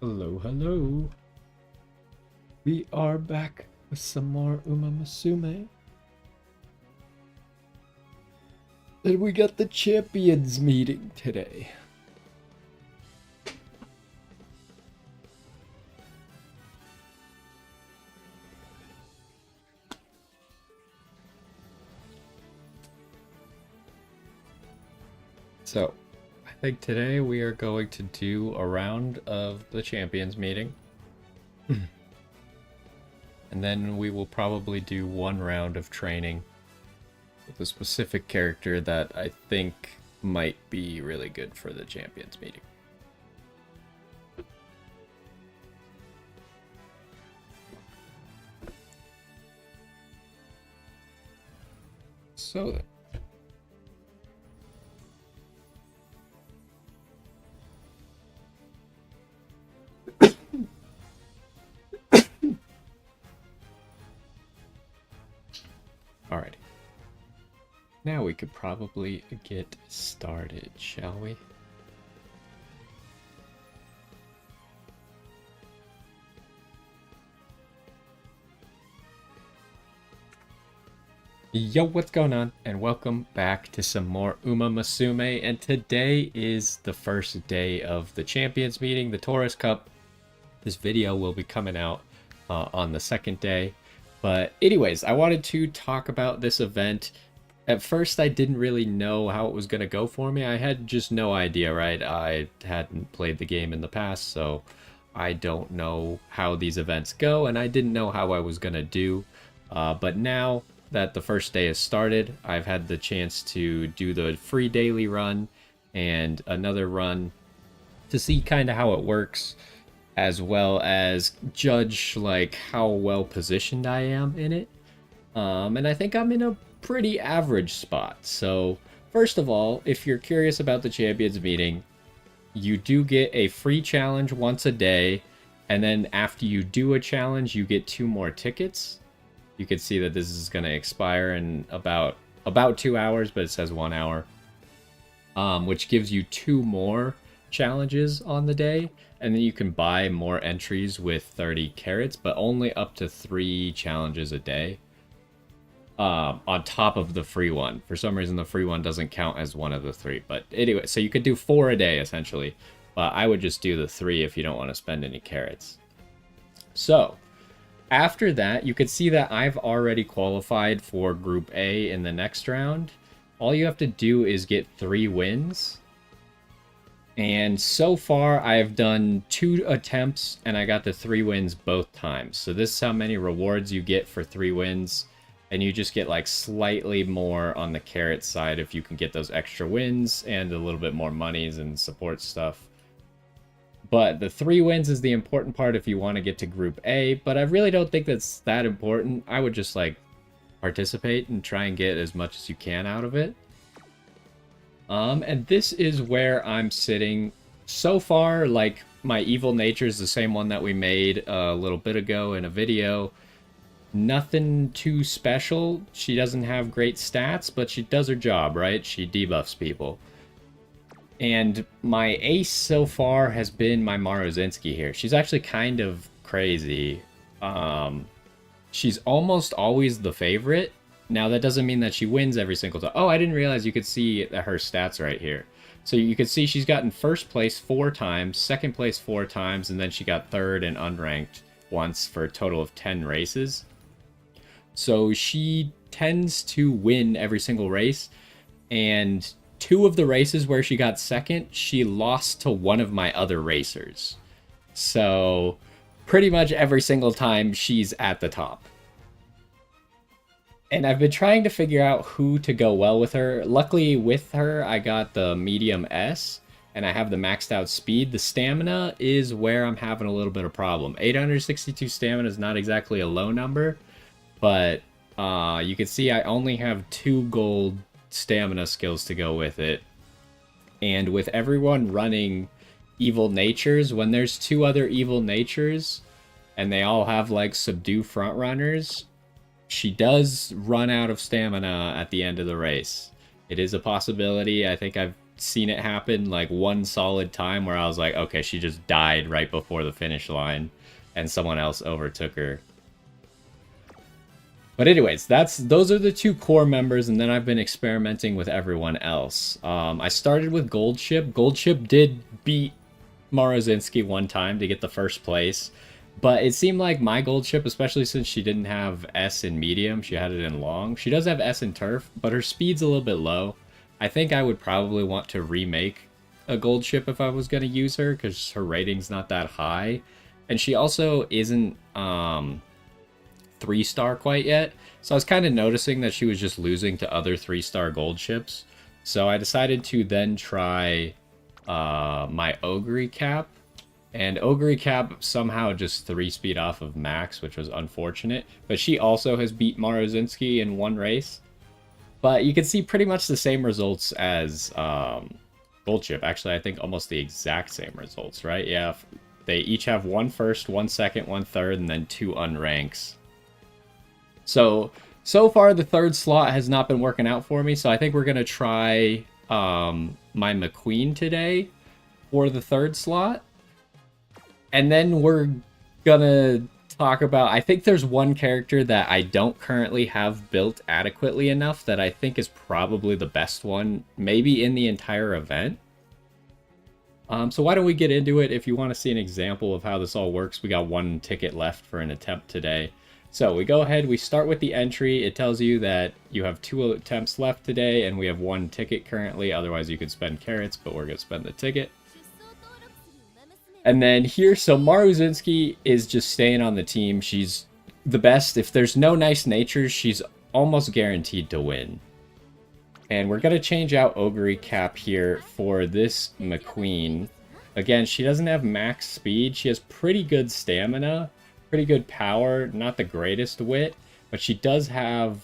Hello, hello. We are back with some more Umamusume. And we got the champions meeting today. So, I think today we are going to do a round of the champions meeting. And then we will probably do one round of training with a specific character that I think might be really good for the champions meeting. So alrighty. Now we could probably get started, shall we? Yo, what's going on? And welcome back to some more Umamusume. And today is the first day of the Champions meeting, the Taurus Cup. This video will be coming out on the second day. But anyways, I wanted to talk about this event. At first, I didn't really know how it was going to go for me. I had just no idea, right? I hadn't played the game in the past, so I don't know how these events go, and I didn't know how I was going to do. But now that the first day has started, I've had the chance to do the free daily run and another run to see kind of how it works, as well as judge like how well positioned I am in it. And I think I'm in a pretty average spot. So first of all, if you're curious about the champions meeting, you do get a free challenge once a day, and then after you do a challenge, you get 2 more tickets. You can see that this is going to expire in about 2 hours, but it says 1 hour, which gives you 2 more challenges on the day, and then you can buy more entries with 30 carats, but only up to 3 challenges a day. On top of the free one. For some reason, the free one doesn't count as one of the 3. But anyway, so you could do 4 a day, essentially. But I would just do the 3 if you don't want to spend any carats. So, after that, you can see that I've already qualified for Group A in the next round. All you have to do is get 3 wins. And so far, I've done 2 attempts, and I got the 3 wins both times. So this is how many rewards you get for 3 wins. And you just get like slightly more on the carrot side if you can get those extra wins and a little bit more monies and support stuff. But the 3 wins is the important part if you want to get to Group A. But I really don't think that's that important. I would just like participate and try and get as much as you can out of it. And this is where I'm sitting. So far, like my evil nature is the same one that we made a little bit ago in a video. Nothing too special. She doesn't have great stats, but she does her job, right? She debuffs people. And my ace so far has been my Marozinski here. She's actually kind of crazy. She's almost always the favorite. Now, that doesn't mean that she wins every single time. Oh, I didn't realize you could see her stats right here. So you can see she's gotten first place 4 times, second place 4 times, and then she got third and unranked once for a total of 10 races. So she tends to win every single race, and 2 of the races where she got second, she lost to one of my other racers. So pretty much every single time she's at the top. And I've been trying to figure out who to go well with her. Luckily with her, I got the medium S, and I have the maxed out speed. The stamina is where I'm having a little bit of problem. 862 stamina is not exactly a low number. But you can see I only have 2 gold stamina skills to go with it. And with everyone running evil natures, when there's 2 other evil natures, and they all have like subdue front runners, she does run out of stamina at the end of the race. It is a possibility. I think I've seen it happen like one solid time where I was like, okay, she just died right before the finish line and someone else overtook her. But anyways, those are the two core members, and then I've been experimenting with everyone else. I started with Gold Ship. Gold Ship did beat Morozinski one time to get the first place, but it seemed like my Gold Ship, especially since she didn't have S in medium, she had it in long. She does have S in turf, but her speed's a little bit low. I think I would probably want to remake a Gold Ship if I was going to use her, because her rating's not that high. And she also isn't 3-star quite yet, so I was kind of noticing that she was just losing to other 3-star Gold Ships. So I decided to then try my Ogre Cap, and Ogre Cap somehow just 3-speed off of Max, which was unfortunate, but she also has beat Morozinski in one race. But you can see pretty much the same results as Gold Ship. Actually, I think almost the exact same results, right? Yeah, they each have 1 first, 1 second, 1 third, and then 2 unranks. So far the third slot has not been working out for me, so I think we're going to try my McQueen today for the third slot. And then we're going to talk about, I think there's one character that I don't currently have built adequately enough that I think is probably the best one, maybe in the entire event. So why don't we get into it? If you want to see an example of how this all works, we got 1 ticket left for an attempt today. So we go ahead, we start with the entry. It tells you that you have 2 attempts left today, and we have 1 ticket currently. Otherwise, you could spend carrots, but we're going to spend the ticket. And then here, so Morozinski is just staying on the team. She's the best. If there's no nice natures, she's almost guaranteed to win. And we're going to change out Ogre Cap here for this McQueen. Again, she doesn't have max speed. She has pretty good stamina. Pretty good power, not the greatest wit, but she does have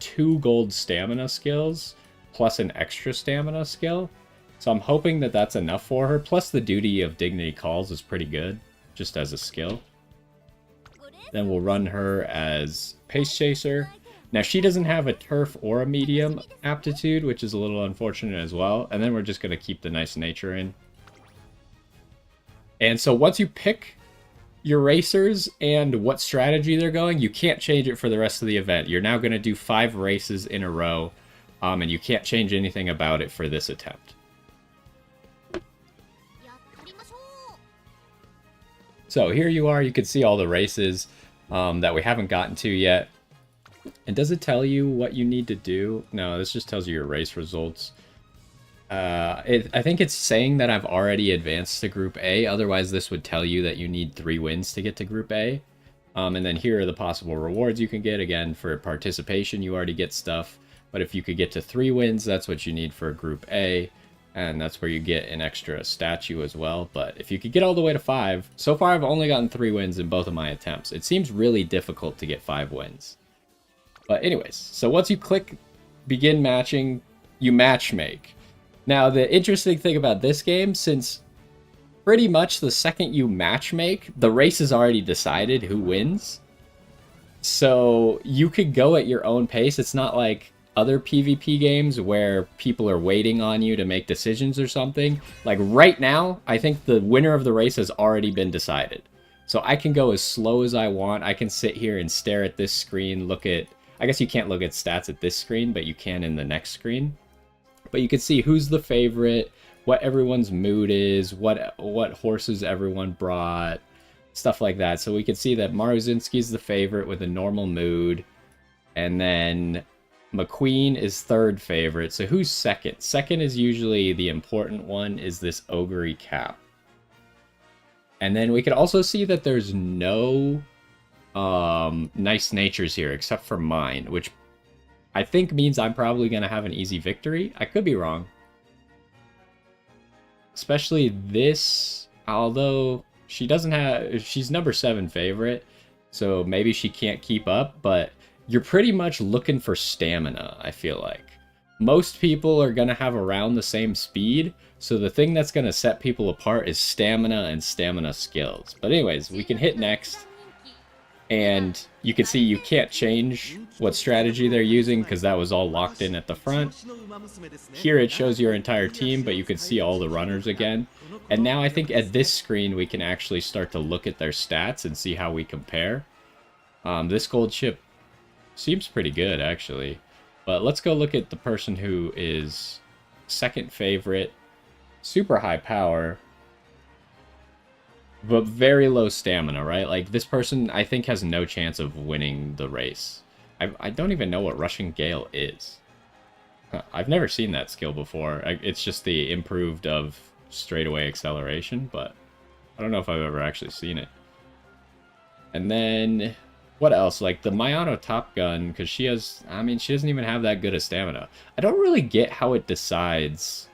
2 gold stamina skills plus an extra stamina skill. So I'm hoping that that's enough for her. Plus the duty of Dignity Calls is pretty good, just as a skill. Then we'll run her as Pace Chaser. Now she doesn't have a turf or a medium aptitude, which is a little unfortunate as well. And then we're just going to keep the nice nature in. And so once you pick your racers and what strategy they're going, you can't change it for the rest of the event. You're now going to do 5 races in a row, and you can't change anything about it for this attempt. So here you are, you can see all the races that we haven't gotten to yet. And does it tell you what you need to do? No, this just tells you your race results. I think it's saying that I've already advanced to Group A. Otherwise, this would tell you that you need 3 wins to get to Group A. And then here are the possible rewards you can get. Again, for participation, you already get stuff. But if you could get to 3 wins, that's what you need for Group A. And that's where you get an extra statue as well. But if you could get all the way to 5, so far I've only gotten 3 wins in both of my attempts. It seems really difficult to get 5 wins. But anyways, so once you click begin matching, you match make. Now, the interesting thing about this game, since pretty much the second you matchmake, the race is already decided who wins. So you could go at your own pace. It's not like other PvP games where people are waiting on you to make decisions or something. Like right now, I think the winner of the race has already been decided. So I can go as slow as I want. I can sit here and stare at this screen, look at... I guess you can't look at stats at this screen, but you can in the next screen. But you can see who's the favorite, what everyone's mood is, what horses everyone brought, stuff like that. So we can see that Morozinski's the favorite with a normal mood. And then McQueen is 3rd favorite. So who's 2nd? 2nd is usually the important one, is this Ogre Cap. And then we can also see that there's no nice natures here except for mine, which I think means I'm probably going to have an easy victory. I could be wrong. Especially this, although she doesn't have... She's number 7 favorite, so maybe she can't keep up, but you're pretty much looking for stamina, I feel like. Most people are going to have around the same speed, so the thing that's going to set people apart is stamina and stamina skills. But anyways, we can hit next. And you can see you can't change what strategy they're using because that was all locked in at the front. Here it shows your entire team, but you can see all the runners again. And now I think at this screen we can actually start to look at their stats and see how we compare. This gold ship seems pretty good, actually. But let's go look at the person who is second favorite. Super high power, but very low stamina, right? Like, this person, I think, has no chance of winning the race. I don't even know what Rushing Gale is. I've never seen that skill before. It's just the improved of straightaway acceleration, but I don't know if I've ever actually seen it. And then, what else? Like, the Mayano Top Gun, because she has, I mean, she doesn't even have that good of stamina. I don't really get how it decides,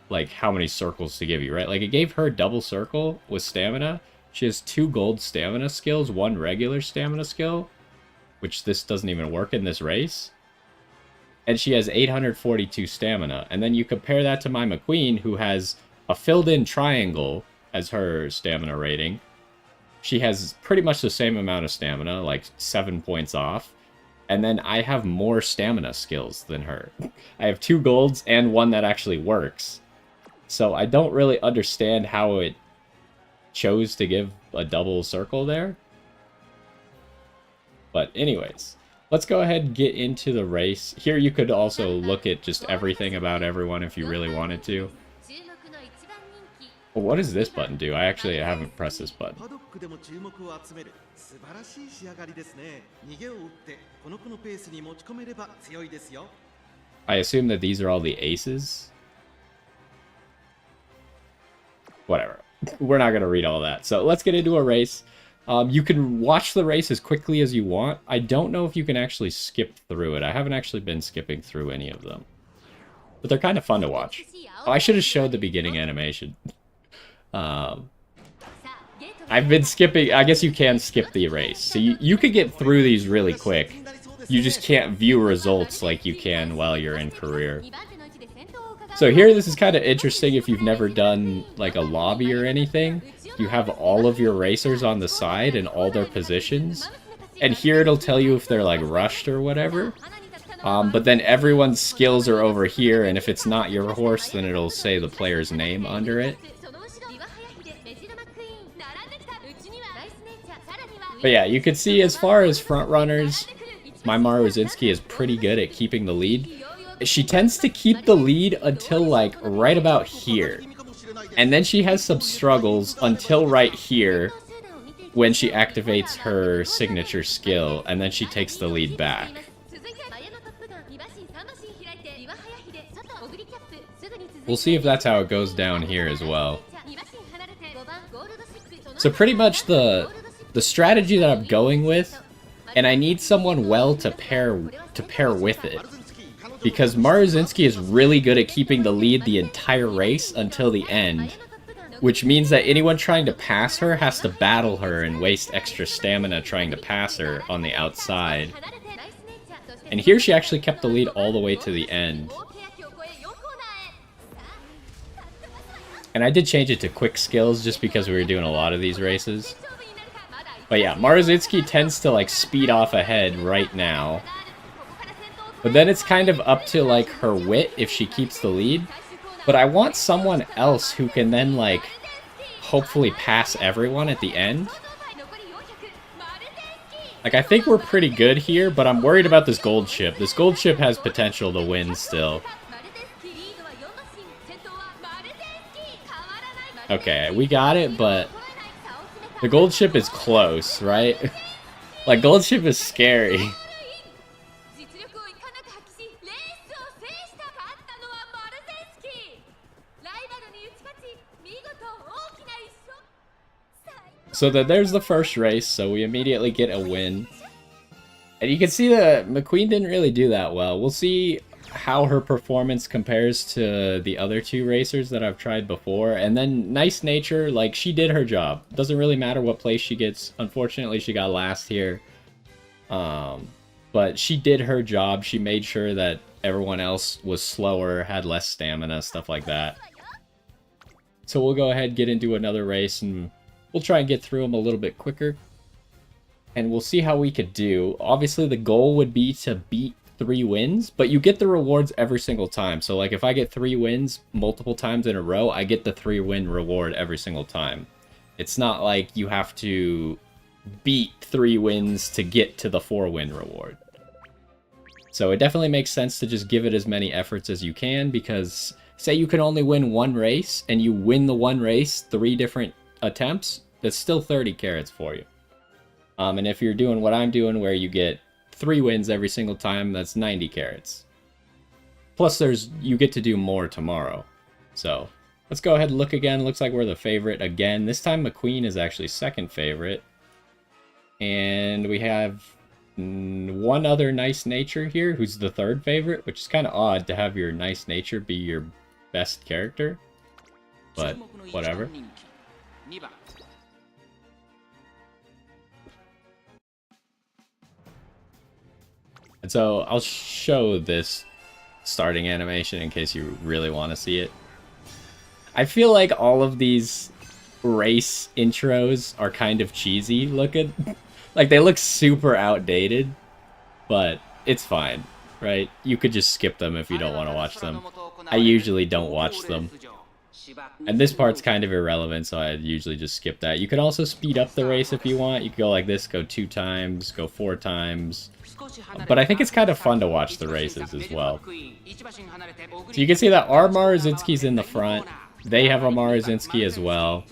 like, how many circles to give you, right? Like, it gave her double circle with stamina. She has 2 gold stamina skills, 1 regular stamina skill, which this doesn't even work in this race. And she has 842 stamina. And then you compare that to my McQueen, who has a filled-in triangle as her stamina rating. She has pretty much the same amount of stamina, like 7 points off. And then I have more stamina skills than her. I have 2 golds and 1 that actually works. So I don't really understand how it chose to give a double circle there. But anyways, let's go ahead and get into the race. Here you could also look at just everything about everyone if you really wanted to. Well, what does this button do? I actually haven't pressed this button. I assume that these are all the aces. Whatever. We're not going to read all that. So let's get into a race. You can watch the race as quickly as you want. I don't know if you can actually skip through it. I haven't actually been skipping through any of them. But they're kind of fun to watch. Oh, I should have showed the beginning animation. I've been skipping. I guess you can skip the race. So you could get through these really quick. You just can't view results like you can while you're in career. So here, this is kind of interesting if you've never done like a lobby or anything. You have all of your racers on the side and all their positions. And here it'll tell you if they're like rushed or whatever. But then everyone's skills are over here, and if it's not your horse, then it'll say the player's name under it. But yeah, you can see as far as front runners, my Maruzinski is pretty good at keeping the lead. She tends to keep the lead until like right about here. And then she has some struggles until right here when she activates her signature skill, and then she takes the lead back. We'll see if that's how it goes down here as well. So pretty much the strategy that I'm going with, and I need someone well to pair with it. Because Maruzinski is really good at keeping the lead the entire race until the end. Which means that anyone trying to pass her has to battle her and waste extra stamina trying to pass her on the outside. And here she actually kept the lead all the way to the end. And I did change it to quick skills just because we were doing a lot of these races. But yeah, Maruzinski tends to like speed off ahead right now. But then it's kind of up to like her wit if she keeps the lead. But I want someone else who can then like hopefully pass everyone at the end. Like, I think we're pretty good here, but I'm worried about this gold ship. This gold ship has potential to win still. Okay, we got it, but the gold ship is close, right? Like, gold ship is scary. So there's the first race, so we immediately get a win. And you can see that McQueen didn't really do that well. We'll see how her performance compares to the other 2 racers that I've tried before. And then Nice Nature, like, she did her job. Doesn't really matter what place she gets. Unfortunately, she got last here. But she did her job. She made sure that everyone else was slower, had less stamina, stuff like that. So we'll go ahead and get into another race, and we'll try and get through them a little bit quicker. and we'll see how we could do. Obviously, the goal would be to beat 3 wins, but you get the rewards every single time. So, like, if I get 3 wins multiple times in a row, I get the 3-win reward every single time. It's not like you have to beat 3 wins to get to the 4-win reward. So it definitely makes sense to just give it as many efforts as you can, because say you can only win 1 race, and you win the 1 race 3 different attempts, that's still 30 carats for you. And if you're doing what I'm doing, where you get 3 wins every single time, that's 90 carats. Plus you get to do more tomorrow. So let's go ahead and look again. Looks like we're the favorite again. This time McQueen is actually second favorite. And we have 1 other nice nature here, who's the 3rd favorite, which is kind of odd to have your nice nature be your best character. But whatever. And so I'll show this starting animation in case you really want to see it. I feel like all of these race intros are kind of cheesy looking. Like, they look super outdated, but it's fine, right? You could just skip them if you don't want to watch them. I usually don't watch them. And this part's kind of irrelevant, so I usually just skip that. You can also speed up the race if you want. You can go like this, go 2 times, go 4 times. But I think it's kind of fun to watch the races as well. So you can see that our Maruzinski's in the front. They have a Maruzinski as well.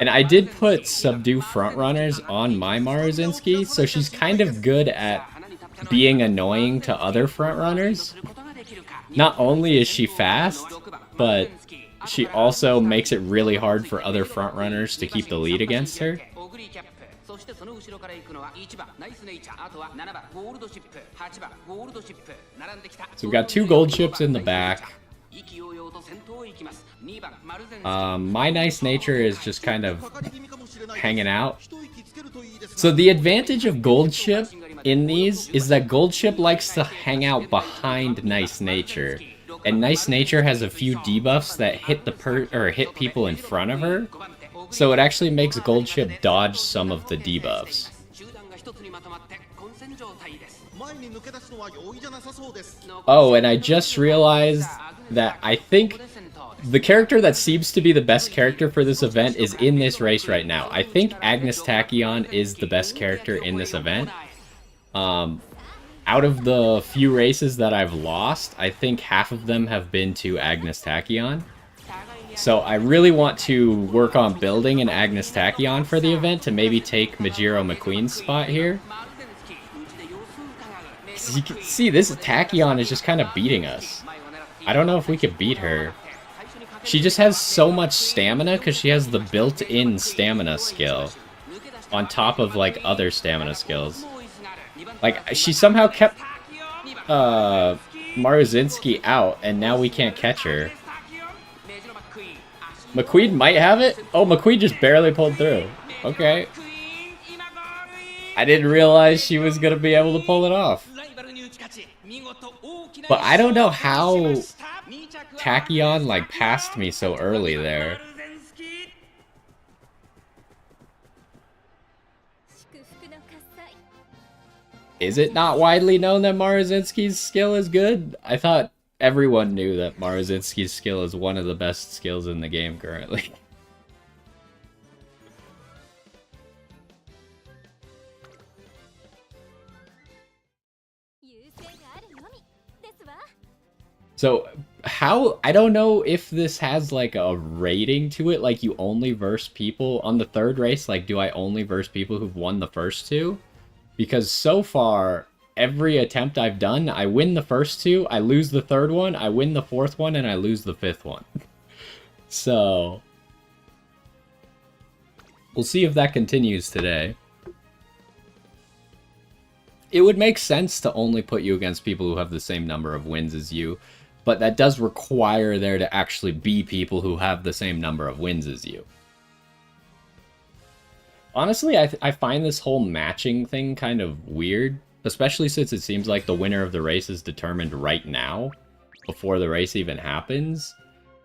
And I did put subdue frontrunners on my Maruzinski, so she's kind of good at being annoying to other frontrunners. Not only is she fast, but she also makes it really hard for other frontrunners to keep the lead against her. So we've got 2 gold ships in the back. My nice nature is just kind of hanging out. So the advantage of gold ship in these is that gold ship likes to hang out behind nice nature, and nice nature has a few debuffs that hit hit people in front of her. So it actually makes gold ship dodge some of the debuffs. Oh, and I just realized that I think the character that seems to be the best character for this event is in this race right now. I think Agnes Tachyon is the best character in this event. Out of the few races that I've lost, I think half of them have been to Agnes Tachyon. So I really want to work on building an Agnes Tachyon for the event to maybe take Majiro McQueen's spot here. As you can see, this Tachyon is just kind of beating us. I don't know if we could beat her. She just has so much stamina because she has the built-in stamina skill on top of, like, other stamina skills. Like, she somehow kept Maruzinski out, and now we can't catch her. McQueen might have it? Oh, McQueen just barely pulled through. Okay. I didn't realize she was going to be able to pull it off. But I don't know how Tachyon, like, passed me so early there. Is it not widely known that Maruzinski's skill is good? I thought everyone knew that Maruzinski's skill is one of the best skills in the game currently. So, I don't know if this has, like, a rating to it, like, you only verse people on the 3rd race, like, do I only verse people who've won the first 2? Because so far, every attempt I've done, I win the first 2, I lose the 3rd one, I win the 4th one, and I lose the 5th one. So, we'll see if that continues today. It would make sense to only put you against people who have the same number of wins as you, but that does require there to actually be people who have the same number of wins as you. Honestly, I find this whole matching thing kind of weird, especially since it seems like the winner of the race is determined right now, before the race even happens.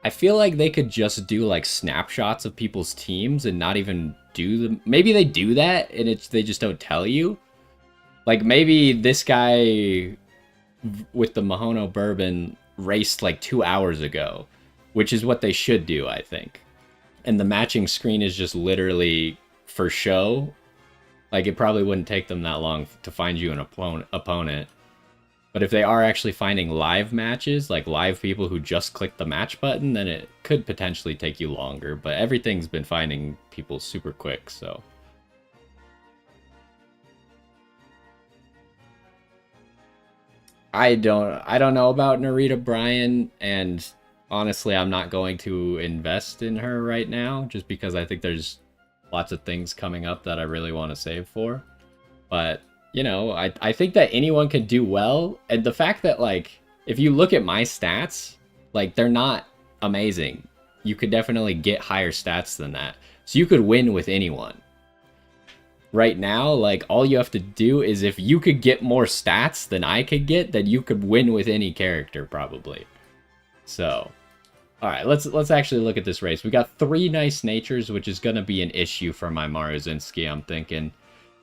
I feel like they could just do like snapshots of people's teams and not even do them. Maybe they do that and they just don't tell you. Like maybe this guy with the Mihono Bourbon raced like 2 hours ago, which is what they should do, I think. And the matching screen is just literally for show. Like it probably wouldn't take them that long to find you an opponent. But if they are actually finding live matches, like live people who just click the match button, then it could potentially take you longer. But everything's been finding people super quick, so. I don't know about Narita Bryan, and honestly, I'm not going to invest in her right now, just because I think there's lots of things coming up that I really want to save for. But you know, I think that anyone can do well, and the fact that, like, if you look at my stats, like, they're not amazing. You could definitely get higher stats than that. So you could win with anyone. Right now, like, all you have to do is if you could get more stats than I could get, then you could win with any character, probably. So, alright, let's actually look at this race. We got 3 nice natures, which is going to be an issue for my Maruzinski, I'm thinking.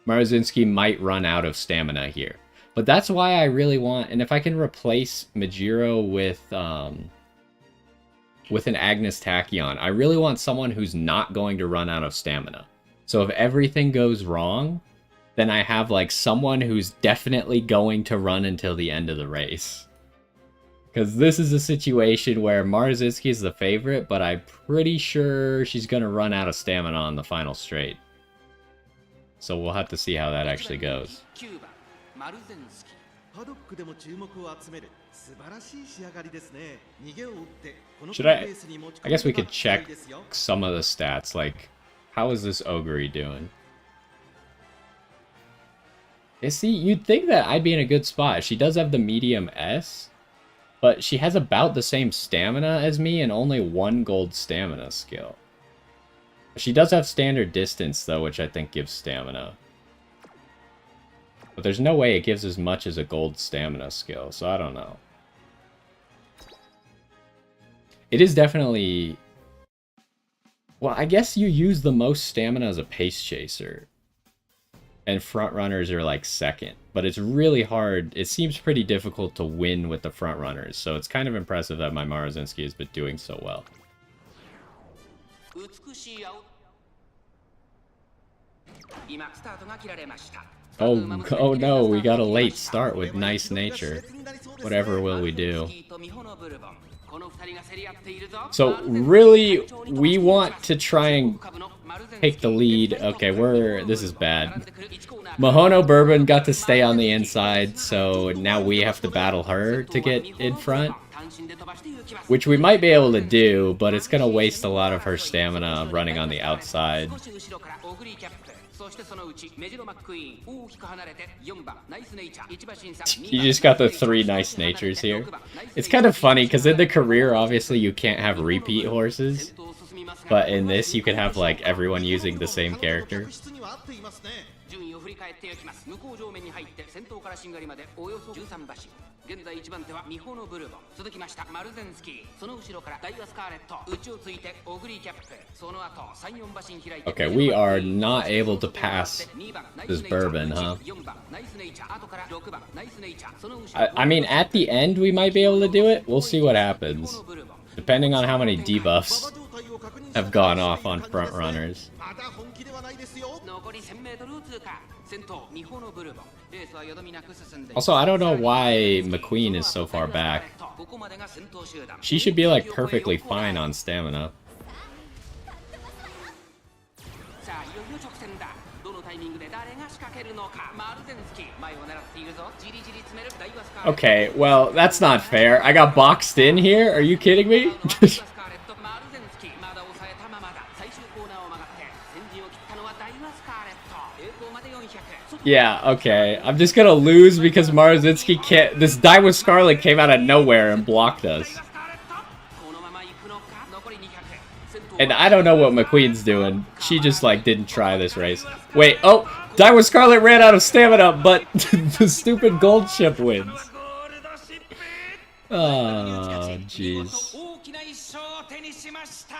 Maruzinski might run out of stamina here. But that's why I really want... And if I can replace Majiro with an Agnes Tachyon, I really want someone who's not going to run out of stamina. So if everything goes wrong, then I have like someone who's definitely going to run until the end of the race. Because this is a situation where Maruzinski is the favorite, but I'm pretty sure she's going to run out of stamina on the final straight. So we'll have to see how that actually goes. Should I guess we could check some of the stats, like, how is this Ogre doing? See, you'd think that I'd be in a good spot. She does have the medium S, but she has about the same stamina as me and only 1 gold stamina skill. She does have standard distance, though, which I think gives stamina. But there's no way it gives as much as a gold stamina skill, so I don't know. It is definitely... Well, I guess you use the most stamina as a pace chaser. And front runners are like second. But it's really hard. It seems pretty difficult to win with the front runners, so it's kind of impressive that my Maruzinski has been doing so well. Oh no, we got a late start with nice nature. Whatever will we do? So really, we want to try and take the lead. Okay, this is bad. Mihono Bourbon got to stay on the inside, so now we have to battle her to get in front. Which we might be able to do, but it's going to waste a lot of her stamina running on the outside. You just got the 3 nice natures here. It's kind of funny, because in the career, obviously, you can't have repeat horses. But in this, you can have, like, everyone using the same character. Okay, we are not able to pass this Bourbon, huh? I mean, at the end, we might be able to do it. We'll see what happens. Depending on how many debuffs have gone off on front runners. Also, I don't know why McQueen is so far back. She should be like perfectly fine on stamina. Okay, well, that's not fair. I got boxed in here? Are you kidding me? Yeah, okay. I'm just gonna lose because Maruzinski can't... This Daiwa Scarlet came out of nowhere and blocked us. And I don't know what McQueen's doing. She just, like, didn't try this race. Wait, oh! Daiwa Scarlet ran out of stamina, but the stupid gold ship wins. Oh, jeez.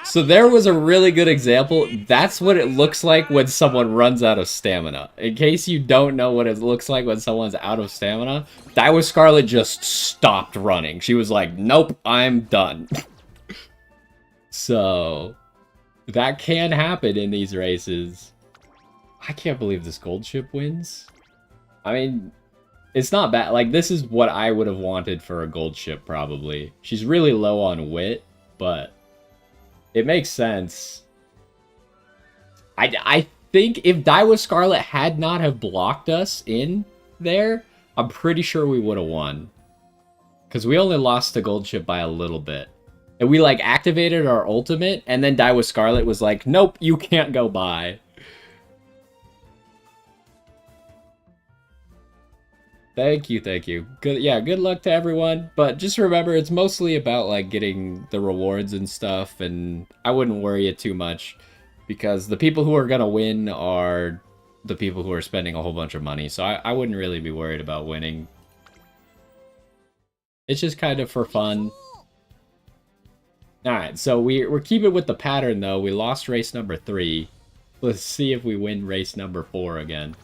So there was a really good example. That's what it looks like when someone runs out of stamina. In case you don't know what it looks like when someone's out of stamina, Daiwa Scarlet just stopped running. She was like, nope, I'm done. So that can happen in these races. I can't believe this gold ship wins. I mean, it's not bad. Like, this is what I would have wanted for a gold ship, probably. She's really low on wit, but it makes sense. I think if Daiwa Scarlet had not have blocked us in there, I'm pretty sure we would have won. Because we only lost the gold ship by a little bit. And we, like, activated our ultimate, and then Daiwa Scarlet was like, nope, you can't go by. Thank you, thank you. Good, yeah, good luck to everyone. But just remember, it's mostly about, like, getting the rewards and stuff, and I wouldn't worry it too much. Because the people who are gonna win are the people who are spending a whole bunch of money, so I wouldn't really be worried about winning. It's just kind of for fun. Alright, so we're keeping with the pattern, though. We lost race number 3. Let's see if we win race number 4 again.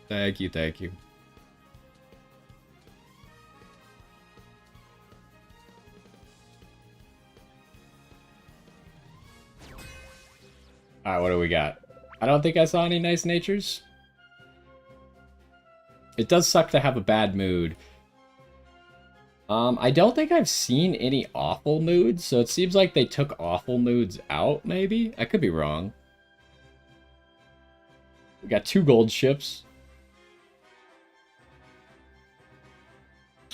Thank you, thank you. Alright, what do we got? I don't think I saw any nice natures. It does suck to have a bad mood. I don't think I've seen any awful moods, so it seems like they took awful moods out, maybe? I could be wrong. We got 2 gold ships.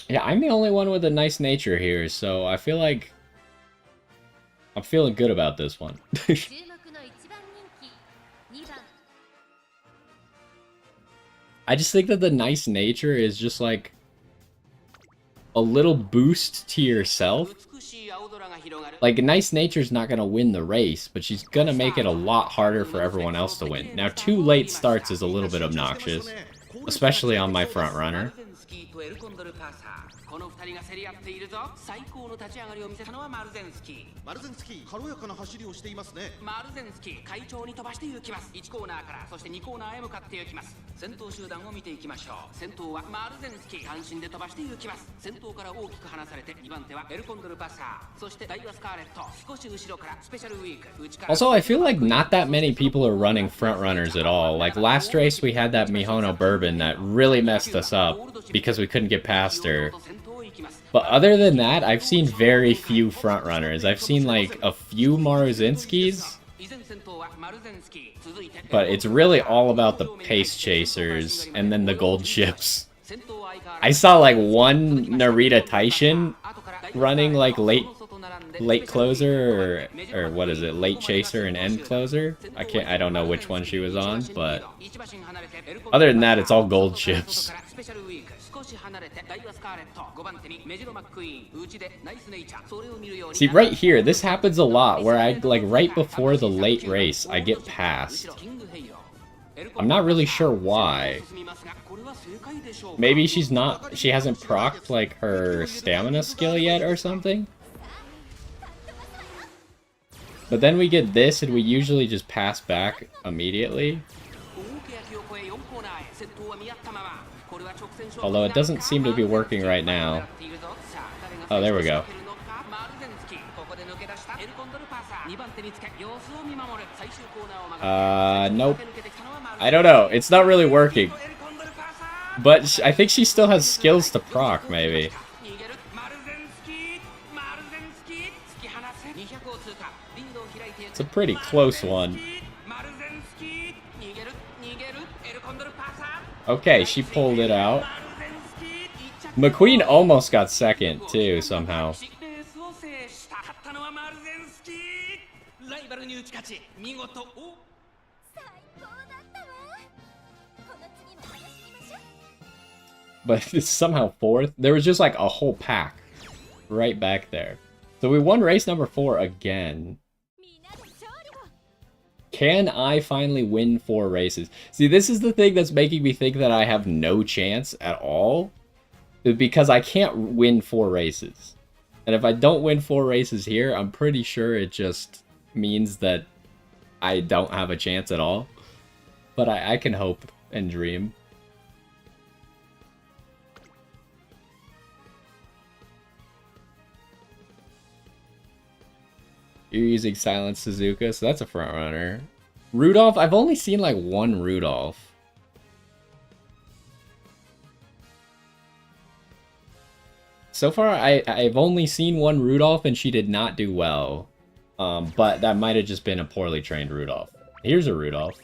Yeah, I'm the only one with a nice nature here, so I feel like I'm feeling good about this one. I just think that the nice nature is just like a little boost to yourself. Like, nice nature's not gonna win the race, but she's gonna make it a lot harder for everyone else to win. Now, 2 late starts is a little bit obnoxious, especially on my front runner. この2人が競り合っているぞ。最高の立ち上がりを見せたのはマルゼンスキー。マルゼンスキー、軽やかな走りをしていますね。マルゼンスキー、快調に飛ばして行きます。1コーナーから、そして2コーナーへ向かって行きます。先頭集団を見ていきましょう。先頭はマルゼンスキー、単身で飛ばして行きます。先頭から大きく離されて、2番手はエルコンドルパッサー。そしてダイワスカーレット、少し後ろからスペシャルウィーク。Also, I feel like not that many people are running front runners at all. Like last race, we had that Mihono Bourbon that really messed us up because we couldn't get past her. But other than that, I've seen very few frontrunners. I've seen like a few Maruzinskis, but it's really all about the pace chasers and then the gold ships. I saw like one Narita Taishin running like late closer or what is it, late chaser and end closer. I don't know which one she was on, but other than that, it's all gold ships. See, right here, this happens a lot, where I, like, right before the late race, I get passed. I'm not really sure why. Maybe she hasn't procced, like, her stamina skill yet or something? But then we get this, and we usually just pass back immediately. Although it doesn't seem to be working right now. Oh, there we go. Nope. I don't know. It's not really working. But I think she still has skills to proc, maybe. It's a pretty close one. Okay, she pulled it out. McQueen almost got second, too, somehow. But it's somehow fourth. There was just like a whole pack right back there. So we won race number 4 again. Can I finally win 4 races? See, this is the thing that's making me think that I have no chance at all. Because I can't win 4 races. And if I don't win 4 races here, I'm pretty sure it just means that I don't have a chance at all. But I can hope and dream. You're using Silent Suzuka, so that's a front runner. Rudolph, I've only seen like 1 Rudolph. So far, I've only seen 1 Rudolph, and she did not do well. But that might have just been a poorly trained Rudolph. Here's a Rudolph.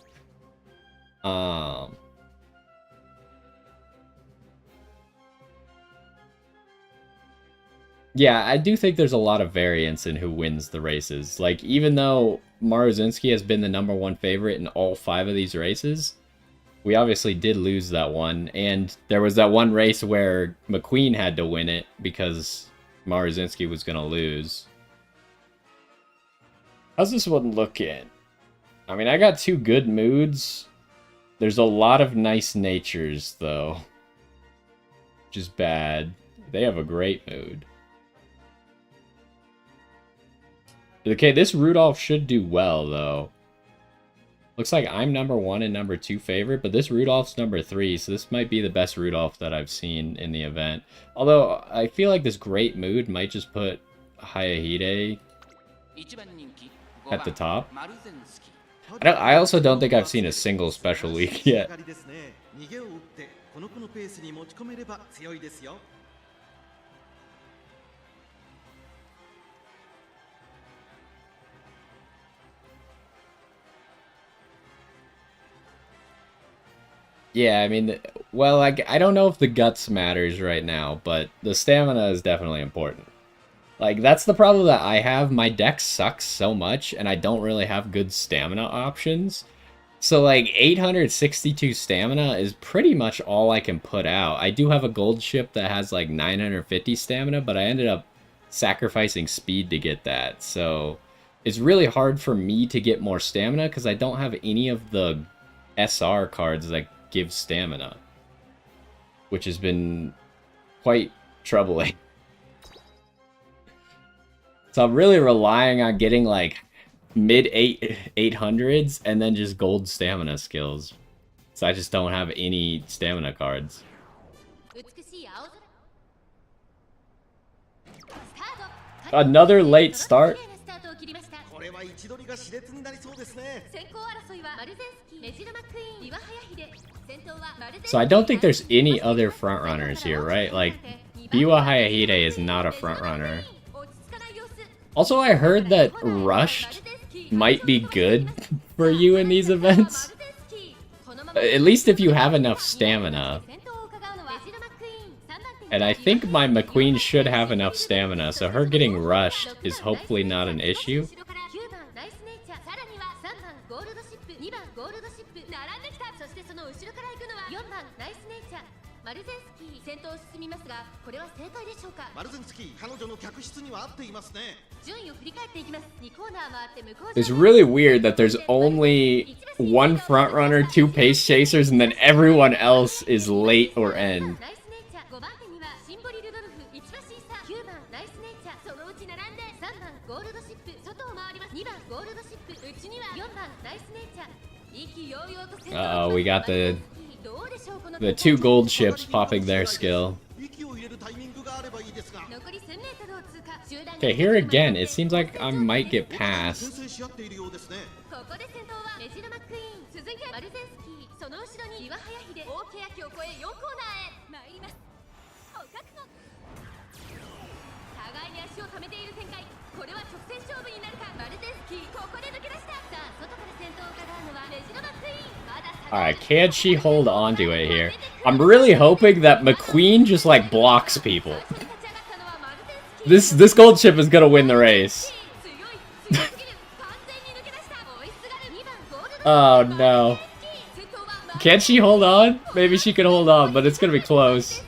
Yeah, I do think there's a lot of variance in who wins the races. Like, even though Maruzinski has been the #1 favorite in all 5 of these races, we obviously did lose that one. And there was that one race where McQueen had to win it because Maruzinski was going to lose. How's this one looking? I mean, I got 2 good moods. There's a lot of nice natures, though. Which is bad. They have a great mood. Okay, this Rudolph should do well, though. Looks like I'm #1 and #2 favorite, but this Rudolph's #3, so this might be the best Rudolph that I've seen in the event. Although, I feel like this great mood might just put Hayahide at the top. I also don't think I've seen a single special week yet. Yeah, I mean, well, like, I don't know if the guts matters right now, but the stamina is definitely important. Like, that's the problem that I have. My deck sucks so much, and I don't really have good stamina options. So, like, 862 stamina is pretty much all I can put out. I do have a gold ship that has, like, 950 stamina, but I ended up sacrificing speed to get that. So, it's really hard for me to get more stamina, because I don't have any of the SR cards that give stamina, which has been quite troubling. So I'm really relying on getting like mid 800s and then just gold stamina skills. So I just don't have any stamina cards. Another late start. So I don't think there's any other frontrunners here, right? Like, Biwa Hayahide is not a frontrunner. Also, I heard that Rushed might be good for you in these events. At least if you have enough stamina. And I think my McQueen should have enough stamina, so her getting rushed is hopefully not an issue. It's really weird that there's only 1 frontrunner, 2 pace chasers, and then everyone else is late or end. Uh-oh, we got the 2 gold ships popping their skill. Okay, here again, it seems like I might get past. Alright, can she hold on to it here? I'm really hoping that McQueen just, like, blocks people. This gold ship is gonna win the race. Oh, no. Can she hold on? Maybe she can hold on, but it's gonna be close.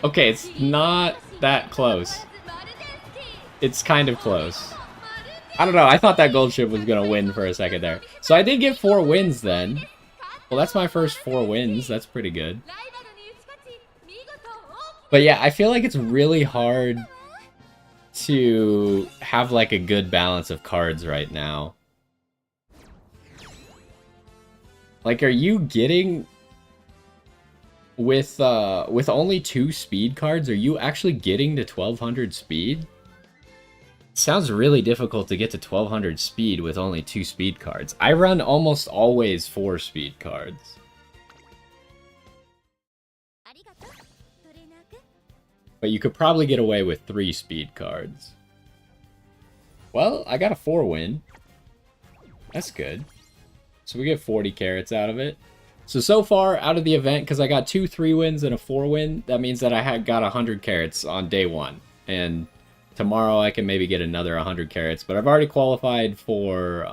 Okay, it's not that close. It's kind of close. I don't know. I thought that gold ship was going to win for a second there. So I did get 4 wins then. Well, that's my first 4 wins. That's pretty good. But yeah, I feel like it's really hard to have like a good balance of cards right now. Like, are you getting with only 2 speed cards? Are you actually getting to 1200 speed? It sounds really difficult to get to 1200 speed with only 2 speed cards. I run almost always 4 speed cards. But you could probably get away with 3 speed cards. Well, I got a 4 win. That's good. So we get 40 carats out of it. So far out of the event, because I got 2 3 wins and a 4 win, that means that I had got 100 carats on day 1. And tomorrow I can maybe get another 100 carats. But I've already qualified for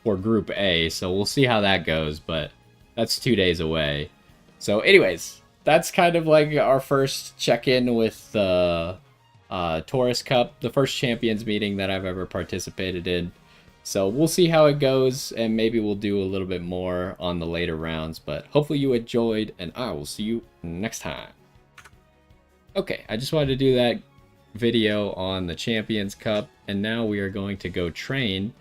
Group A, so we'll see how that goes. But that's 2 days away. So anyways, that's kind of like our first check-in with the Taurus Cup, the first Champions meeting that I've ever participated in. So we'll see how it goes, and maybe we'll do a little bit more on the later rounds. But hopefully you enjoyed, and I will see you next time. Okay, I just wanted to do that video on the Champions Cup, and now we are going to go train,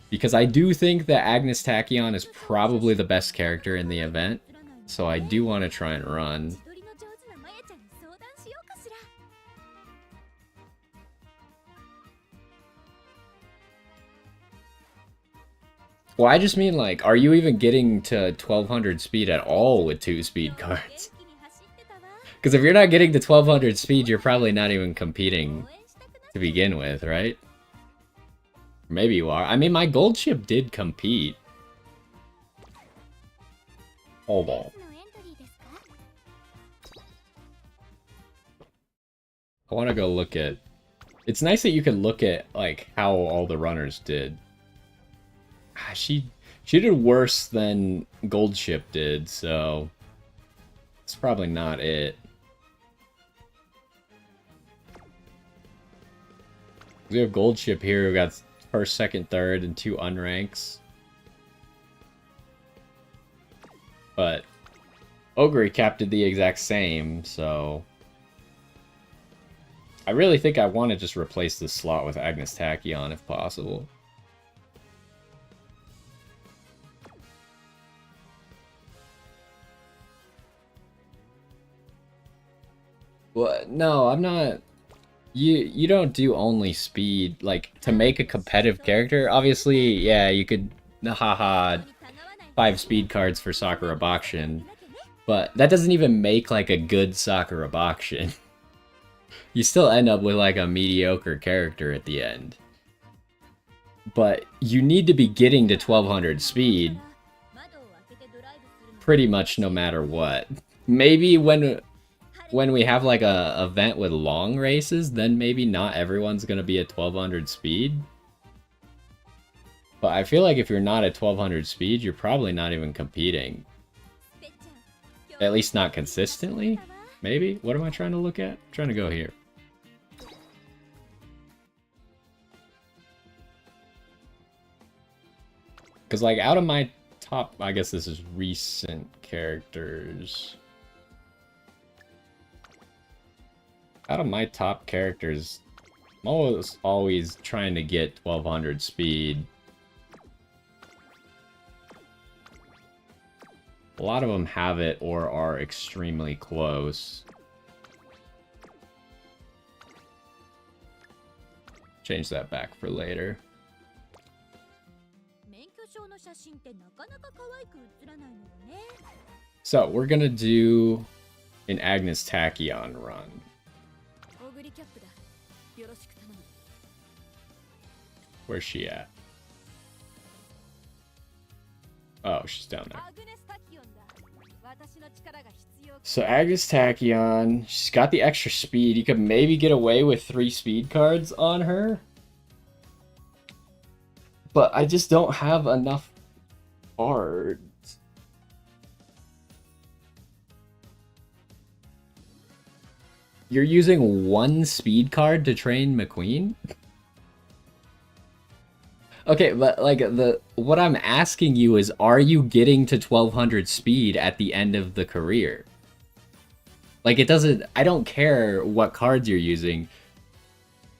because I do think that Agnes Tachyon is probably the best character in the event. So I do want to try and run. Well, I just mean, like, are you even getting to 1200 speed at all with 2 speed cards? Because if you're not getting to 1200 speed, you're probably not even competing to begin with, right? Maybe you are. I mean, my gold ship did compete. Hold on. I want to go look at... It's nice that you can look at, like, how all the runners did. She did worse than Gold Ship did, so... It's probably not it. We have Gold Ship here who got first, second, third, and 2 unranks. But Ogre Cap did the exact same, so... I really think I want to just replace this slot with Agnes Tachyon if possible. Well, no, I'm not... You don't do only speed. Like, to make a competitive character, obviously, yeah, you could... Haha, 5 speed cards for Sakura Bakshin. But that doesn't even make, like, a good Sakura Bakshin. You still end up with, like, a mediocre character at the end. But you need to be getting to 1200 speed pretty much no matter what. Maybe when we have, like, a event with long races, then maybe not everyone's gonna be at 1200 speed. But I feel like if you're not at 1200 speed, you're probably not even competing. At least not consistently? Maybe? What am I trying to look at? I'm trying to go here. Because, like, out of my top... I guess this is recent characters. Out of my top characters, I'm always trying to get 1200 speed. A lot of them have it or are extremely close. Change that back for later. So, we're gonna do an Agnes Tachyon run. Where's she at? Oh, she's down there. So Agnes Tachyon, she's got the extra speed. You could maybe get away with 3 speed cards on her. But I just don't have enough cards. You're using 1 speed card to train McQueen? Okay, but like what I'm asking you is, are you getting to 1200 speed at the end of the career? Like it doesn't. I don't care what cards you're using.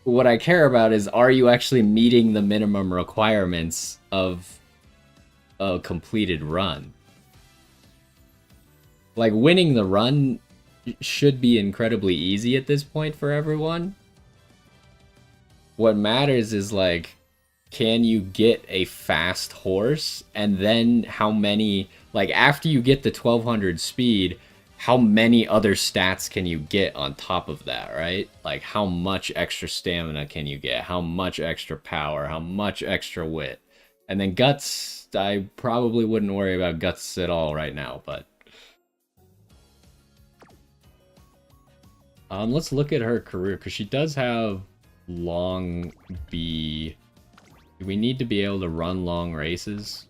What I care about is, are you actually meeting the minimum requirements of a completed run? Like winning the run should be incredibly easy at this point for everyone. What matters is like, can you get a fast horse, and then how many, like after you get the 1200 speed, how many other stats can you get on top of that, right? Like how much extra stamina can you get, how much extra power, how much extra wit. And then guts, I probably wouldn't worry about guts at all right now, but let's look at her career, because she does have long B. Do we need to be able to run long races?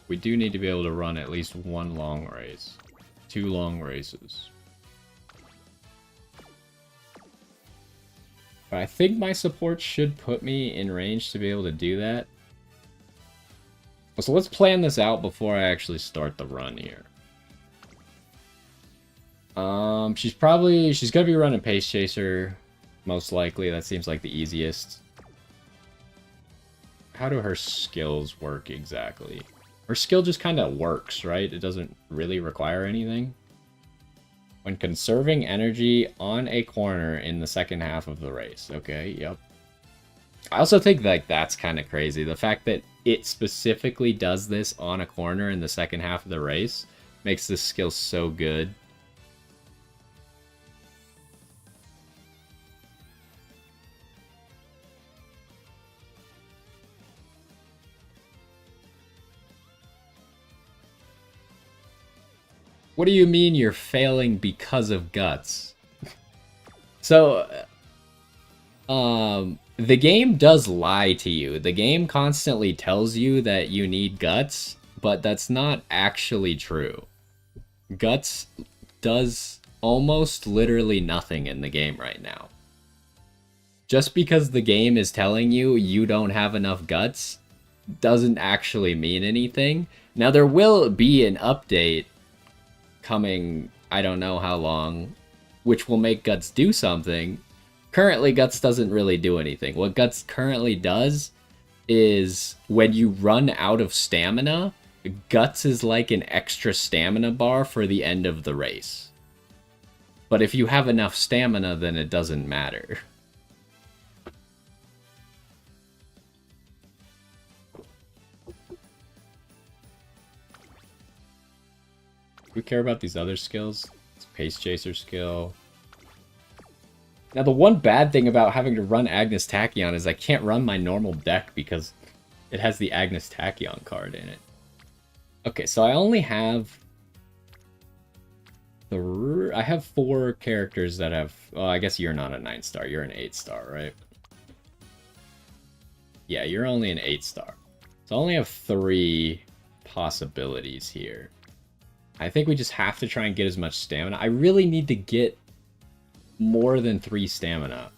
We do need to be able to run at least one long race. 2 long races. But I think my support should put me in range to be able to do that. So let's plan this out before I actually start the run here. She's gonna be running Pace Chaser, most likely. That seems like the easiest. How do her skills work exactly? Her skill just kind of works, right? It doesn't really require anything. When conserving energy on a corner in the second half of the race. Okay, yep. I also think like that's kind of crazy. The fact that it specifically does this on a corner in the second half of the race makes this skill so good. What do you mean you're failing because of guts? So, the game does lie to you. The game constantly tells you that you need guts, but that's not actually true. Guts does almost literally nothing in the game right now. Just because the game is telling you you don't have enough guts doesn't actually mean anything. Now, there will be an update coming, I don't know how long, which will make Guts do something. Currently, Guts doesn't really do anything. What Guts currently does is when you run out of stamina, Guts is like an extra stamina bar for the end of the race. But if you have enough stamina, then it doesn't matter. We care about these other skills. It's Pace Chaser skill. Now, the one bad thing about having to run Agnes Tachyon is I can't run my normal deck because it has the Agnes Tachyon card in it. Okay, so I only have... I have 4 characters that have... Well, I guess you're not a 9-star. You're an 8-star, right? Yeah, you're only an 8-star. So I only have 3 possibilities here. I think we just have to try and get as much stamina. I really need to get more than 3 stamina.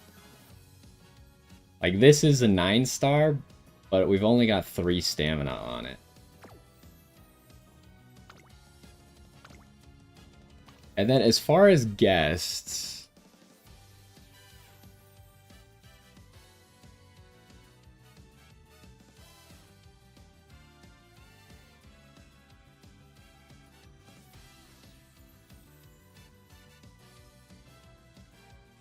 Like, this is a 9-star, but we've only got 3 stamina on it. And then as far as guests...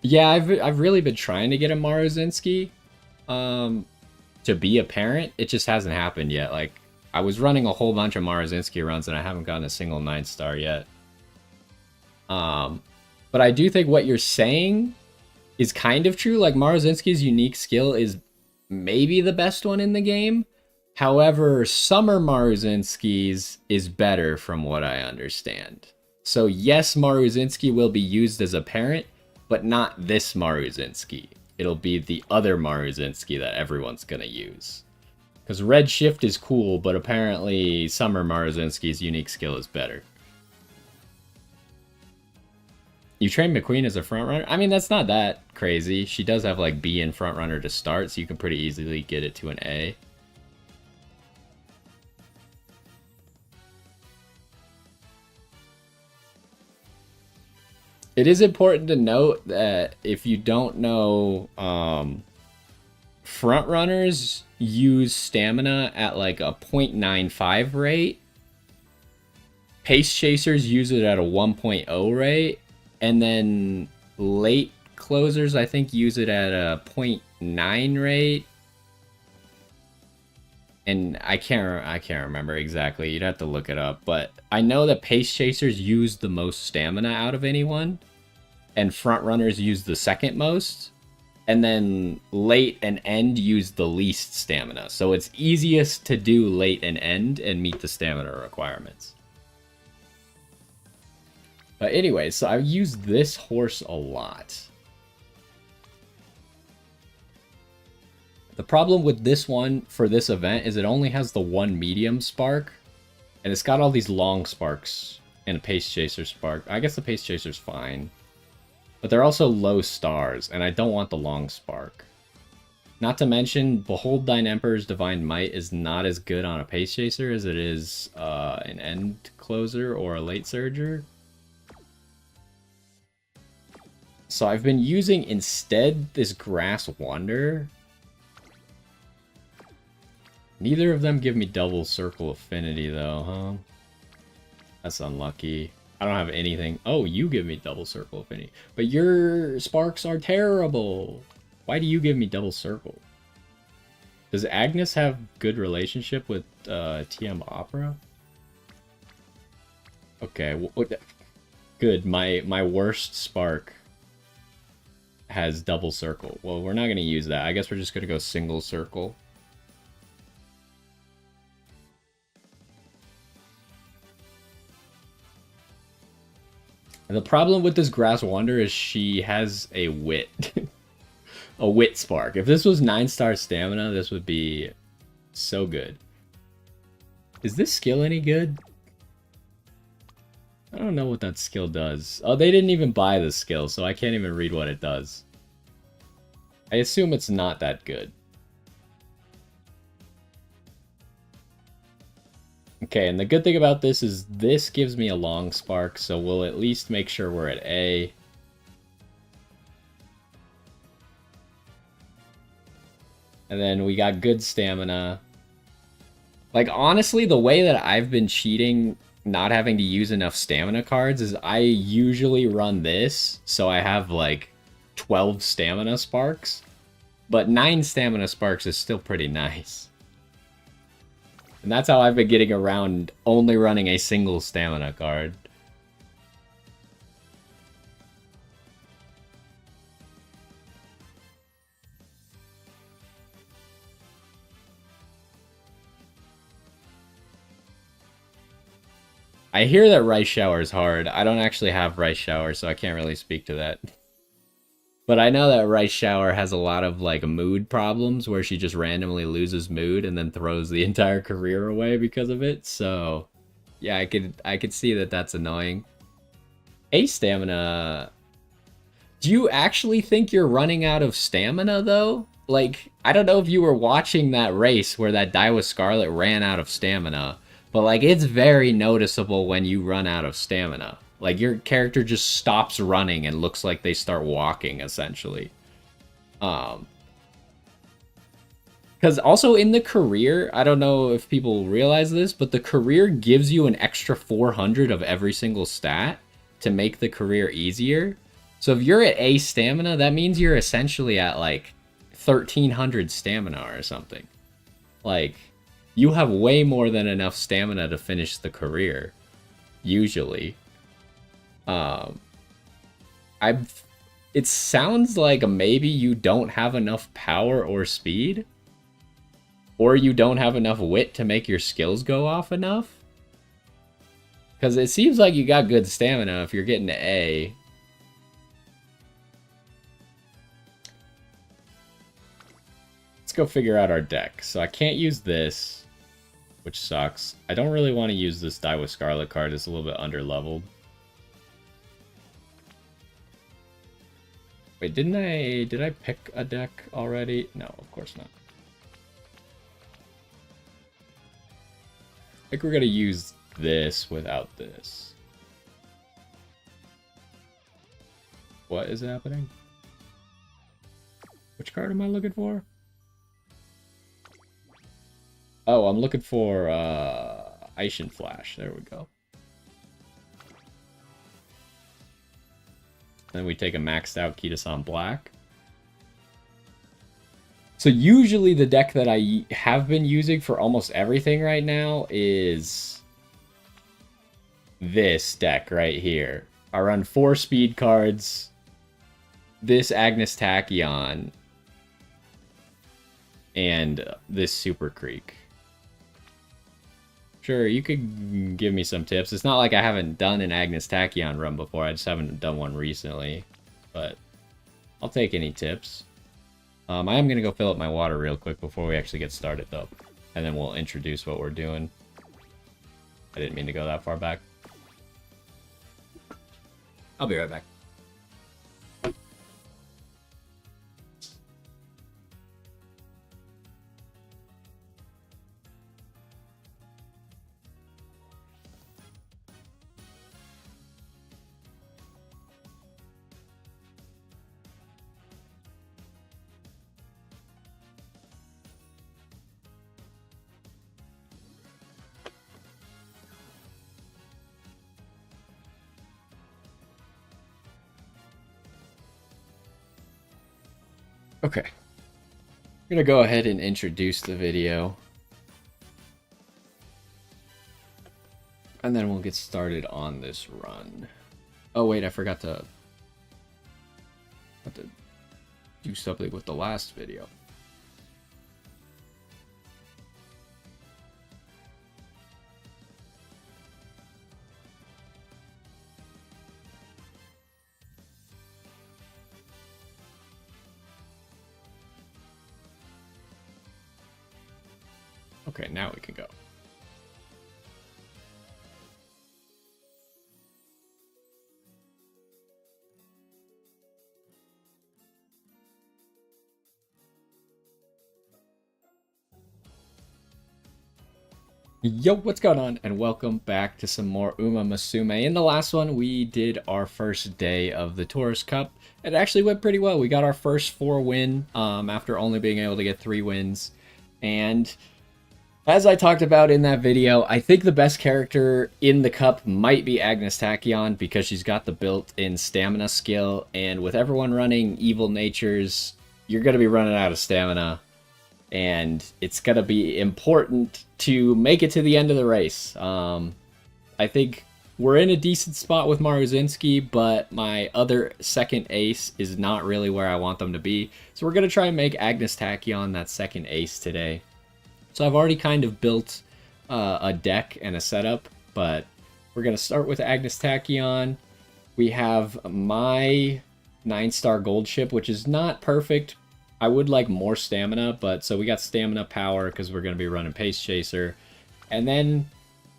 Yeah, I've really been trying to get a Maruzinski to be a parent. It just hasn't happened yet. Like, I was running a whole bunch of Maruzinski runs and I haven't gotten a single 9-star yet. But I do think what you're saying is kind of true. Like, Maruzinski's unique skill is maybe the best one in the game. However, Summer Maruzinski's is better from what I understand. So yes, Maruzinski will be used as a parent, but not this Maruzinski. It'll be the other Maruzinski that everyone's gonna use. Because Red Shift is cool, but apparently Summer Maruzinski's unique skill is better. You train McQueen as a front runner? I mean, that's not that crazy. She does have like B and front runner to start, so you can pretty easily get it to an A. It is important to note that if you don't know, front runners use stamina at like a 0.95 rate. Pace chasers use it at a 1.0 rate, and then late closers I think use it at a 0.9 rate. And I can't remember exactly. You'd have to look it up, but I know that pace chasers use the most stamina out of anyone, and front runners use the second most, and then late and end use the least stamina. So it's easiest to do late and end and meet the stamina requirements. But anyway, so I use this horse a lot. The problem with this one for this event is it only has the one medium spark, and it's got all these long sparks and a pace chaser spark. I guess the pace chaser's fine, but they're also low stars, and I don't want the long spark. Not to mention, Behold Thine Emperor's Divine Might is not as good on a pace chaser as it is an end closer or a late surger. So I've been using instead this Grass Wanderer. Neither of them give me double circle affinity though, huh? That's unlucky. I don't have anything. Oh, you give me double circle affinity. But your sparks are terrible. Why do you give me double circle? Does Agnes have good relationship with TM Opera? Okay, good. My worst spark has double circle. Well, we're not going to use that. I guess we're just going to go single circle. And the problem with this Grass Wanderer is she has a wit. A wit spark. If this was 9-star stamina, this would be so good. Is this skill any good? I don't know what that skill does. Oh, they didn't even buy the skill, so I can't even read what it does. I assume it's not that good. Okay, and the good thing about this is this gives me a long spark, so we'll at least make sure we're at A. And then we got good stamina. Like, honestly, the way that I've been cheating, not having to use enough stamina cards, is I usually run this, so I have, like, 12 stamina sparks. But 9 stamina sparks is still pretty nice. And that's how I've been getting around only running a single stamina card. I hear that Rice Shower is hard. I don't actually have Rice Shower, so I can't really speak to that. But I know that Rice Shower has a lot of, like, mood problems where she just randomly loses mood and then throws the entire career away because of it. So, yeah, I could see that that's annoying. A stamina. Do you actually think you're running out of stamina, though? Like, I don't know if you were watching that race where that Die with Scarlet ran out of stamina, but, like, it's very noticeable when you run out of stamina. Like, your character just stops running and looks like they start walking, essentially. Because also in the career, I don't know if people realize this, but the career gives you an extra 400 of every single stat to make the career easier. So if you're at A stamina, that means you're essentially at, like, 1300 stamina or something. Like, you have way more than enough stamina to finish the career, usually. It sounds like maybe you don't have enough power or speed, or you don't have enough wit to make your skills go off enough. Because it seems like you got good stamina if you're getting to A. Let's go figure out our deck. So I can't use this, which sucks. I don't really want to use this Die with Scarlet card. It's a little bit underleveled. Wait, did I pick a deck already? No, of course not. I think we're gonna use this without this. What is happening? Which card am I looking for? Oh, I'm looking for Aishin Flash. There we go. Then we take a maxed out Kitasan Black. So usually the deck that I have been using for almost everything right now is this deck right here. I run 4 speed cards, this Agnes Tachyon, and this Super Creek. Sure, you could give me some tips. It's not like I haven't done an Agnes Tachyon run before. I just haven't done one recently. But I'll take any tips. I am going to go fill up my water real quick before we actually get started, though. And then we'll introduce what we're doing. I didn't mean to go that far back. I'll be right back. Okay. I'm gonna go ahead and introduce the video. And then we'll get started on this run. Oh wait, I forgot to do something with the last video. Okay, now we can go. Yo, what's going on? And welcome back to some more Umamusume. In the last one, we did our first day of the Taurus Cup. It actually went pretty well. We got our first 4 win after only being able to get 3 wins. And as I talked about in that video, I think the best character in the cup might be Agnes Tachyon because she's got the built-in stamina skill, and with everyone running evil natures, you're going to be running out of stamina, and it's going to be important to make it to the end of the race. I think we're in a decent spot with Maruzinski, but my other second ace is not really where I want them to be, so we're going to try and make Agnes Tachyon that second ace today. So I've already kind of built a deck and a setup, but we're going to start with Agnes Tachyon. We have my 9-star gold ship, which is not perfect. I would like more stamina, but so we got stamina power because we're going to be running Pace Chaser. And then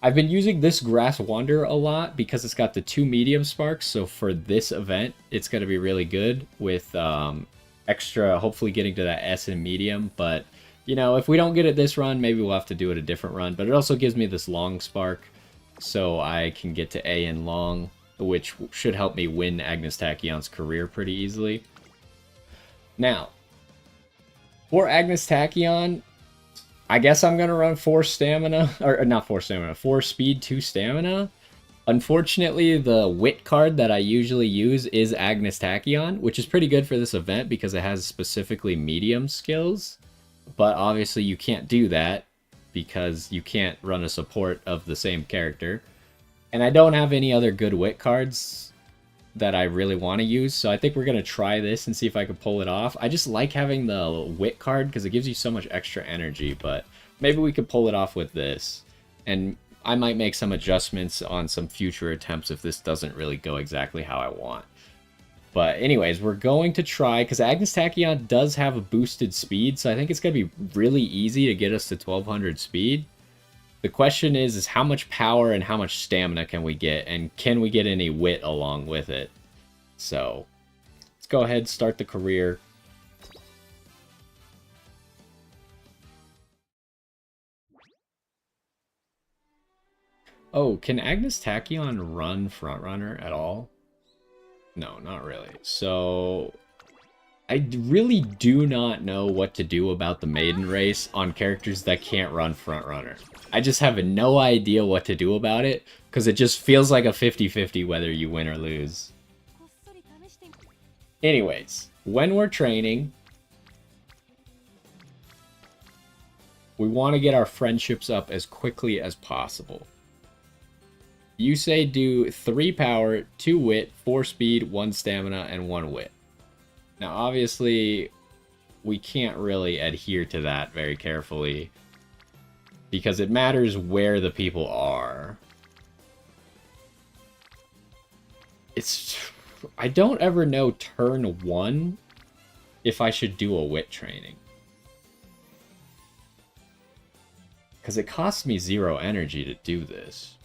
I've been using this Grass Wanderer a lot because it's got the 2 medium sparks. So for this event, it's going to be really good with extra, hopefully getting to that S in medium, but you know, if we don't get it this run, maybe we'll have to do it a different run. But it also gives me this long spark, so I can get to A in long, which should help me win Agnes Tachyon's career pretty easily. Now, for Agnes Tachyon, I guess I'm going to run 4 stamina, or not 4 stamina, 4 speed, 2 stamina. Unfortunately, the wit card that I usually use is Agnes Tachyon, which is pretty good for this event because it has specifically medium skills. But obviously you can't do that because you can't run a support of the same character. And I don't have any other good wit cards that I really want to use, so I think we're going to try this and see if I can pull it off. I just like having the wit card because it gives you so much extra energy, but maybe we could pull it off with this. And I might make some adjustments on some future attempts if this doesn't really go exactly how I want. But anyways, we're going to try, because Agnes Tachyon does have a boosted speed, so I think it's going to be really easy to get us to 1200 speed. The question is how much power and how much stamina can we get, and can we get any wit along with it? So, let's Let's go ahead and start the career. Oh, can Agnes Tachyon run frontrunner at all? No, not really. So, I really do not know what to do about the maiden race on characters that can't run frontrunner. I just have no idea what to do about it, because it just feels like a 50-50 whether you win or lose. Anyways, when we're training, we want to get our friendships up as quickly as possible. You say do 3 power, 2 wit, 4 speed, 1 stamina, and 1 wit. Now, obviously, we can't really adhere to that very carefully because it matters where the people are. I don't ever know turn 1 if I should do a wit training. Because it costs me 0 energy to do this.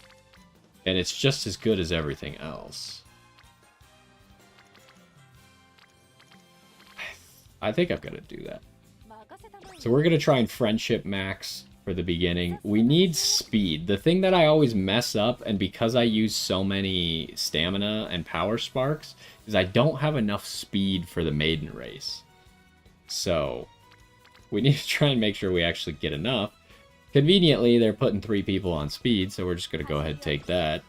And it's just as good as everything else. I think I'm going to do that. So we're going to try and friendship max for the beginning. We need speed. The thing that I always mess up, and because I use so many stamina and power sparks, is I don't have enough speed for the maiden race. So we need to try and make sure we actually get enough. Conveniently, they're putting 3 people on speed, so we're just going to go ahead and take that.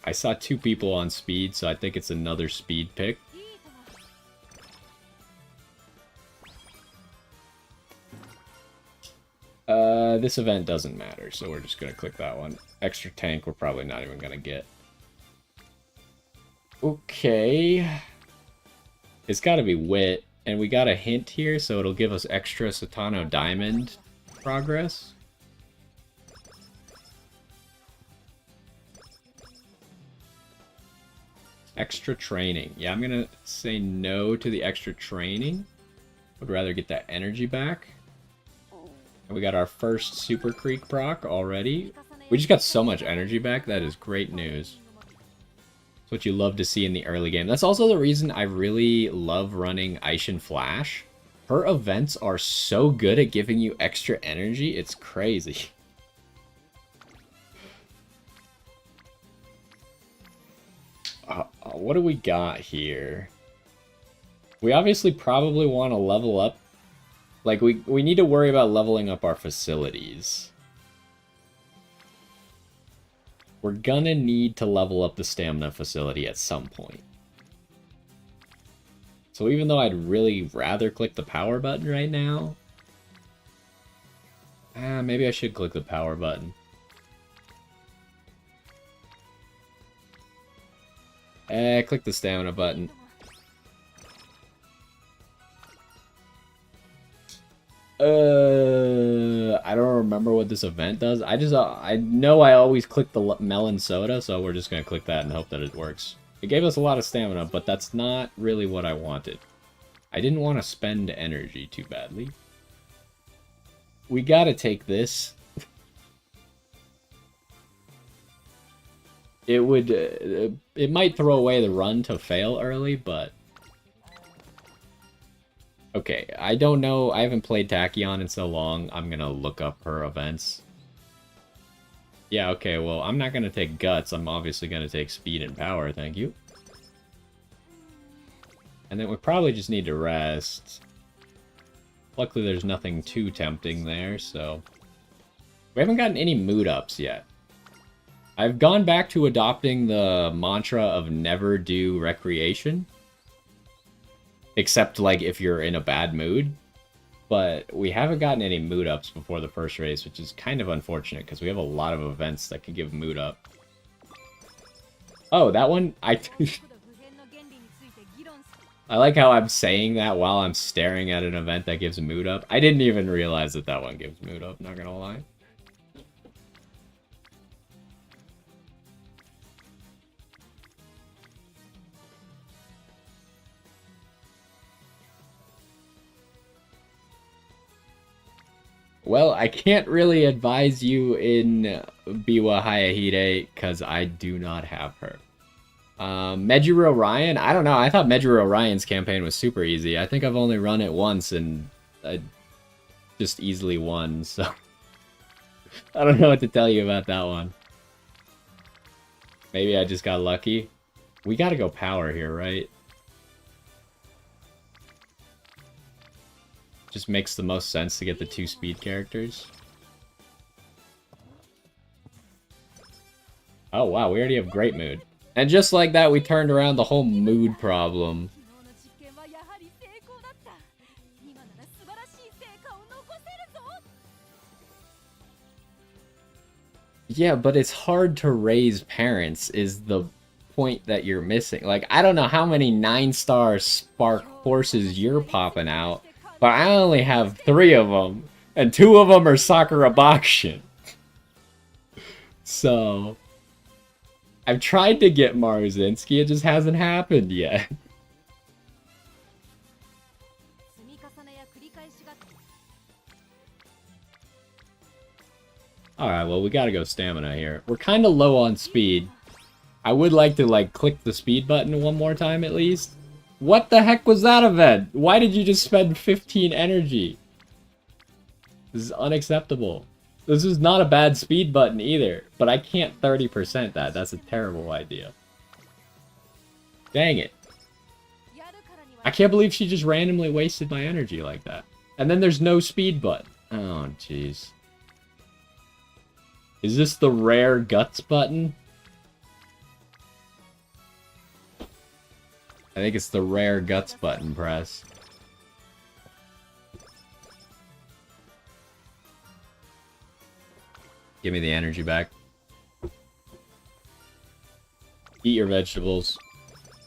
I saw 2 people on speed, so I think it's another speed pick. This event doesn't matter, so we're just going to click that one. Extra tank, we're probably not even going to get. Okay. It's got to be wit. And we got a hint here, so it'll give us extra Satano Diamond progress. Extra training. Yeah, I'm gonna say no to the extra training. Would rather get that energy back. And we got our first Super Creek proc already. We just got so much energy back. That is great news. It's what you love to see in the early game. That's also the reason I really love running Aishin Flash. Her events are so good at giving you extra energy. It's crazy. What do we got here? We obviously probably want to level up. Like, we need to worry about leveling up our facilities. We're gonna need to level up the stamina facility at some point. So even though I'd really rather click the power button right now, maybe I should click the power button. Click the stamina button. I don't remember what this event does. I know I always click the melon soda, so we're just gonna click that and hope that it works. It gave us a lot of stamina, but that's not really what I wanted. I didn't want to spend energy too badly. We gotta take this. It might throw away the run to fail early, but... Okay, I don't know. I haven't played Tachyon in so long. I'm gonna look up her events. Yeah, okay, well, I'm not gonna take Guts. I'm obviously gonna take Speed and Power, thank you. And then we probably just need to rest. Luckily, there's nothing too tempting there, so... We haven't gotten any mood ups yet. I've gone back to adopting the mantra of never do recreation. Except, like, if you're in a bad mood. But we haven't gotten any mood ups before the first race, which is kind of unfortunate, because we have a lot of events that can give mood up. Oh, that one? I like how I'm saying that while I'm staring at an event that gives a mood up. I didn't even realize that that one gives mood up, not gonna lie. Well, I can't really advise you in Biwa Hayahide because I do not have her. Medjuro Ryan? I don't know. I thought Medjuro Ryan's campaign was super easy. I think I've only run it once and I just easily won, so I don't know what to tell you about that one. Maybe I just got lucky. We gotta go power here, right? Just makes the most sense to get the 2 speed characters. Oh wow, we already have Great Mood. And just like that, we turned around the whole mood problem. Yeah, but it's hard to raise parents is the point that you're missing. Like, I don't know how many 9-star spark horses you're popping out, but I only have 3 of them, and 2 of them are Sakura Bakushin. So, I've tried to get Marzinski, it just hasn't happened yet. Alright, well, we gotta go stamina here. We're kind of low on speed. I would like to, like, click the speed button one more time, at least. What the heck was that event? Why did you just spend 15 energy? This is unacceptable. This is not a bad speed button either, but I can't 30% that. That's a terrible idea. Dang it. I can't believe she just randomly wasted my energy like that. And then there's no speed button. Oh, jeez. Is this the rare guts button? I think it's the rare guts button press. Give me the energy back. Eat your vegetables.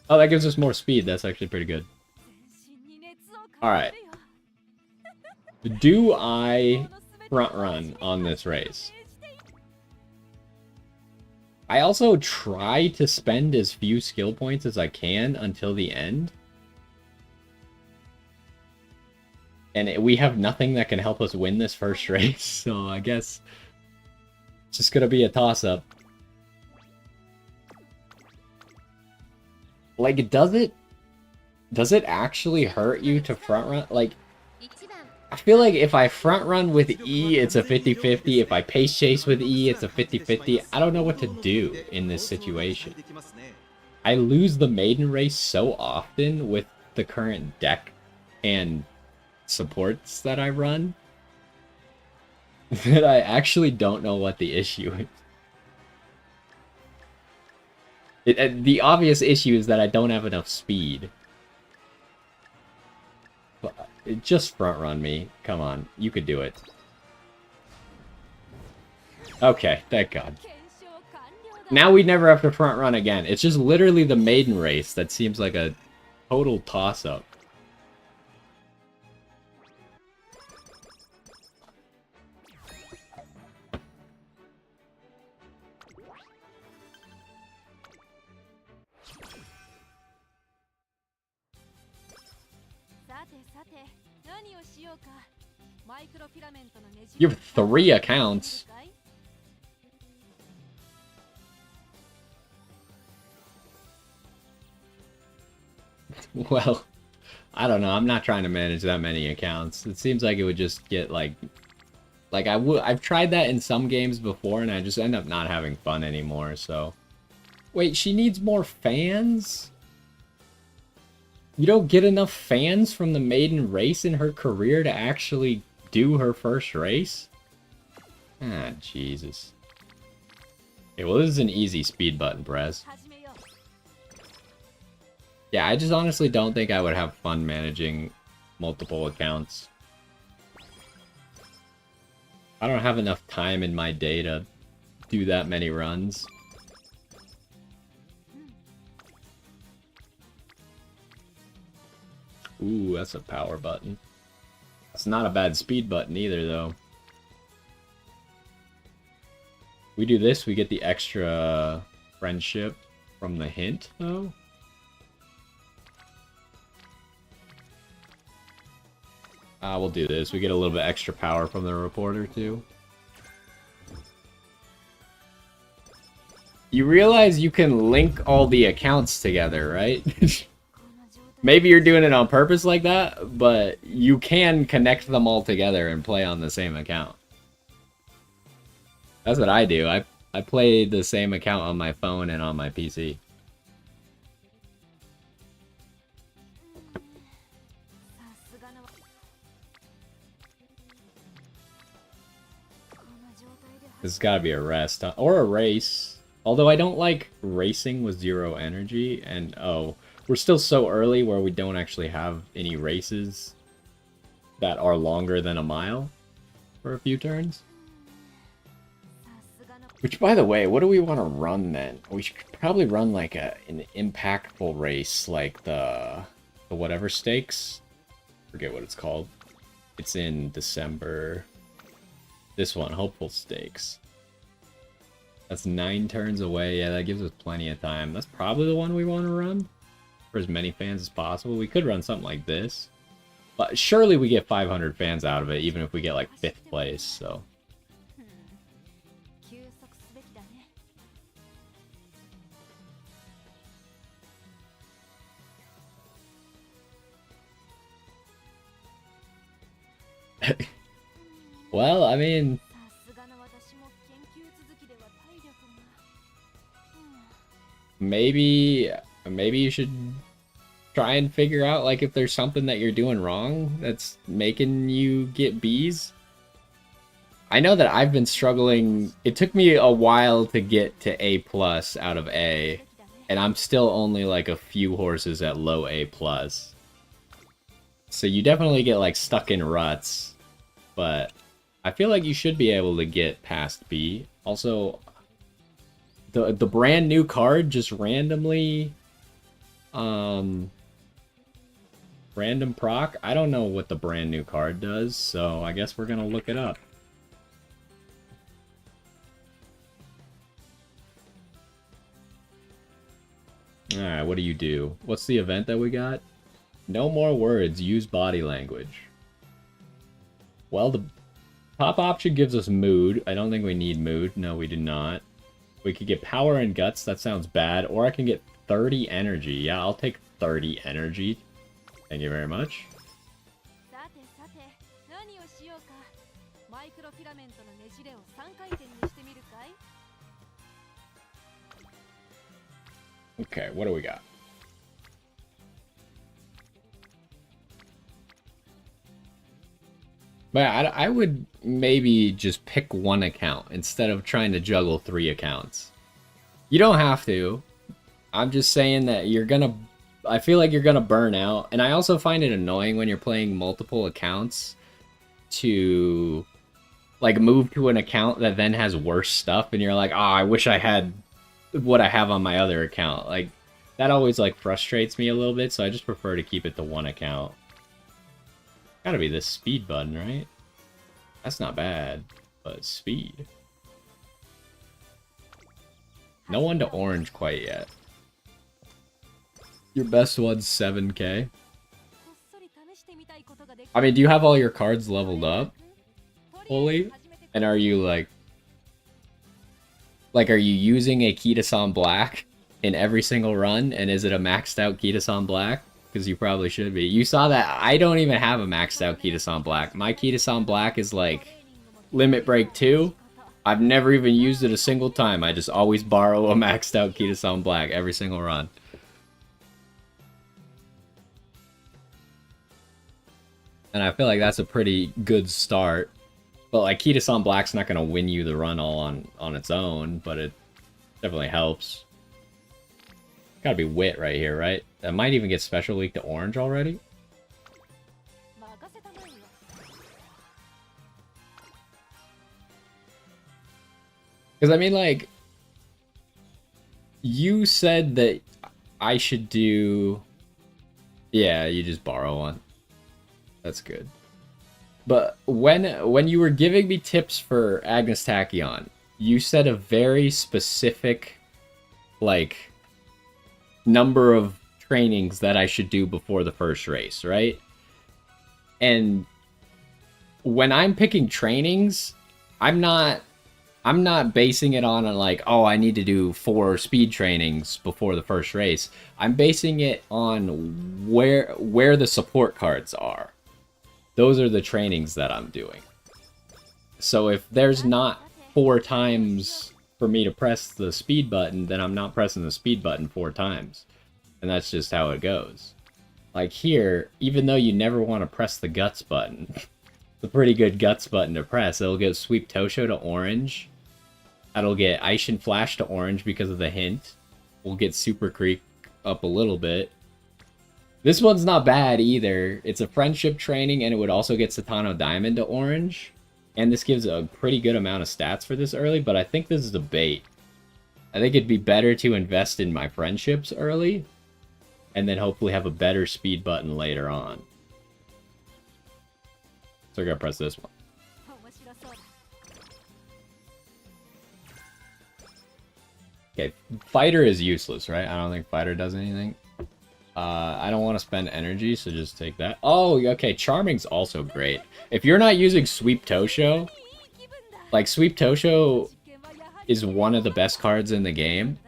Oh, that gives us more speed. That's actually pretty good. Alright. Do I front run on this race? I also try to spend as few skill points as I can until the end. And we have nothing that can help us win this first race, so I guess it's just gonna be a toss-up. Like, does it actually hurt you to front run? Like, I feel like if I front run with E, it's a 50-50. If I pace chase with E, it's a 50-50. I don't know what to do in this situation. I lose the maiden race so often with the current deck and supports that I run that I actually don't know what the issue is. The obvious issue is that I don't have enough speed. But just front run me. Come on, you could do it. Okay, thank God. Now we never have to front run again. It's just literally the maiden race that seems like a total toss-up. You have 3 accounts. Well, I don't know. I'm not trying to manage that many accounts. It seems like it would just get like I've tried that in some games before and I just end up not having fun anymore, so. Wait, she needs more fans? You don't get enough fans from the maiden race in her career to actually do her first race? Ah, Jesus. Okay, well, this is an easy speed button press. Yeah, I just honestly don't think I would have fun managing multiple accounts. I don't have enough time in my day to do that many runs. Ooh, that's a power button. It's not a bad speed button either, though. We do this, we get the extra friendship from the hint, though. We'll do this. We get a little bit extra power from the reporter, too. You realize you can link all the accounts together, right? Maybe you're doing it on purpose like that, but you can connect them all together and play on the same account. That's what I do. I play the same account on my phone and on my PC. This has got to be a rest, huh? Or a race. Although I don't like racing with 0 energy, and oh, we're still so early where we don't actually have any races that are longer than a mile for a few turns. Which, by the way, what do we want to run then? We should probably run like an impactful race, like the whatever stakes. Forget what it's called. It's in December. This one, Hopeful Stakes. That's 9 turns away. Yeah, that gives us plenty of time. That's probably the one we want to run for as many fans as possible. We could run something like this. But surely we get 500 fans out of it, even if we get like 5th place, so... Well, I mean... Maybe you should try and figure out, like, if there's something that you're doing wrong that's making you get Bs. I know that I've been struggling. It took me a while to get to A+ out of A, and I'm still only, like, a few horses at low A+. So you definitely get, like, stuck in ruts, but I feel like you should be able to get past B. Also, the brand new card just randomly random proc. I don't know what the brand new card does, so I guess we're gonna look it up. Alright, what do you do? What's the event that we got? No more words, use body language. Well, the top option gives us mood. I don't think we need mood. No, we do not. We could get power and guts. That sounds bad. Or I can get 30 energy. Yeah, I'll take 30 energy. Thank you very much. Okay, what do we got? But I would maybe just pick one account instead of trying to juggle 3 accounts. You don't have to. I'm just saying that you're gonna... I feel like you're gonna burn out. And I also find it annoying when you're playing multiple accounts to, like, move to an account that then has worse stuff. And you're like, oh, I wish I had what I have on my other account. Like, that always, like, frustrates me a little bit. So I just prefer to keep it to one account. Gotta be this speed button, right? That's not bad, but speed. No one to orange quite yet. Your best one's 7k. I mean, do you have all your cards leveled up fully? And are you like, are you using a Kitasan Black in every single run? And is it a maxed out Kitasan Black? Because you probably should be. You saw that I don't even have a maxed out Kitasan Black. My Kitasan Black is like Limit Break 2. I've never even used it a single time. I just always borrow a maxed out Kitasan Black every single run. And I feel like that's a pretty good start. But like Kitasan Black's not going to win you the run all on its own, but it definitely helps. Gotta be wit right here, right? That might even get special league to orange already. Because I mean, like, you said that I should do... Yeah, you just borrow one. That's good. But when you were giving me tips for Agnes Tachyon, you said a very specific, like, number of trainings that I should do before the first race, right? And when I'm picking trainings, I'm not I'm not basing it on like, oh, I need to do 4 speed trainings before the first race. I'm basing it on where the support cards are. Those are the trainings that I'm doing. So if there's not 4 times for me to press the speed button, then I'm not pressing the speed button 4 times. And that's just how it goes. Like here, even though you never want to press the guts button, it's a pretty good guts button to press. It'll get Sweep Tosho to orange. That'll get Aishin Flash to orange because of the hint. We'll get Super Creek up a little bit. This one's not bad either. It's a friendship training, and it would also get Satano Diamond to orange. And this gives a pretty good amount of stats for this early, but I think this is a bait. I think it'd be better to invest in my friendships early, and then hopefully have a better speed button later on. So we're gonna press this one. Okay, Fighter is useless, right? I don't think Fighter does anything. I don't want to spend energy, so just take that. Oh, okay, Charming's also great. If you're not using Sweep Tosho, like Sweep Tosho is one of the best cards in the game.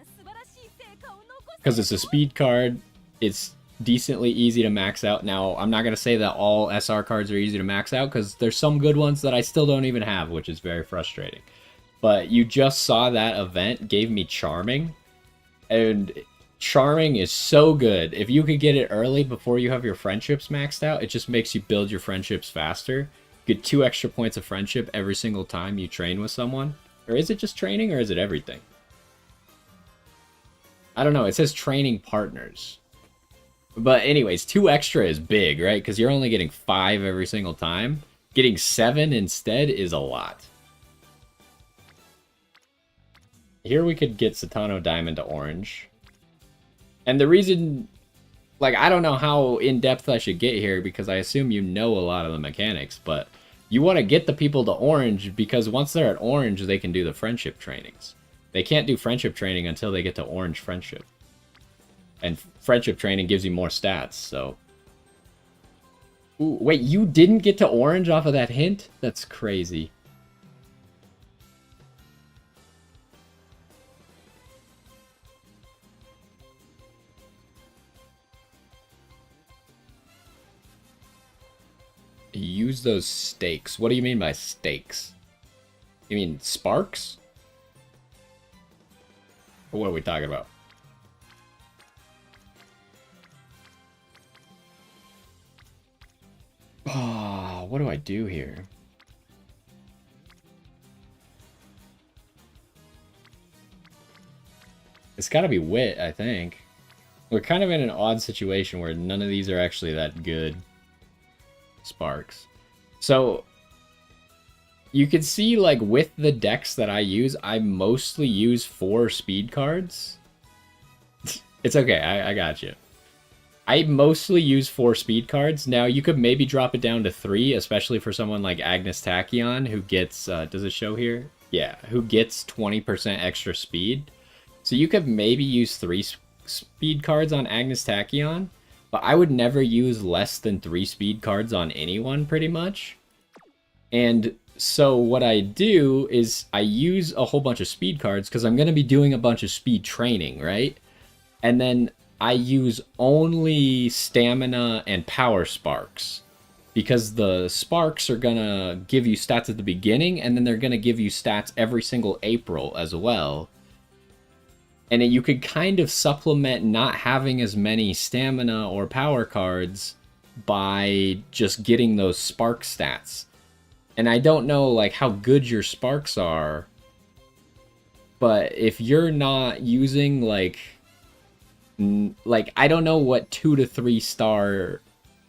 Because it's a speed card, it's decently easy to max out. Now, I'm not going to say that all SR cards are easy to max out, because there's some good ones that I still don't even have, which is very frustrating. But you just saw that event gave me Charming, and Charming is so good. If you could get it early before you have your friendships maxed out, it just makes you build your friendships faster. Get 2 extra points of friendship every single time you train with someone. Or is it just training, or is it everything? I don't know. It says training partners. But anyways, 2 extra is big, right? Because you're only getting 5 every single time. Getting 7 instead is a lot. Here we could get Satano Diamond to orange. And the reason, like, I don't know how in-depth I should get here, because I assume you know a lot of the mechanics, but you want to get the people to orange, because once they're at orange, they can do the friendship trainings. They can't do friendship training until they get to orange friendship. And friendship training gives you more stats, so... Ooh, wait, you didn't get to orange off of that hint? That's crazy. Use those stakes. What do you mean by stakes? You mean sparks? Or what are we talking about? Oh, what do I do here? It's gotta be wit, I think. We're kind of in an odd situation where none of these are actually that good. Sparks. So you can see, like, with the decks that I use, I mostly use 4 speed cards. It's okay, I got you. I mostly use 4 speed cards. Now, you could maybe drop it down to 3, especially for someone like Agnes Tachyon, who gets, does it show here? Yeah, who gets 20% extra speed. So you could maybe use 3 speed cards on Agnes Tachyon. But I would never use less than 3 speed cards on anyone, pretty much. And so what I do is I use a whole bunch of speed cards, because I'm going to be doing a bunch of speed training, right? And then I use only stamina and power sparks, because the sparks are going to give you stats at the beginning, and then they're going to give you stats every single April as well. And you could kind of supplement not having as many stamina or power cards by just getting those spark stats. And I don't know, like, how good your sparks are, but if you're not using, like, I don't know what 2 to 3 star,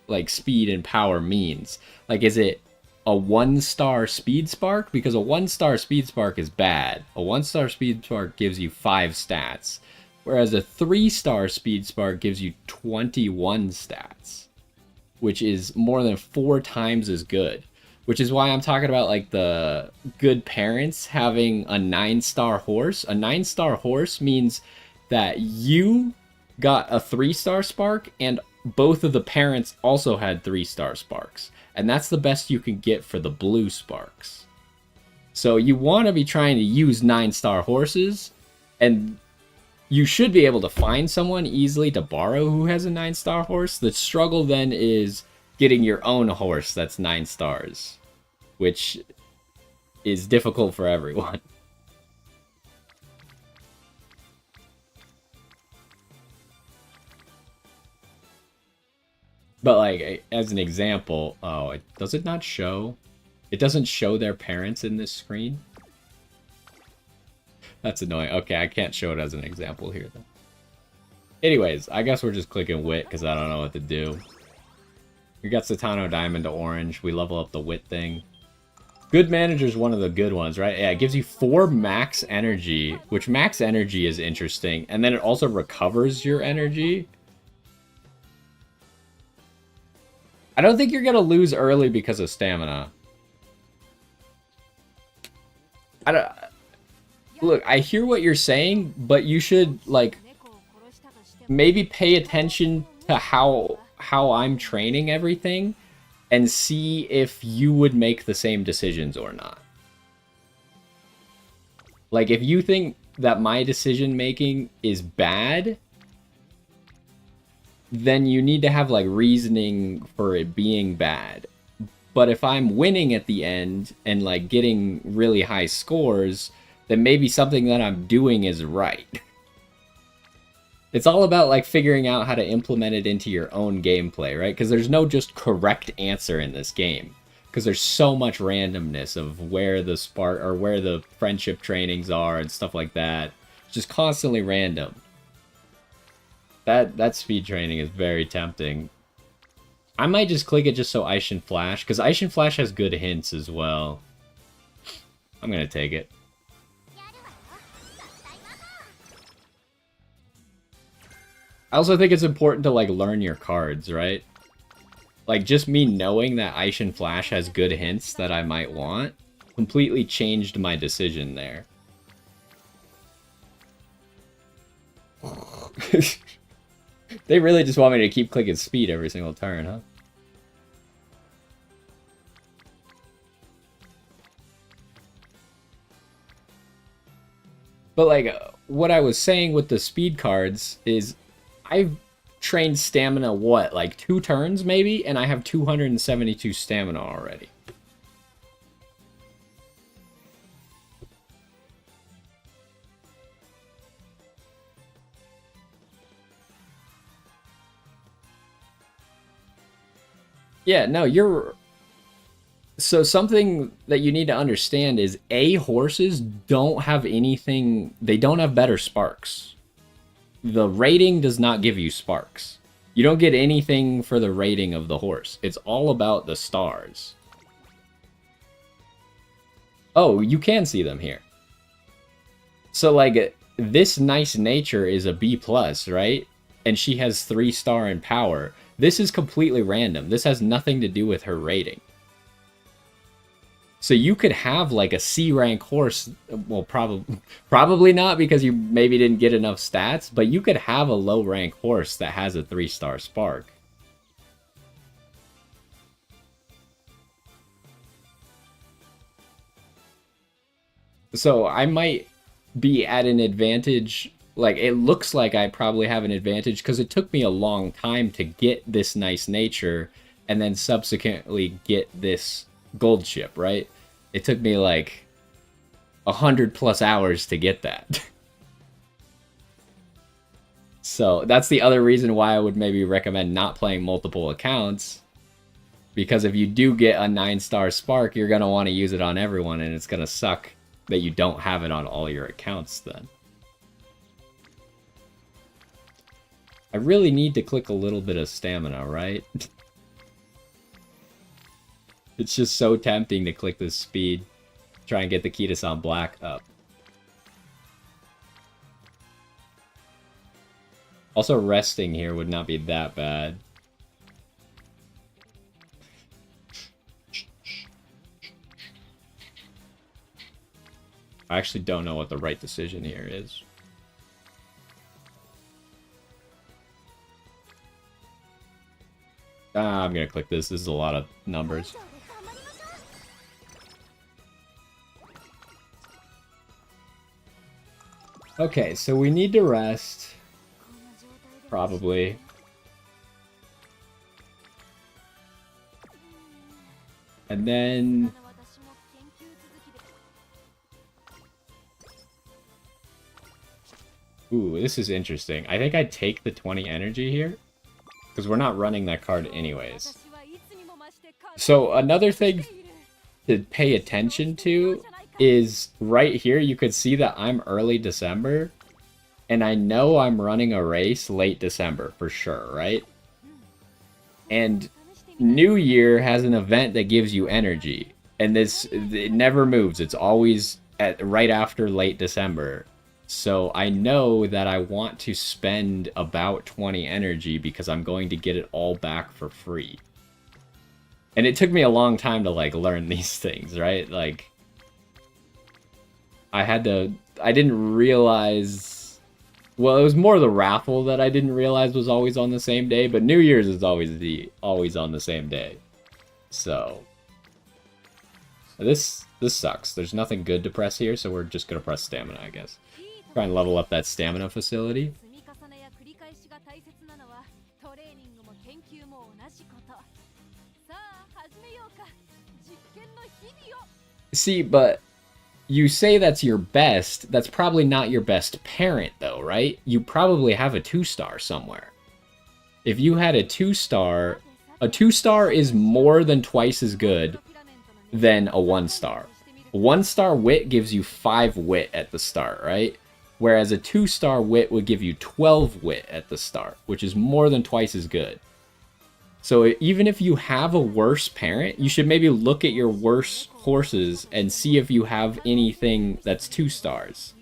like, speed and power means. Like, is it a 1-star speed spark? Because a 1-star speed spark is bad. A 1-star speed spark gives you 5 stats, whereas a 3-star speed spark gives you 21 stats, which is more than 4 times as good. Which is why I'm talking about, like, the good parents having a 9-star horse. A 9-star horse means that you got a 3-star spark, and both of the parents also had 3-star sparks. And that's the best you can get for the blue sparks. So you want to be trying to use 9-star horses, and you should be able to find someone easily to borrow who has a 9-star horse. The struggle then is getting your own horse that's 9 stars, which is difficult for everyone. But like, as an example, oh, does it not show? It doesn't show their parents in this screen? That's annoying. Okay, I can't show it as an example here, though. Anyways, I guess we're just clicking wit, because I don't know what to do. We got Satano Diamond to orange. We level up the wit thing. Good manager is one of the good ones, right? Yeah, it gives you 4 max energy, which max energy is interesting. And then it also recovers your energy. I don't think you're going to lose early because of stamina. Look, I hear what you're saying, but you should, like, maybe pay attention to how I'm training everything and see if you would make the same decisions or not. Like, if you think that my decision making is bad, then you need to have, like, reasoning for it being bad. But if I'm winning at the end and, like, getting really high scores, then maybe something that I'm doing is right. It's all about, like, figuring out how to implement it into your own gameplay, right? Because there's no just correct answer in this game. Because there's so much randomness of where the spark or where the friendship trainings are and stuff like that. It's just constantly random. That speed training is very tempting. I might just click it just so Aishin Flash, because Aishin Flash has good hints as well. I'm gonna take it. I also think it's important to, like, learn your cards, right? Like, just me knowing that Aishin Flash has good hints that I might want completely changed my decision there. They really just want me to keep clicking speed every single turn, huh? But, like, what I was saying with the speed cards is I've trained stamina, what, like 2 turns maybe? And I have 272 stamina already. Yeah, no, you're... So something that you need to understand is A, horses don't have anything... They don't have better sparks. The rating does not give you sparks. You don't get anything for the rating of the horse. It's all about the stars. Oh, you can see them here. So, like, this nice nature is a B+, right? And she has 3-star in power. This is completely random. This has nothing to do with her rating. So you could have, like, a C-rank horse. Well, probably not, because you maybe didn't get enough stats. But you could have a low-rank horse that has a 3-star spark. So I might be at an advantage. Like, it looks like I probably have an advantage because it took me a long time to get this nice nature and then subsequently get this gold ship, right? It took me like 100+ hours to get that. So that's the other reason why I would maybe recommend not playing multiple accounts. Because if you do get a 9-star spark, you're going to want to use it on everyone, and it's going to suck that you don't have it on all your accounts then. I really need to click a little bit of stamina, right? It's just so tempting to click this speed. Try and get the Kitasan Black up. Also, resting here would not be that bad. I actually don't know what the right decision here is. I'm gonna click this. This is a lot of numbers. Okay, so we need to rest. Probably. And then... Ooh, this is interesting. I think I'd take the 20 energy here. Because we're not running that card anyways. So another thing to pay attention to is right here you could see that I'm early December. And I know I'm running a race late December for sure, right? And New Year has an event that gives you energy. And it never moves. It's always right after late December. So I know that I want to spend about 20 energy because I'm going to get it all back for free. And it took me a long time to like learn these things, right? Like I didn't realize, well, it was more the raffle that I didn't realize was always on the same day, but New Year's is always on the same day. So this sucks. There's nothing good to press here, so we're just gonna press stamina, I guess. Try and level up that stamina facility. See, but you say that's your best. That's probably not your best parent, though, right? You probably have a 2-star somewhere. If you had a 2-star, a 2-star is more than twice as good than a 1-star. 1-star wit gives you 5 wit at the start, right? Whereas a 2-star wit would give you 12 wit at the start, which is more than twice as good. So even if you have a worse parent, you should maybe look at your worse horses and see if you have anything that's 2 stars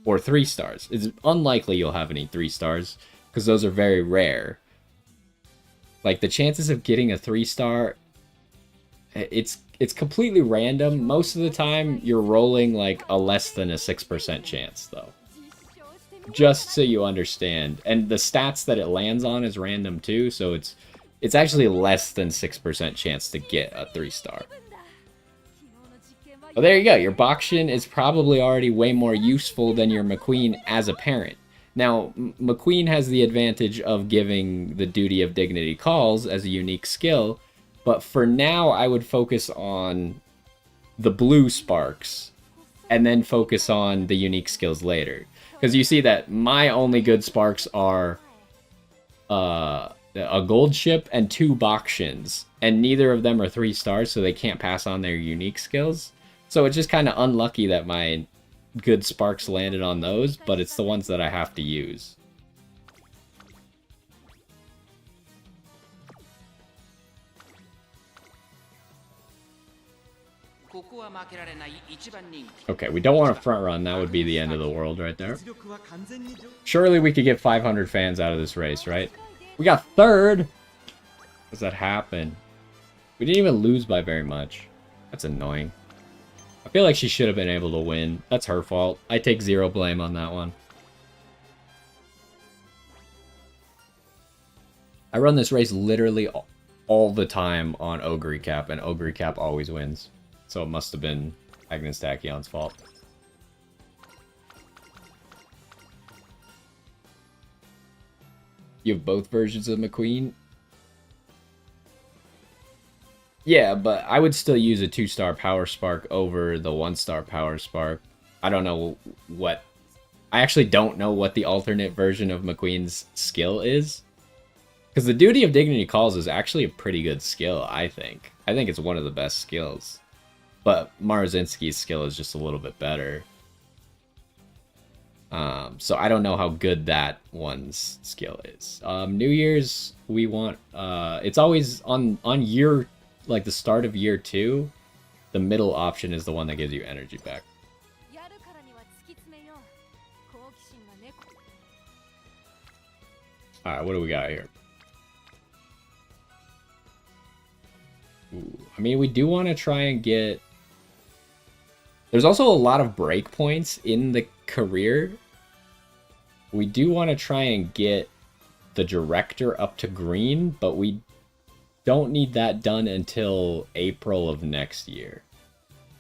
or 3 stars. It's unlikely you'll have any 3 stars because those are very rare. Like the chances of getting a 3-star, it's completely random. Most of the time you're rolling like a less than a 6% chance though. Just so you understand. And the stats that it lands on is random too, so it's actually less than 6% chance to get a 3-star. Well, there you go. Your Bakshin is probably already way more useful than your McQueen as a parent. Now, McQueen has the advantage of giving the Duty of Dignity calls as a unique skill, but for now I would focus on the blue sparks and then focus on the unique skills later. Because you see that my only good sparks are a gold ship and 2 Bakshins, and neither of them are 3 stars, so they can't pass on their unique skills. So it's just kind of unlucky that my good sparks landed on those, but it's the ones that I have to use. Okay, we don't want to front run. That would be the end of the world right there. Surely we could get 500 fans out of this race, right? We got 3rd! How does that happen? We didn't even lose by very much. That's annoying. I feel like she should have been able to win. That's her fault. I take 0 blame on that one. I run this race literally all the time on Ogre Cap, and Ogre Cap always wins. So it must have been Agnes Tachyon's fault. You have both versions of McQueen? Yeah, but I would still use a 2-star Power Spark over the 1-star Power Spark. I don't know what... I actually don't know what the alternate version of McQueen's skill is. Because the Duty of Dignity Calls is actually a pretty good skill, I think. I think it's one of the best skills. But Marazinski's skill is just a little bit better. So I don't know how good that one's skill is. New Year's, we want... it's always on year... Like the start of year 2, the middle option is the one that gives you energy back. Alright, what do we got here? Ooh, I mean, we do want to try and get... There's also a lot of breakpoints in the career. We do want to try and get the director up to green, but we don't need that done until April of next year.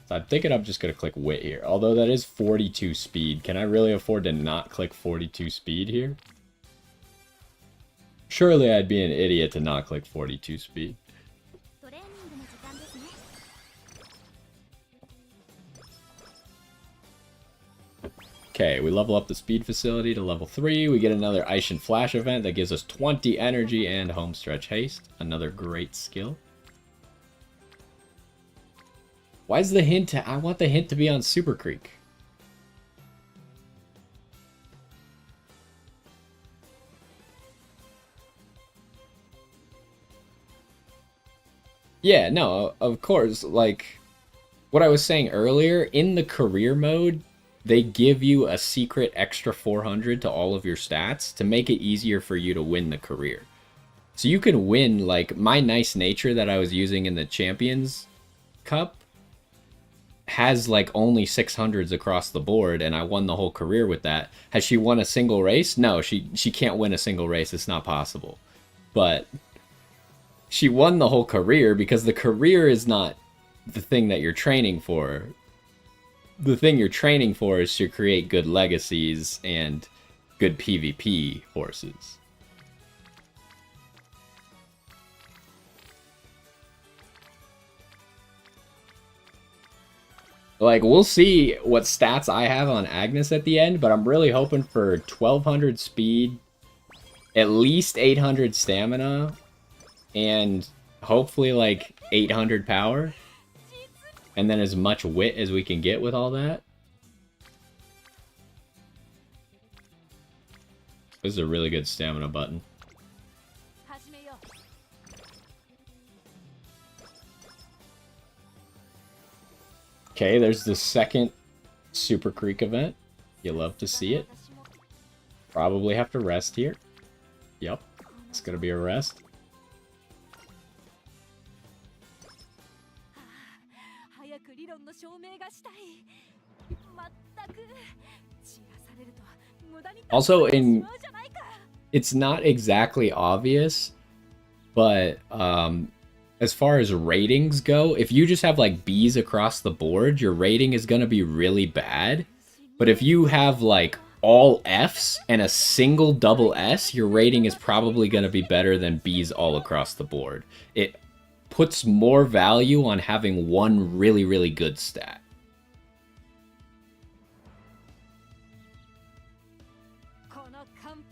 So I'm thinking I'm just going to click wit here. Although that is 42 speed. Can I really afford to not click 42 speed here? Surely I'd be an idiot to not click 42 speed. Okay, we level up the speed facility to level 3. We get another Ice and Flash event that gives us 20 energy and homestretch haste. Another great skill. Why is the hint? I want the hint to be on Super Creek. Yeah, no, of course. Like, what I was saying earlier, in the career mode, they give you a secret extra 400 to all of your stats to make it easier for you to win the career. So you can win, like, my nice nature that I was using in the Champions Cup has, like, only 600s across the board, and I won the whole career with that. Has she won a single race? No, she can't win a single race. It's not possible. But she won the whole career because the career is not the thing that you're training for. The thing you're training for is to create good legacies and good PvP horses. Like, we'll see what stats I have on Agnes at the end, but I'm really hoping for 1200 speed, at least 800 stamina, and hopefully like 800 power. And then as much wit as we can get with all that. This is a really good stamina button. Okay, there's the second Super Creek event. You love to see it. Probably have to rest here. Yep, it's gonna be a rest. Also, it's not exactly obvious, but as far as ratings go, if you just have like B's across the board, your rating is going to be really bad. But if you have like all F's and a single double S, your rating is probably going to be better than B's all across the board. It puts more value on having one really, really good stat.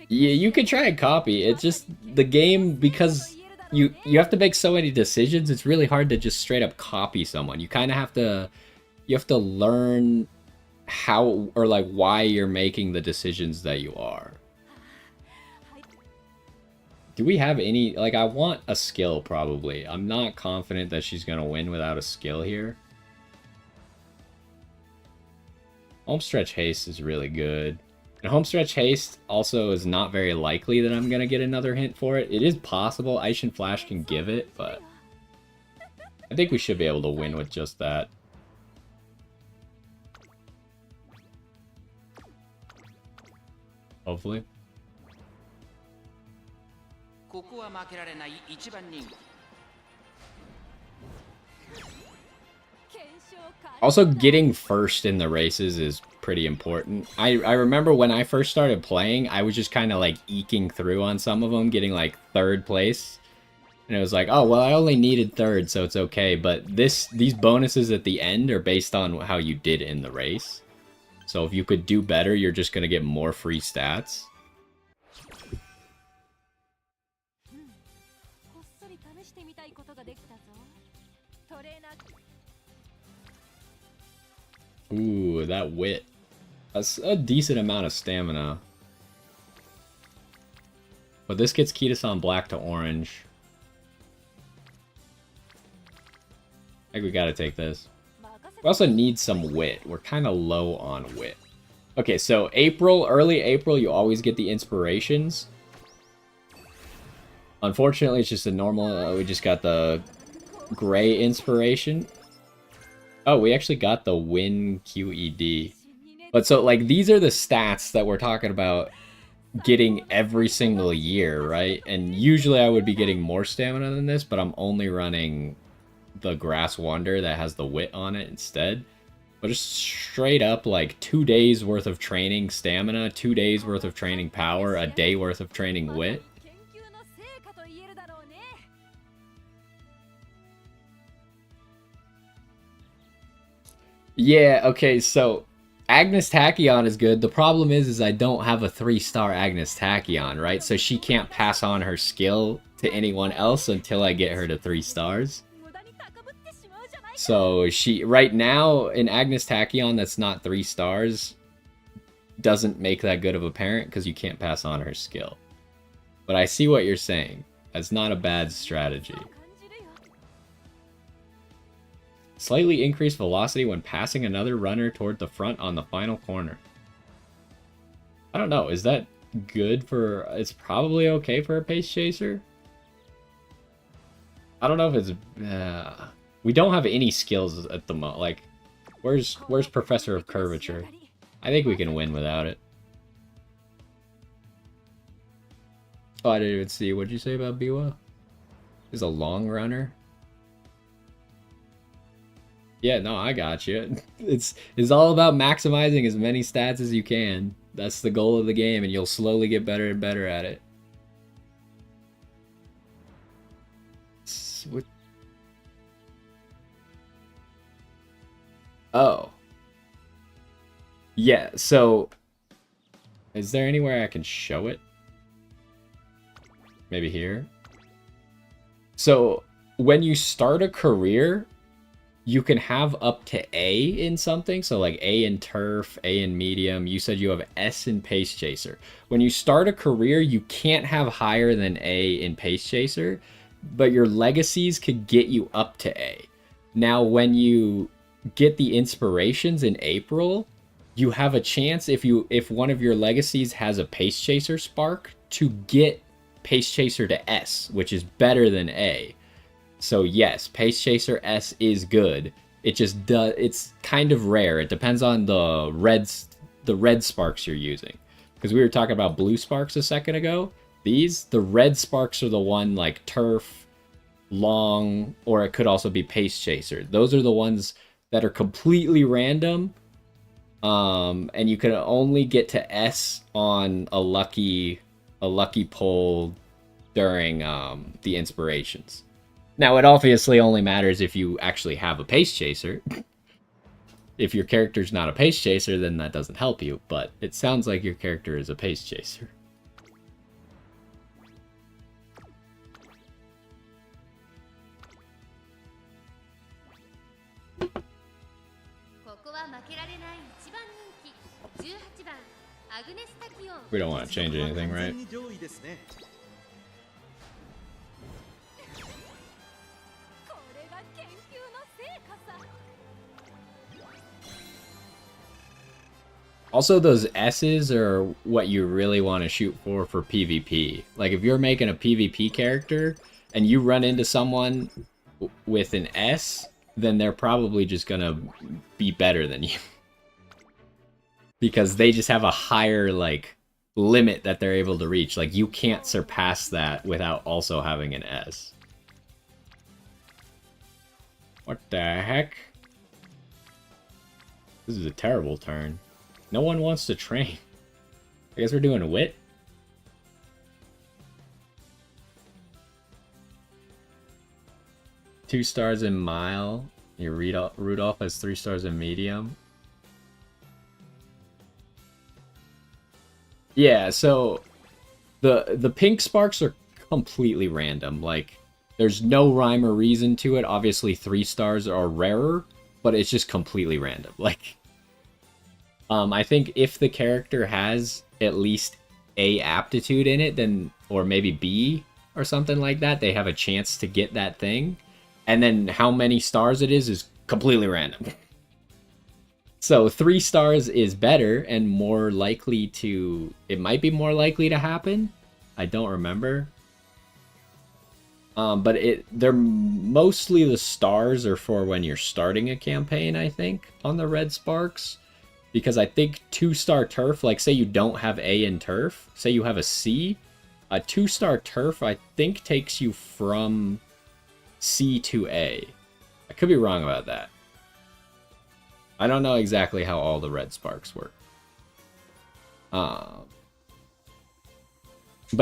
Yeah, you could try and copy. It's just the game, because you have to make so many decisions. It's really hard to just straight up copy someone. You kind of have to learn how, or like why you're making the decisions that you are. Do we have any, like, I want a skill probably. I'm not confident that she's gonna win without a skill here. Homestretch haste is really good. And Homestretch haste also is not very likely that I'm gonna get another hint for it. It is possible Ice and Flash can give it, but I think we should be able to win with just that. Hopefully. Also, getting first in the races is pretty important. I remember when I first started playing, I was just kind of like eking through on some of them, getting like 3rd place. And it was like, oh, well, I only needed 3rd, so it's okay. But these bonuses at the end are based on how you did in the race. So if you could do better, you're just going to get more free stats. Ooh, that wit. That's a decent amount of stamina. But this gets Kita-san black to orange. I think we gotta take this. We also need some wit. We're kind of low on wit. Okay, so April, early April, you always get the inspirations. Unfortunately, it's just a normal, we just got the gray inspiration. Oh, we actually got the Win QED. But so, like, these are the stats that we're talking about getting every single year, right? And usually I would be getting more stamina than this, but I'm only running the Grass Wonder that has the wit on it instead. But just straight up like 2 days worth of training stamina, 2 days worth of training power, a day worth of training wit. Yeah, okay, so Agnes Tachyon is good. The problem is I don't have a 3-star Agnes Tachyon, right? So she can't pass on her skill to anyone else until I get her to 3 stars. So she, right now, an Agnes Tachyon that's not 3 stars doesn't make that good of a parent because you can't pass on her skill. But I see what you're saying. That's not a bad strategy. Slightly increased velocity when passing another runner toward the front on the final corner. I don't know, is that good for... It's probably okay for a pace chaser? I don't know if it's... we don't have any skills at the moment. Like, where's Professor of Curvature? I think we can win without it. Oh, I didn't even see. What'd you say about Biwa? Is a long runner? Yeah, no, I got you. It's all about maximizing as many stats as you can. That's the goal of the game, and you'll slowly get better and better at it. Oh. Yeah, so... Is there anywhere I can show it? Maybe here? So, when you start a career... You can have up to A in something, so like A in Turf, A in Medium. You said you have S in Pace Chaser. When you start a career, you can't have higher than A in Pace Chaser, but your legacies could get you up to A. Now, when you get the inspirations in April, you have a chance, if one of your legacies has a Pace Chaser spark, to get Pace Chaser to S, which is better than A. So yes, Pace Chaser S is good. It just does. It's kind of rare. It depends on the red sparks you're using. Because we were talking about blue sparks a second ago. The red sparks are the one like Turf, Long, or it could also be Pace Chaser. Those are the ones that are completely random. And you can only get to S on a lucky pull during the inspirations. Now, it obviously only matters if you actually have a Pace Chaser. If your character's not a Pace Chaser, then that doesn't help you, but it sounds like your character is a Pace Chaser. We don't want to change anything, right? Also, those S's are what you really want to shoot for PvP. Like, if you're making a PvP character and you run into someone with an S, then they're probably just gonna be better than you. Because they just have a higher, like, limit that they're able to reach. Like, you can't surpass that without also having an S. What the heck? This is a terrible turn. No one wants to train. I guess we're doing wit. Two stars in mile. Your Rudolph has 3 stars in medium. Yeah, so the pink sparks are completely random. Like, there's no rhyme or reason to it. Obviously, 3 stars are rarer, but it's just completely random. Like, I think if the character has at least A aptitude in it, then, or maybe B or something like that, they have a chance to get that thing. And then how many stars it is completely random. So 3 stars is better and more likely to... It might be more likely to happen. I don't remember. But they're mostly the stars are for when you're starting a campaign, I think, on the red sparks. Because I think 2-star turf, like say you don't have A in turf, say you have a C, a 2-star turf I think takes you from C to A. I could be wrong about that. I don't know exactly how all the red sparks work. But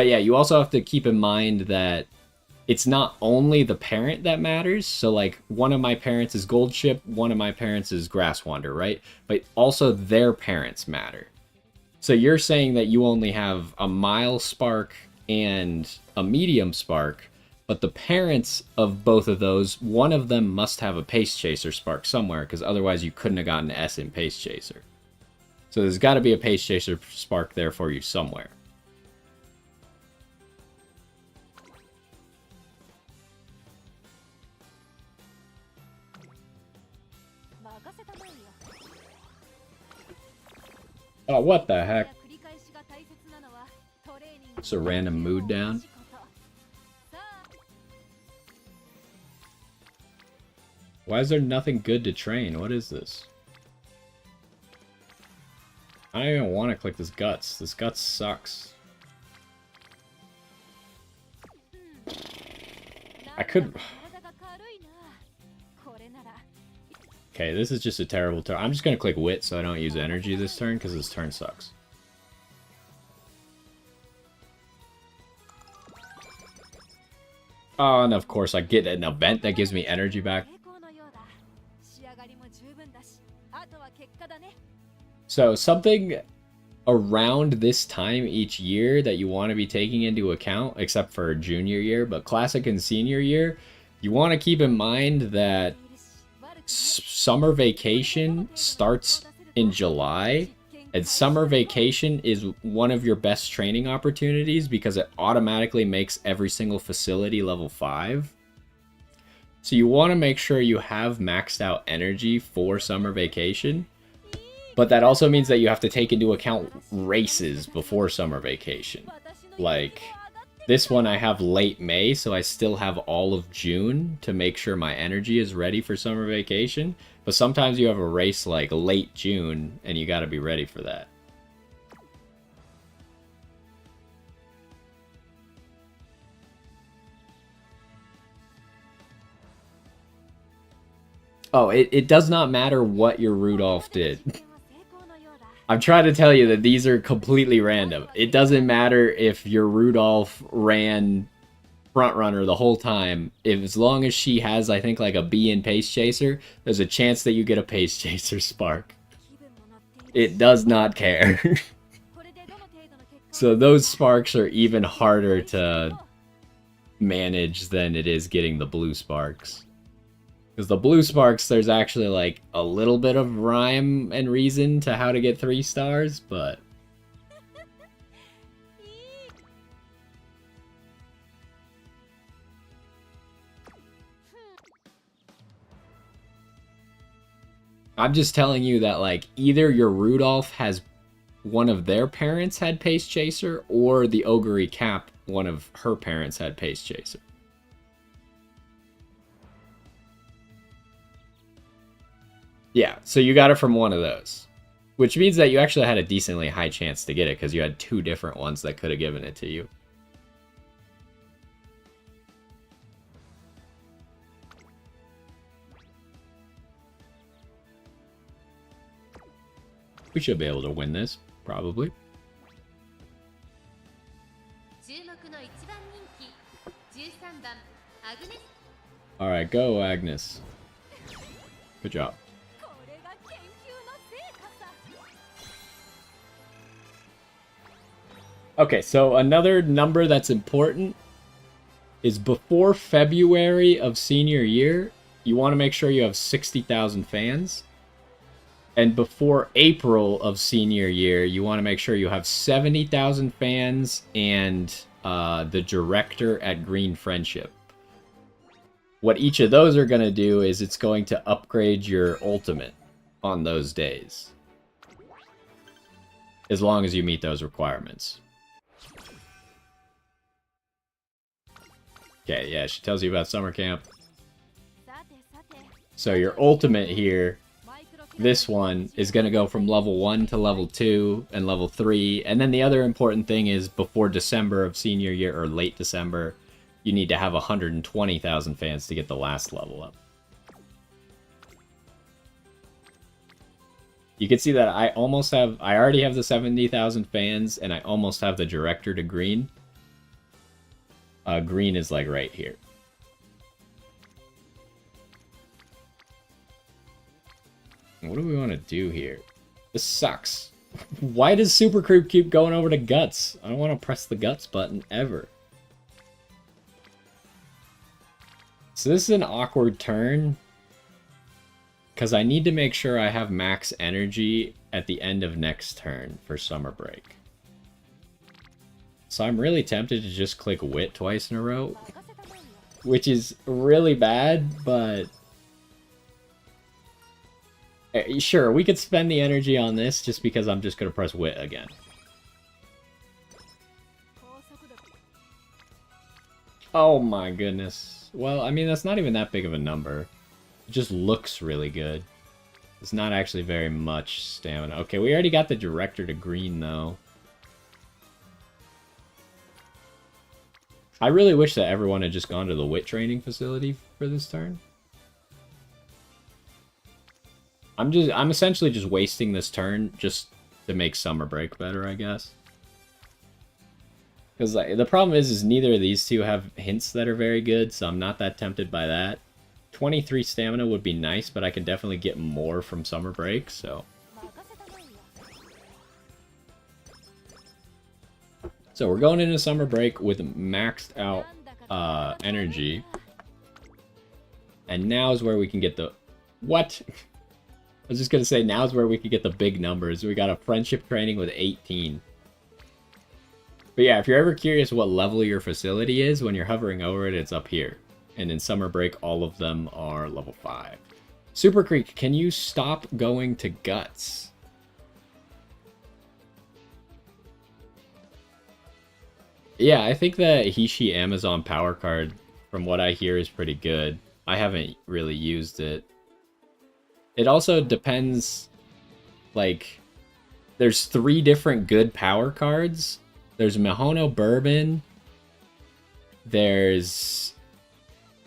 yeah, you also have to keep in mind that it's not only the parent that matters. So like one of my parents is Gold Ship, one of my parents is Grass Wander, right? But also their parents matter. So you're saying that you only have a mild spark and a medium spark, but the parents of both of those, one of them must have a Pace Chaser spark somewhere, because otherwise you couldn't have gotten S in Pace Chaser. So there's got to be a Pace Chaser spark there for you somewhere. Oh, what the heck? It's a random mood down. Why is there nothing good to train? What is this? I don't even want to click this Guts. This Guts sucks. I could... Okay, this is just a terrible turn. I'm just going to click Wit so I don't use energy this turn, because this turn sucks. Oh, and of course I get an event that gives me energy back. So something around this time each year that you want to be taking into account, except for junior year, but classic and senior year, you want to keep in mind that summer vacation starts in July, and summer vacation is one of your best training opportunities because it automatically makes every single facility level 5. So you want to make sure you have maxed out energy for summer vacation, but that also means that you have to take into account races before summer vacation. Like, this one I have late May, so I still have all of June to make sure my energy is ready for summer vacation. But sometimes you have a race like late June, and you gotta be ready for that. Oh, it does not matter what your Rudolph did. I'm trying to tell you that these are completely random. It doesn't matter if your Rudolph ran Frontrunner the whole time. If as long as she has, I think, like a B in Pace Chaser, there's a chance that you get a Pace Chaser spark. It does not care. So those sparks are even harder to manage than it is getting the blue sparks. Because the blue sparks, there's actually like a little bit of rhyme and reason to how to get 3 stars, but... I'm just telling you that, like, either your Rudolph has one of their parents had Pace Chaser, or the Ogre Cap, one of her parents had Pace Chaser. Yeah, so you got it from one of those. Which means that you actually had a decently high chance to get it, because you had 2 different ones that could have given it to you. We should be able to win this, probably. Alright, go Agnes. Good job. Okay, so another number that's important is before February of senior year, you want to make sure you have 60,000 fans. And before April of senior year, you want to make sure you have 70,000 fans and the director at Green Friendship. What each of those are going to do is it's going to upgrade your ultimate on those days. As long as you meet those requirements. Okay, yeah, she tells you about summer camp. So your ultimate here, this one, is going to go from level 1 to level 2 and level 3. And then the other important thing is before December of senior year, or late December, you need to have 120,000 fans to get the last level up. You can see that I already have the 70,000 fans, and I almost have the director to green. Green is like right here. What do we want to do here? This sucks. Why does Super Creep keep going over to Guts? I don't want to press the Guts button ever. So this is an awkward turn, because I need to make sure I have max energy at the end of next turn for Summer Break. So I'm really tempted to just click Wit twice in a row, which is really bad, but sure, we could spend the energy on this just because I'm just going to press Wit again. Oh my goodness. Well, I mean, that's not even that big of a number. It just looks really good. It's not actually very much stamina. Okay, we already got the director to green, though. I really wish that everyone had just gone to the Wit training facility for this turn. I'm essentially just wasting this turn just to make Summer Break better, I guess. Because the problem is neither of these two have hints that are very good, so I'm not that tempted by that. 23 stamina would be nice, but I can definitely get more from Summer Break, so. So we're going into Summer Break with maxed out energy. And now is where we can get the... What? I was just going to say, now is where we can get the big numbers. We got a friendship training with 18. But yeah, if you're ever curious what level your facility is, when you're hovering over it, it's up here. And in Summer Break, all of them are level 5. Super Creek, can you stop going to Guts? Yeah, I think the Hishi Amazon power card, from what I hear, is pretty good. I haven't really used it. It also depends, like, there's 3 different good power cards. There's Mihono Bourbon, there's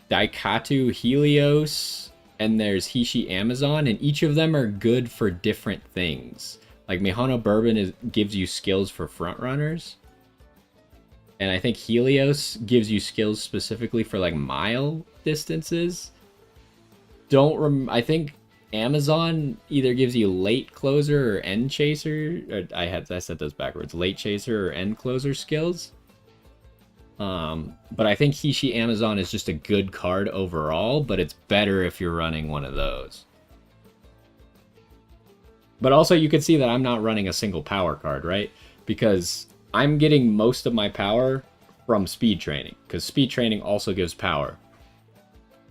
Daikatu Helios, and there's Hishi Amazon, and each of them are good for different things. Like, Mihono Bourbon gives you skills for front runners, and I think Helios gives you skills specifically for, like, mile distances. I think Amazon either gives you late closer or end chaser. Or I said those backwards. Late chaser or end closer skills. But I think Hishi Amazon is just a good card overall, but it's better if you're running one of those. But also you can see that I'm not running a single power card, right? Because I'm getting most of my power from speed training, because speed training also gives power.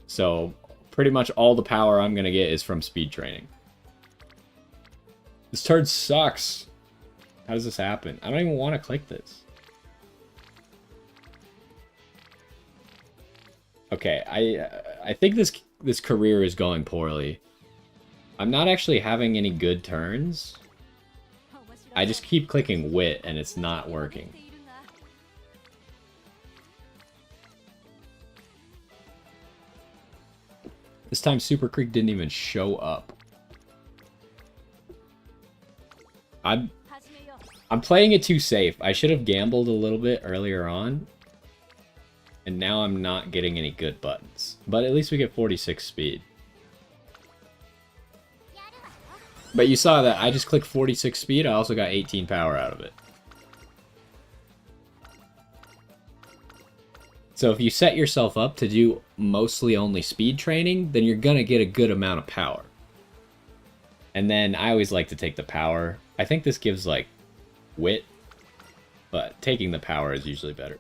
So pretty much all the power I'm going to get is from speed training. This turn sucks. How does this happen? I don't even want to click this. Okay, I think this career is going poorly. I'm not actually having any good turns. I just keep clicking Wit and it's not working. This time Super Creek didn't even show up. I'm playing it too safe. I should have gambled a little bit earlier on. And now I'm not getting any good buttons. But at least we get 46 speed. But you saw that I just clicked 46 speed. I also got 18 power out of it. So if you set yourself up to do mostly only speed training, then you're going to get a good amount of power. And then I always like to take the power. I think this gives, like, wit, but taking the power is usually better.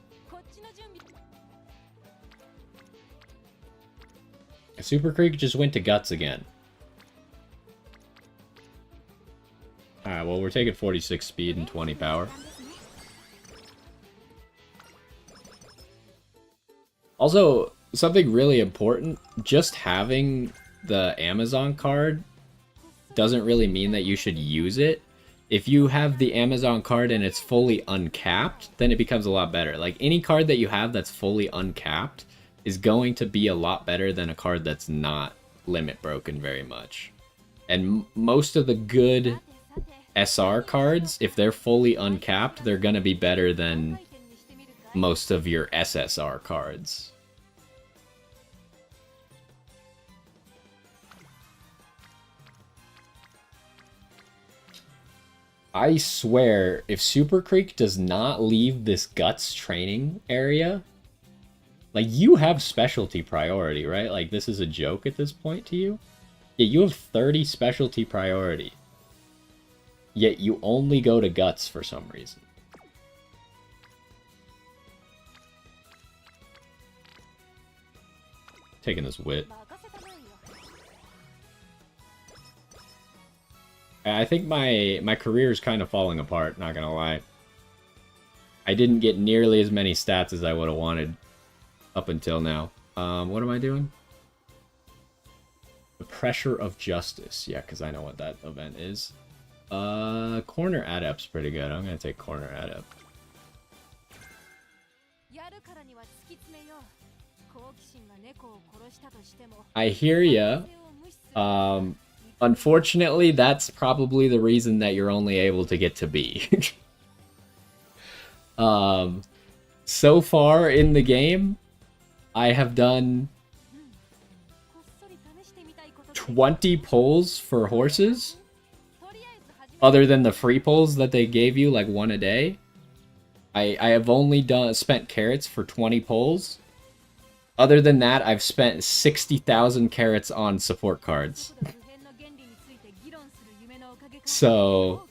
Super Creek just went to Guts again. Alright, well, we're taking 46 speed and 20 power. Also, something really important, just having the Amazon card doesn't really mean that you should use it. If you have the Amazon card and it's fully uncapped, then it becomes a lot better. Like, any card that you have that's fully uncapped is going to be a lot better than a card that's not limit broken very much. And most of the good SR cards, if they're fully uncapped, they're gonna be better than most of your SSR cards. I swear, if Super Creek does not leave this Guts training area, like, you have specialty priority, right? Like, this is a joke at this point to you? Yeah, you have 30 specialty priority. Yet you only go to Guts for some reason. Taking this wit. I think my career is kind of falling apart, not gonna lie. I didn't get nearly as many stats as I would have wanted up until now. What am I doing? The Pressure of Justice. Yeah, because I know what that event is. Corner Adept's pretty good. I'm gonna take Corner Adept. I hear ya. Unfortunately, that's probably the reason that you're only able to get to B. So far in the game, I have done 20 pulls for horses. Other than the free pulls that they gave you, like one a day. I have only spent carrots for 20 pulls. Other than that, I've spent 60,000 carrots on support cards. So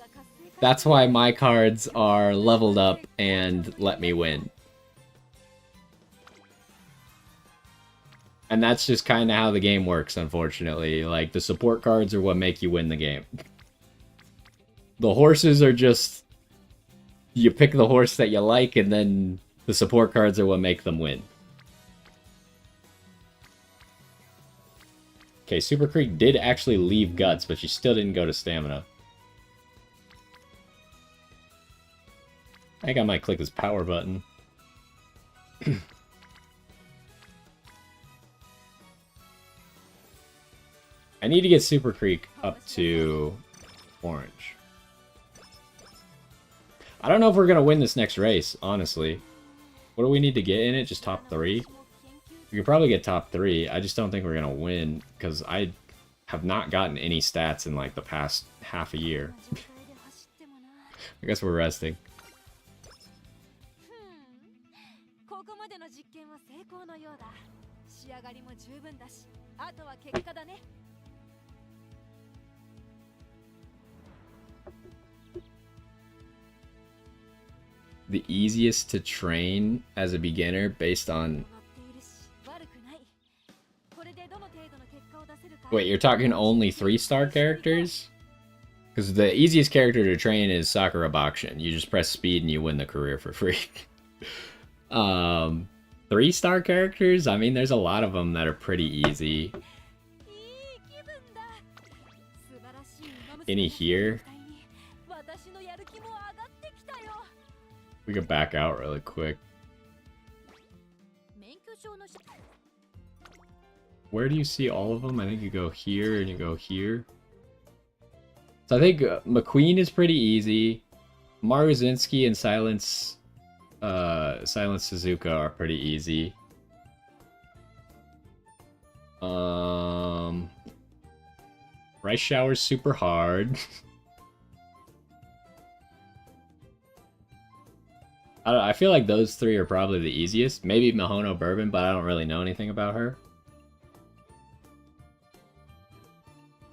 that's why my cards are leveled up and let me win. And that's just kind of how the game works, unfortunately. Like, the support cards are what make you win the game. The horses are just... You pick the horse that you like, and then the support cards are what make them win. Okay, Super Creek did actually leave Guts, but she still didn't go to Stamina. I think I might click this power button. I need to get Super Creek up to orange. I don't know if we're going to win this next race, honestly. What do we need to get in it? Just top 3? We could probably get top 3. I just don't think we're going to win, because I have not gotten any stats in, like, the past half a year. I guess we're resting. The easiest to train as a beginner based on... Wait, you're talking only 3-star characters? Because the easiest character to train is Sakura Bakshin. You just press speed and you win the career for free. 3-star characters? I mean, there's a lot of them that are pretty easy. Any here? We could back out really quick. Where do you see all of them? I think you go here and you go here. So I think McQueen is pretty easy. Maruzinski and Silence Suzuka are pretty easy. Rice Shower's super hard. I feel like those 3 are probably the easiest. Maybe Mihono Bourbon, but I don't really know anything about her.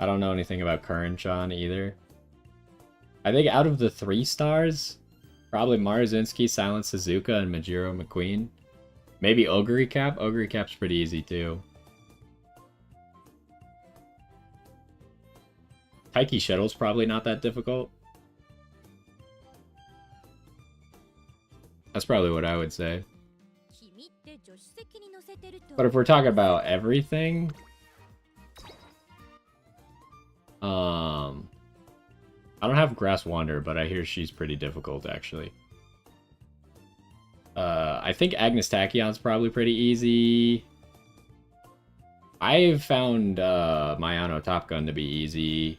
I don't know anything about Curran-chan either. I think out of the 3 stars, probably Maruzinski, Silent Suzuka, and Majiro McQueen. Maybe Ogre Cap. Ogre Cap's pretty easy too. Taiki Shuttle's probably not that difficult. That's probably what I would say. But if we're talking about everything... I don't have Grass Wander, but I hear she's pretty difficult, actually. I think Agnes Tachyon's probably pretty easy. I've found Mayano Top Gun to be easy.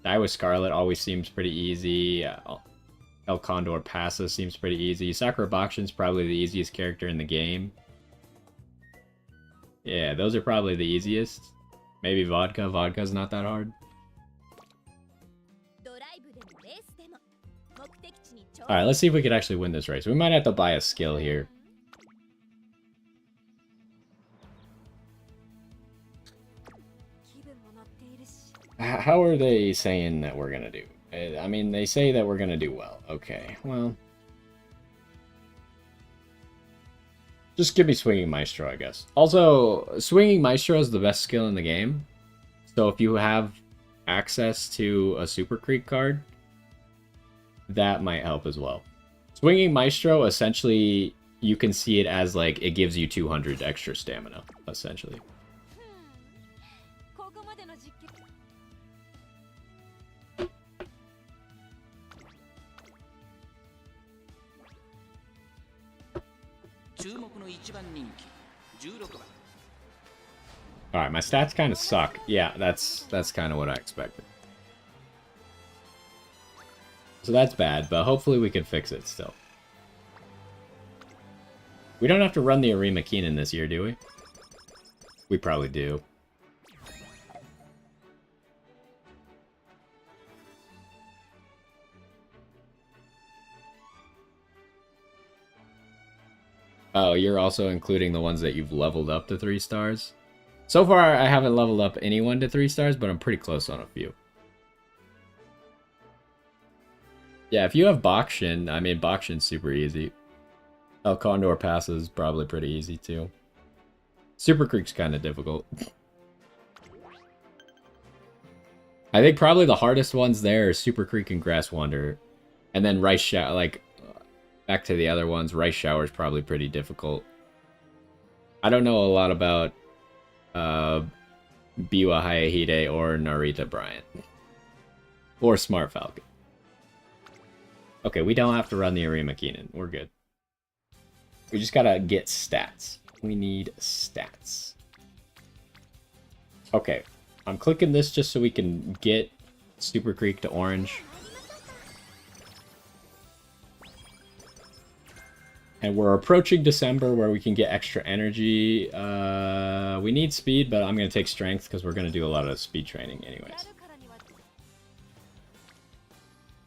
Die with Scarlet always seems pretty easy. El Condor Passa seems pretty easy. Sakura Bakshin's probably the easiest character in the game. Yeah, those are probably the easiest. Maybe Vodka. Vodka's not that hard. Alright, let's see if we could actually win this race. We might have to buy a skill here. How are they saying that we're gonna do? I mean, they say that we're gonna do well. Okay, well... just give me Swinging Maestro, I guess. Also, Swinging Maestro is the best skill in the game. So if you have access to a Super Creek card, that might help as well. Swinging Maestro, essentially, you can see it as, like, it gives you 200 extra stamina, essentially. Alright, my stats kind of suck. Yeah, that's kind of what I expected. So that's bad, but hopefully we can fix it still. We don't have to run the Arima Keenan this year, do we? We probably do. Oh, you're also including the ones that you've leveled up to 3 stars? So far, I haven't leveled up anyone to 3 stars, but I'm pretty close on a few. Yeah, if you have Bakshin, I mean, Bakshin's super easy. El Condor Passes probably pretty easy, too. Super Creek's kind of difficult. I think probably the hardest ones there are Super Creek and Grass Wander. And then Rice Shower, like... back to the other ones, Rice Shower is probably pretty difficult. I don't know a lot about Biwa Hayahide or Narita Bryant. Or Smart Falcon. Okay, we don't have to run the Arima Keenan. We're good. We just gotta get stats. We need stats. Okay, I'm clicking this just so we can get Super Creek to orange. And we're approaching December where we can get extra energy. We need speed, but I'm going to take strength because we're going to do a lot of speed training anyways.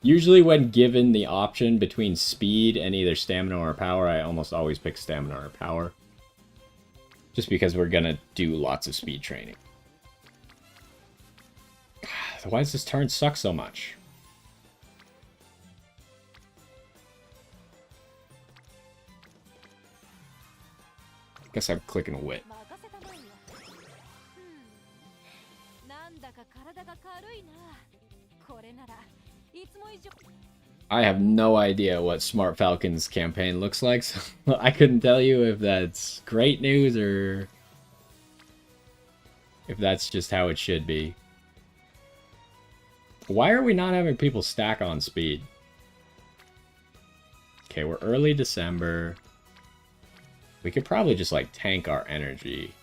Usually when given the option between speed and either stamina or power, I almost always pick stamina or power. Just because we're going to do lots of speed training. Why does this turn suck so much? Guess I'm clicking Wit. I have no idea what Smart Falcon's campaign looks like, so I couldn't tell you if that's great news or if that's just how it should be. Why are we not having people stack on speed? Okay, we're early December. We could probably just, like, tank our energy.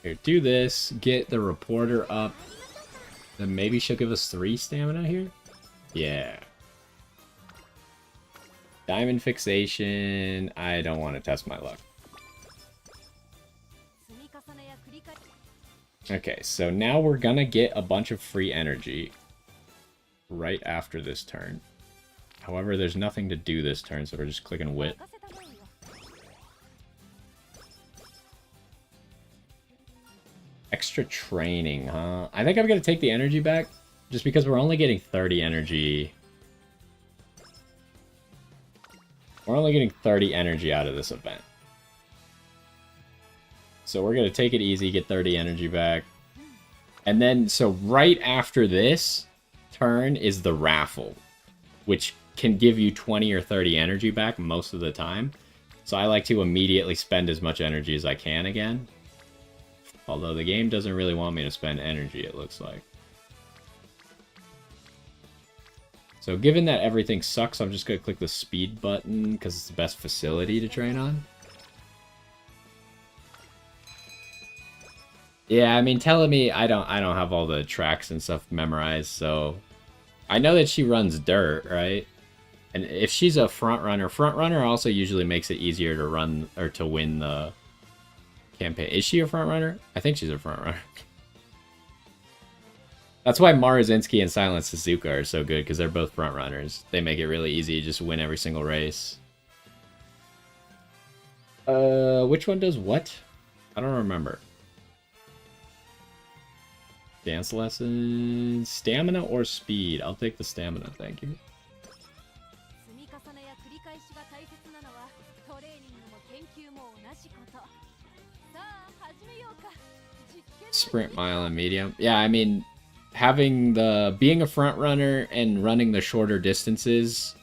Here, do this, get the reporter up. Then maybe she'll give us 3 stamina here? Yeah. Diamond Fixation. I don't want to test my luck. Okay, so now we're gonna get a bunch of free energy right after this turn. However, there's nothing to do this turn, so we're just clicking Wit. Extra training, huh? I think I'm gonna take the energy back, just because we're only getting 30 energy. We're only getting 30 energy out of this event. So we're gonna take it easy, get 30 energy back. And then, so right after this turn is the raffle, which can give you 20 or 30 energy back most of the time. So I like to immediately spend as much energy as I can again. Although the game doesn't really want me to spend energy, it looks like. So given that everything sucks, I'm just going to click the speed button because it's the best facility to train on. Yeah, I mean, telling me I don't have all the tracks and stuff memorized, so I know that she runs dirt, right? And if she's a front runner also usually makes it easier to run or to win the campaign. Is she a front runner? I think she's a front runner. That's why Marazinski and Silent Suzuka are so good, because they're both front runners. They make it really easy to just win every single race. Which one does what? I don't remember. Dance lessons, stamina or speed? I'll take the stamina, thank you. Sprint, mile, and medium. Yeah, I mean, being a front runner and running the shorter distances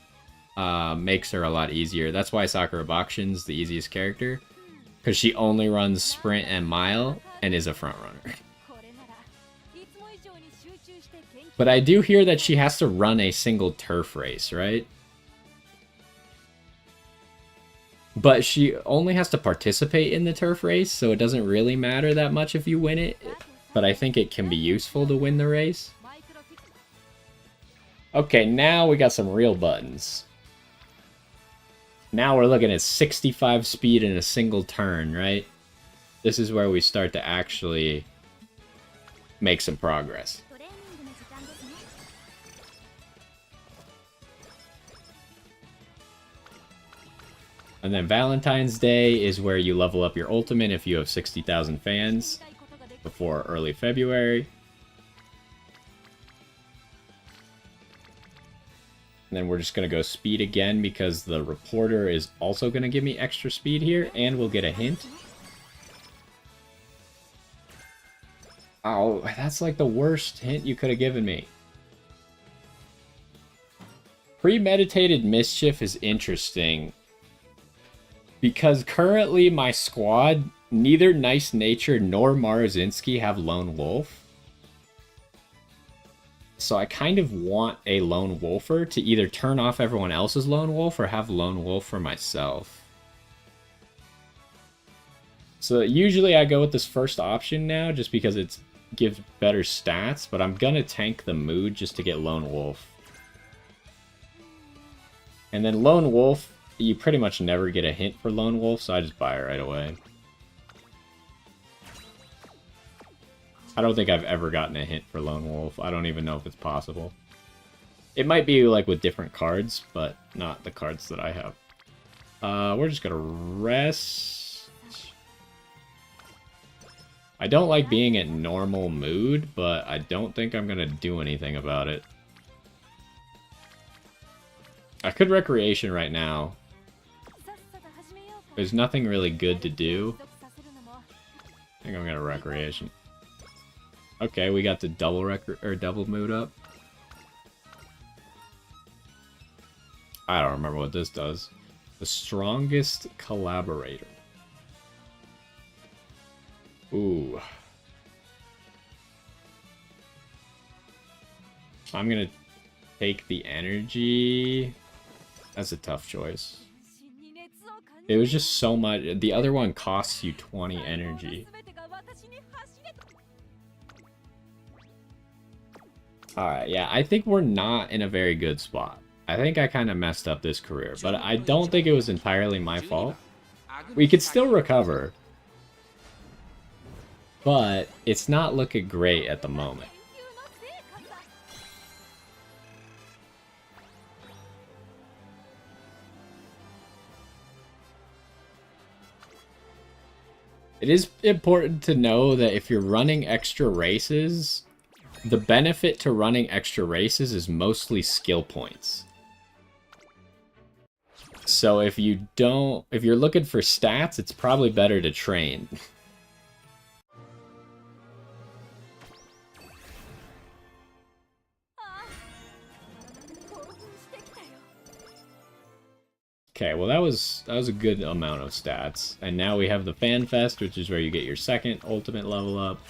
makes her a lot easier. That's why Sakura Bakshin's the easiest character, because she only runs sprint and mile and is a front runner. But I do hear that she has to run a single turf race, right? But she only has to participate in the turf race, so it doesn't really matter that much if you win it. But I think it can be useful to win the race. Okay, now we got some real buttons. Now we're looking at 65 speed in a single turn, right? This is where we start to actually make some progress. And then Valentine's Day is where you level up your ultimate if you have 60,000 fans before early February. And then we're just going to go speed again because the reporter is also going to give me extra speed here, and we'll get a hint. Oh, that's like the worst hint you could have given me. Premeditated mischief is interesting, because currently my squad, neither Nice Nature nor Marazinski have Lone Wolf. So I kind of want a Lone Wolfer to either turn off everyone else's Lone Wolf or have Lone Wolf for myself. So usually I go with this first option now just because it gives better stats, but I'm gonna tank the mood just to get Lone Wolf. And then Lone Wolf, you pretty much never get a hint for Lone Wolf, so I just buy it right away. I don't think I've ever gotten a hint for Lone Wolf. I don't even know if it's possible. It might be like with different cards, but not the cards that I have. We're just gonna rest. I don't like being at normal mood, but I don't think I'm gonna do anything about it. I could Recreation right now. There's nothing really good to do. I think I'm gonna Recreation. Okay, we got the double mood up. I don't remember what this does. The strongest collaborator. Ooh. I'm gonna take the energy. That's a tough choice. It was just so much. The other one costs you 20 energy. Alright, yeah, I think we're not in a very good spot. I think I kind of messed up this career, but I don't think it was entirely my fault. We could still recover, but it's not looking great at the moment. It is important to know that if you're running extra races, the benefit to running extra races is mostly skill points. So if you're looking for stats, it's probably better to train. Okay, well that was a good amount of stats. And now we have the Fan Fest, which is where you get your second ultimate level up.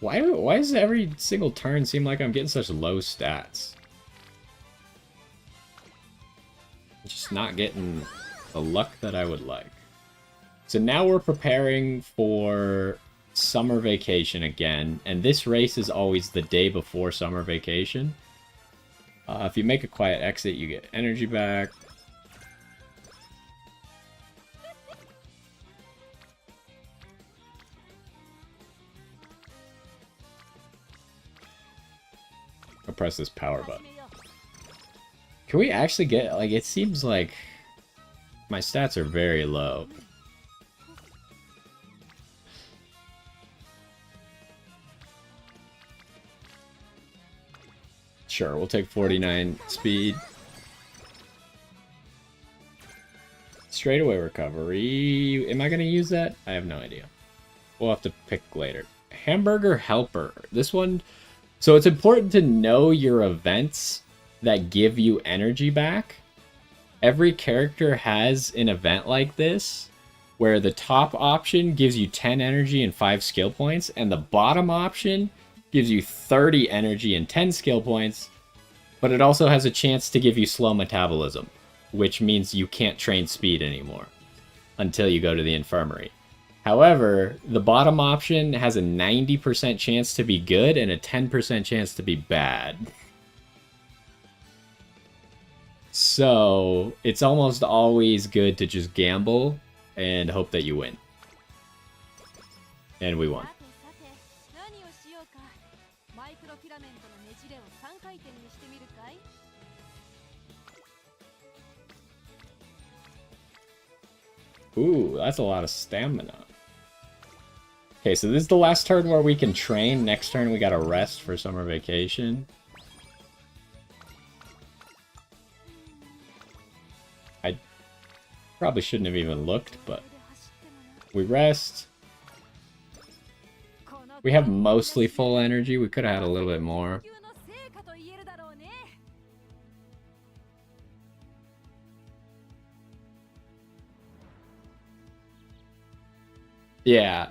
Why does every single turn seem like I'm getting such low stats? just not getting the luck that I would like. So now we're preparing for summer vacation again, and this race is always the day before summer vacation. If you make a quiet exit, you get energy back. I'll press this power button. Can we actually get, like, it seems like my stats are very low. Sure, we'll take 49 speed. Straightaway recovery. Am I going to use that? I have no idea. We'll have to pick later. Hamburger Helper. This one... So it's important to know your events that give you energy back. Every character has an event like this, where the top option gives you 10 energy and 5 skill points, and the bottom option gives you 30 energy and 10 skill points, but it also has a chance to give you slow metabolism, which means you can't train speed anymore until you go to the infirmary. However, the bottom option has a 90% chance to be good and a 10% chance to be bad. So, it's almost always good to just gamble and hope that you win. And we won. Ooh, that's a lot of stamina. Okay, so this is the last turn where we can train. Next turn we gotta rest for summer vacation. I probably shouldn't have even looked, but we rest. We have mostly full energy. We could have had a little bit more. Yeah,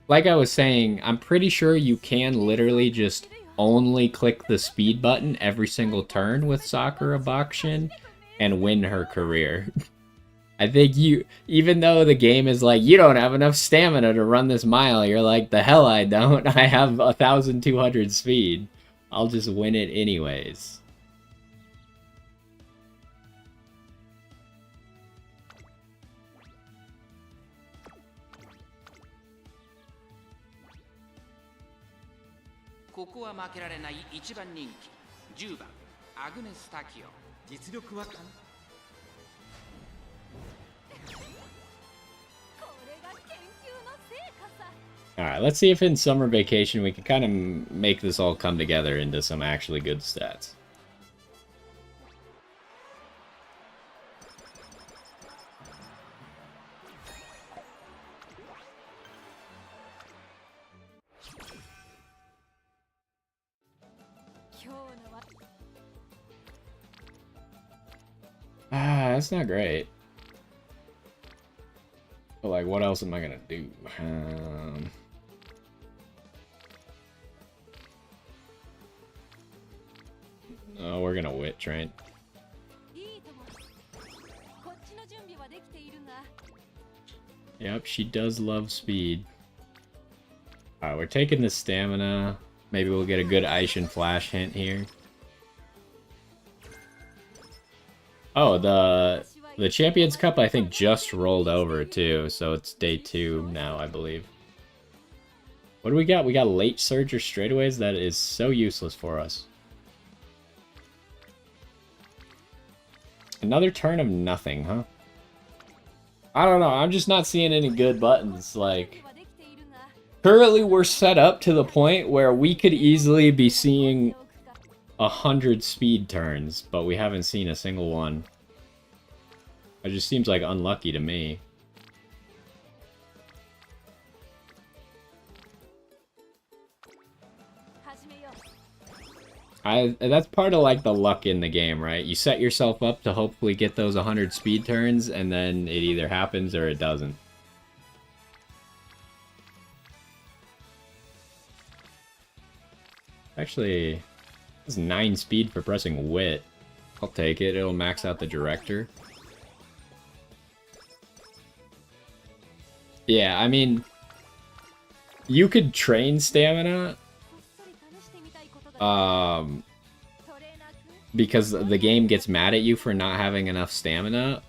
like I was saying, I'm pretty sure you can literally just only click the speed button every single turn with Sakura Bakushin and win her career. I think you, even though the game is like, you don't have enough stamina to run this mile, you're like, the hell I don't. I have 1,200 speed. I'll just win it anyways. Alright, let's see if in summer vacation we can kind of make this all come together into some actually good stats. Ah, that's not great. But, like, what else am I gonna do? Oh, we're gonna wit train. Yep, she does love speed. Alright, we're taking the stamina. Maybe we'll get a good Aishin Flash hint here. Oh, the Champions Cup, I think, just rolled over, too. So it's day 2 now, I believe. What do we got? We got late surge or straightaways? That is so useless for us. Another turn of nothing, huh? I don't know. I'm just not seeing any good buttons. Like, currently we're set up to the point where we could easily be seeing 100 speed turns, but we haven't seen a single one. It just seems like unlucky to me. That's part of like the luck in the game, right? You set yourself up to hopefully get those 100 speed turns, and then it either happens or it doesn't. Actually, it's 9 speed for pressing wit. I'll take it. It'll max out the director. Yeah, I mean, you could train stamina, because the game gets mad at you for not having enough stamina.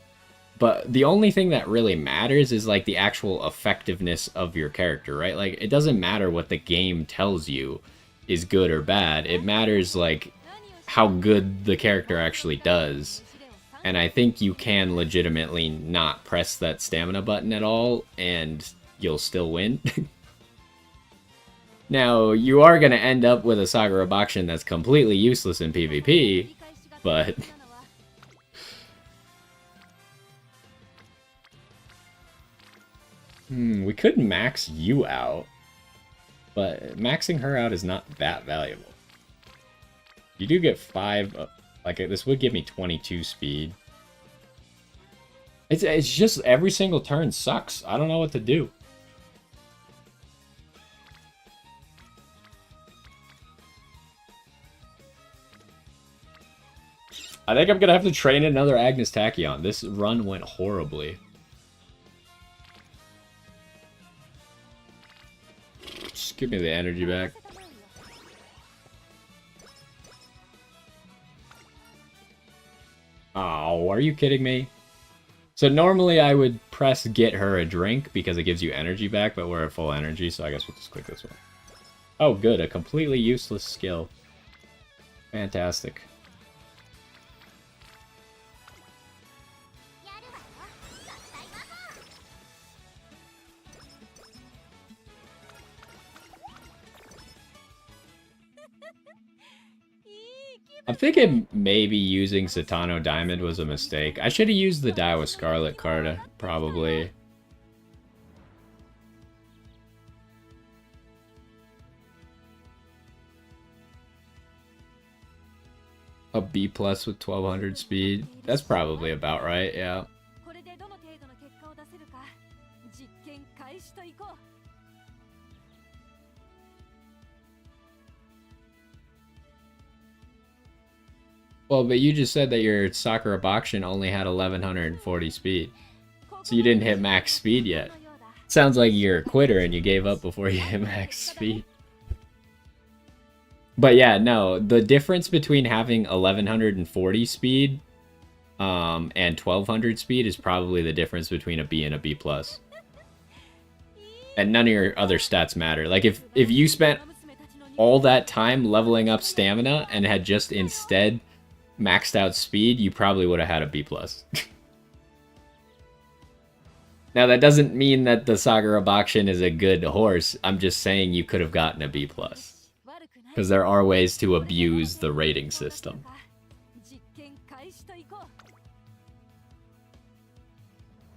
But the only thing that really matters is like the actual effectiveness of your character, right? Like it doesn't matter what the game tells you is good or bad. It matters like how good the character actually does. And I think you can legitimately not press that stamina button at all and you'll still win. Now, you are going to end up with a Sagara Bakshin that's completely useless in PvP, but... we could max you out, but maxing her out is not that valuable. You do get 5, like this would give me 22 speed. It's just every single turn sucks. I don't know what to do. I think I'm gonna have to train another Agnes Tachyon. This run went horribly. Just give me the energy back. Oh, are you kidding me? So normally I would press get her a drink because it gives you energy back, but we're at full energy, so I guess we'll just click this one. Oh, good. A completely useless skill. Fantastic. I'm thinking maybe using Satano Diamond was a mistake. I should have used the Die with Scarlet card, probably. A B plus with 1200 speed. That's probably about right, yeah. Well, but you just said that your Sakura Bakshin only had 1140 speed. So you didn't hit max speed yet. Sounds like you're a quitter and you gave up before you hit max speed. But yeah, no, the difference between having 1140 speed and 1200 speed is probably the difference between a B and a B+. And none of your other stats matter. Like if you spent all that time leveling up stamina and had just instead maxed out speed, you probably would have had a B+. Now, that doesn't mean that the Sagara Bakshin is a good horse. I'm just saying you could have gotten a B+. Because there are ways to abuse the rating system.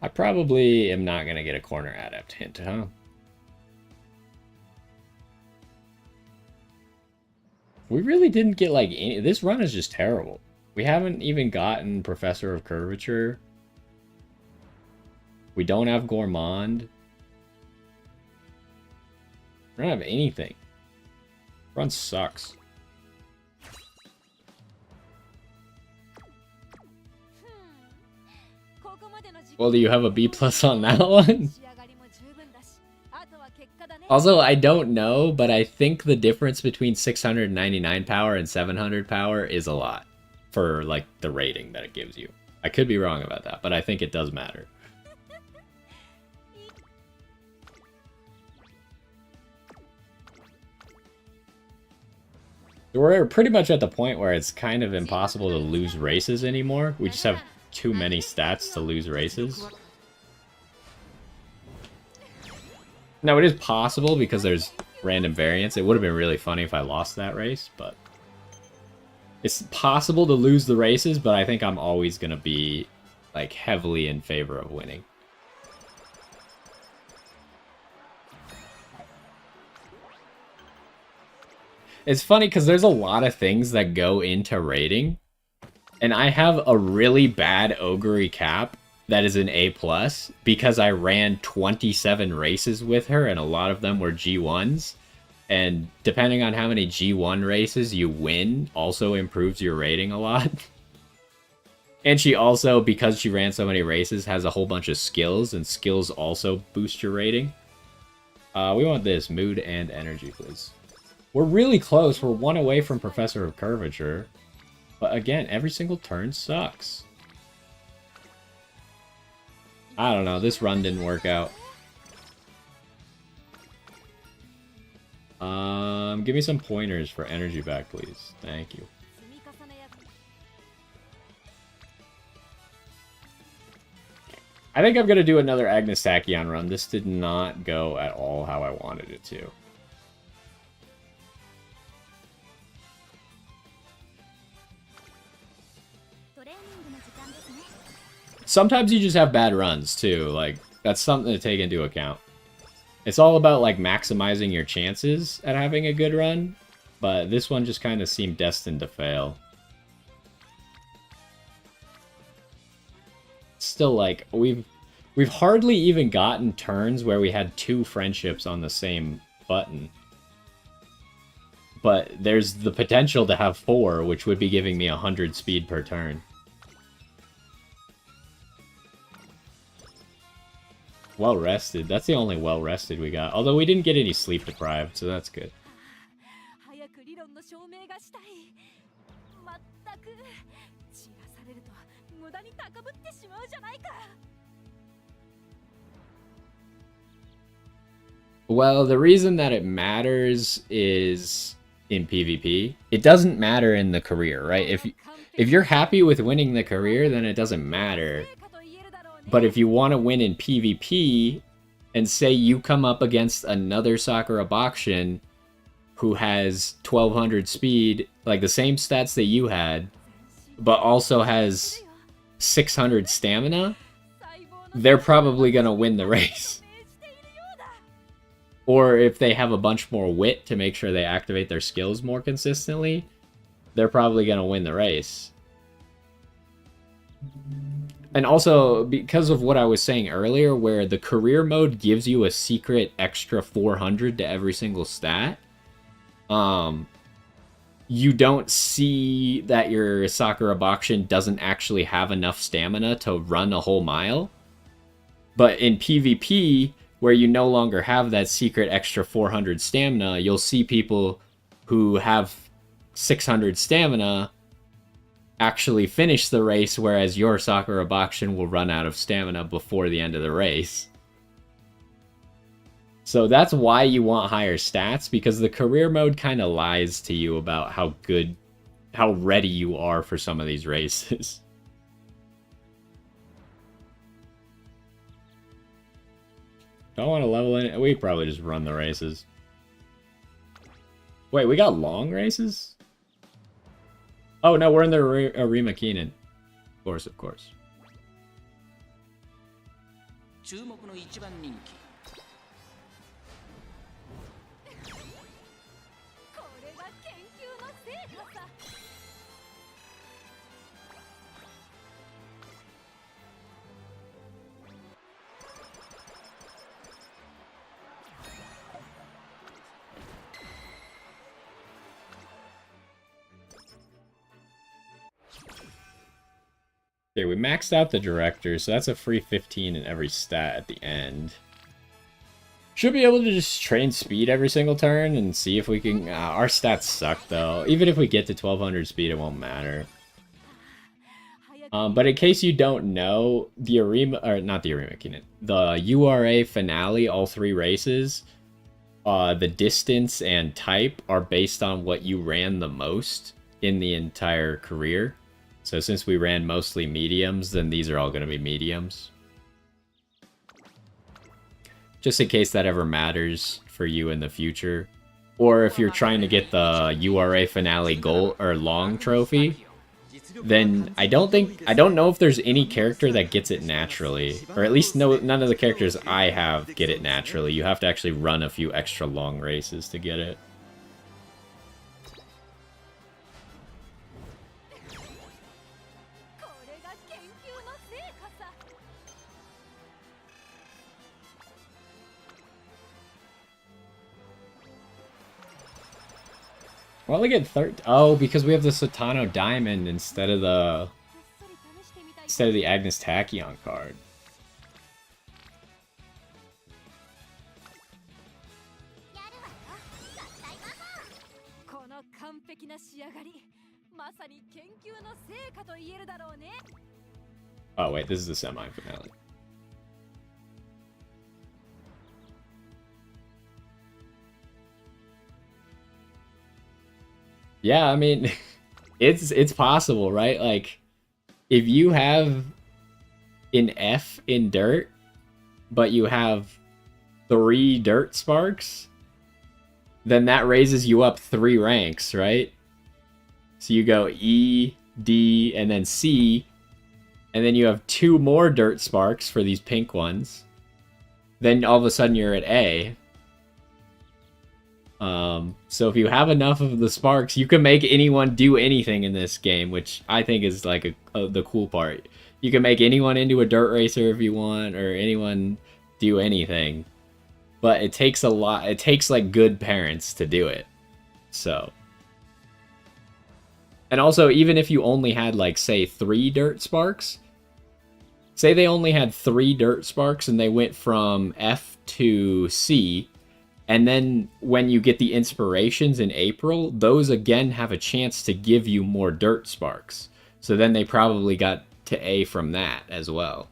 I probably am not going to get a corner adept hint, huh? We really didn't get like any... This run is just terrible. We haven't even gotten Professor of Curvature. We don't have Gourmand. We don't have anything. Run sucks. Well, do you have a B+ on that one? Also, I don't know, but I think the difference between 699 power and 700 power is a lot for, like, the rating that it gives you. I could be wrong about that, but I think it does matter. We're pretty much at the point where it's kind of impossible to lose races anymore. We just have too many stats to lose races. Now, it is possible because there's random variants. It would have been really funny if I lost that race, but... It's possible to lose the races, but I think I'm always going to be, like, heavily in favor of winning. It's funny because there's a lot of things that go into rating, and I have a really bad Ogre cap that is an A+, because I ran 27 races with her, and a lot of them were G1s. And depending on how many G1 races you win, also improves your rating a lot. And she also, because she ran so many races, has a whole bunch of skills, and skills also boost your rating. We want this. Mood and energy, please. We're really close. We're one away from Professor of Curvature. But again, every single turn sucks. I don't know. This run didn't work out. Give me some pointers for energy back, please. Thank you. I think I'm going to do another Agnes Tachyon run. This did not go at all how I wanted it to. Sometimes you just have bad runs, too. Like, that's something to take into account. It's all about, like, maximizing your chances at having a good run. But this one just kind of seemed destined to fail. Still, like, we've hardly even gotten turns where we had 2 friendships on the same button. But there's the potential to have 4, which would be giving me 100 speed per turn. Well rested. That's the only well rested we got. Although we didn't get any sleep deprived, so that's good. Well, the reason that it matters is in PvP. It doesn't matter in the career, right? If you're happy with winning the career, then it doesn't matter. But if you want to win in PvP, and say you come up against another Sakura Bakushin who has 1200 speed, like the same stats that you had, but also has 600 stamina, they're probably going to win the race. Or if they have a bunch more wit to make sure they activate their skills more consistently, they're probably going to win the race. And also, because of what I was saying earlier, where the career mode gives you a secret extra 400 to every single stat, you don't see that your Sakura Bakushin doesn't actually have enough stamina to run a whole mile. But in PvP, where you no longer have that secret extra 400 stamina, you'll see people who have 600 stamina actually finish the race, whereas your Sakura Bakushin will run out of stamina before the end of the race. So that's why you want higher stats, because the career mode kind of lies to you about how ready you are for some of these races. Don't want to level in. We probably just run the races. Wait, we got long races? Oh, no, we're in the Arima Keenan. Of course, of course. Okay, we maxed out the director, so that's a free 15 in every stat at the end. Should be able to just train speed every single turn and see if we can... our stats suck, though. Even if we get to 1200 speed, it won't matter. But in case you don't know, the Arima... or not the Arima Keenan. The URA finale, all 3 races, the distance and type are based on what you ran the most in the entire career. So since we ran mostly mediums, then these are all going to be mediums. Just in case that ever matters for you in the future. Or if you're trying to get the URA finale gold or long trophy, then I don't know if there's any character that gets it naturally. Or at least none of the characters I have get it naturally. You have to actually run a few extra long races to get it. Well, we get 13. Oh, because we have the Satano Diamond instead of the... instead of the Agnes Tachyon card. Oh wait, this is the semi-finale. Yeah, I mean, it's possible, right? Like, if you have an F in dirt, but you have 3 dirt sparks, then that raises you up 3 ranks, right? So you go E, D, and then C, and then you have 2 more dirt sparks for these pink ones. Then all of a sudden you're at A. So if you have enough of the sparks, you can make anyone do anything in this game, which I think is like the cool part. You can make anyone into a dirt racer if you want, or anyone do anything. But it takes a lot. It takes like good parents to do it. So. And also, even if you only had like, say, 3 dirt sparks. Say they only had 3 dirt sparks and they went from F to C. And then when you get the inspirations in April, those again have a chance to give you more dirt sparks. So then they probably got to A from that as well.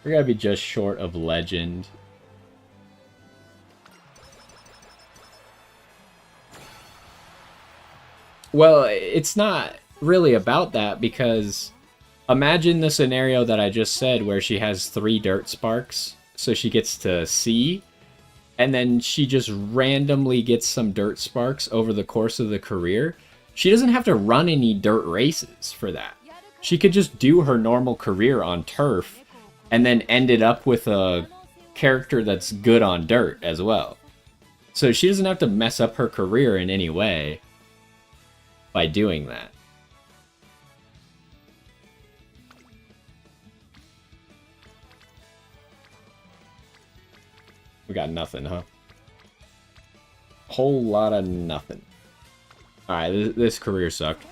We're gonna be just short of legend. Well, it's not really about that, because imagine the scenario that I just said where she has 3 dirt sparks, so she gets to C, and then she just randomly gets some dirt sparks over the course of the career. She doesn't have to run any dirt races for that. She could just do her normal career on turf, and then ended up with a character that's good on dirt as well. So she doesn't have to mess up her career in any way by doing that. We got nothing, huh? Whole lot of nothing. Alright, this career sucked.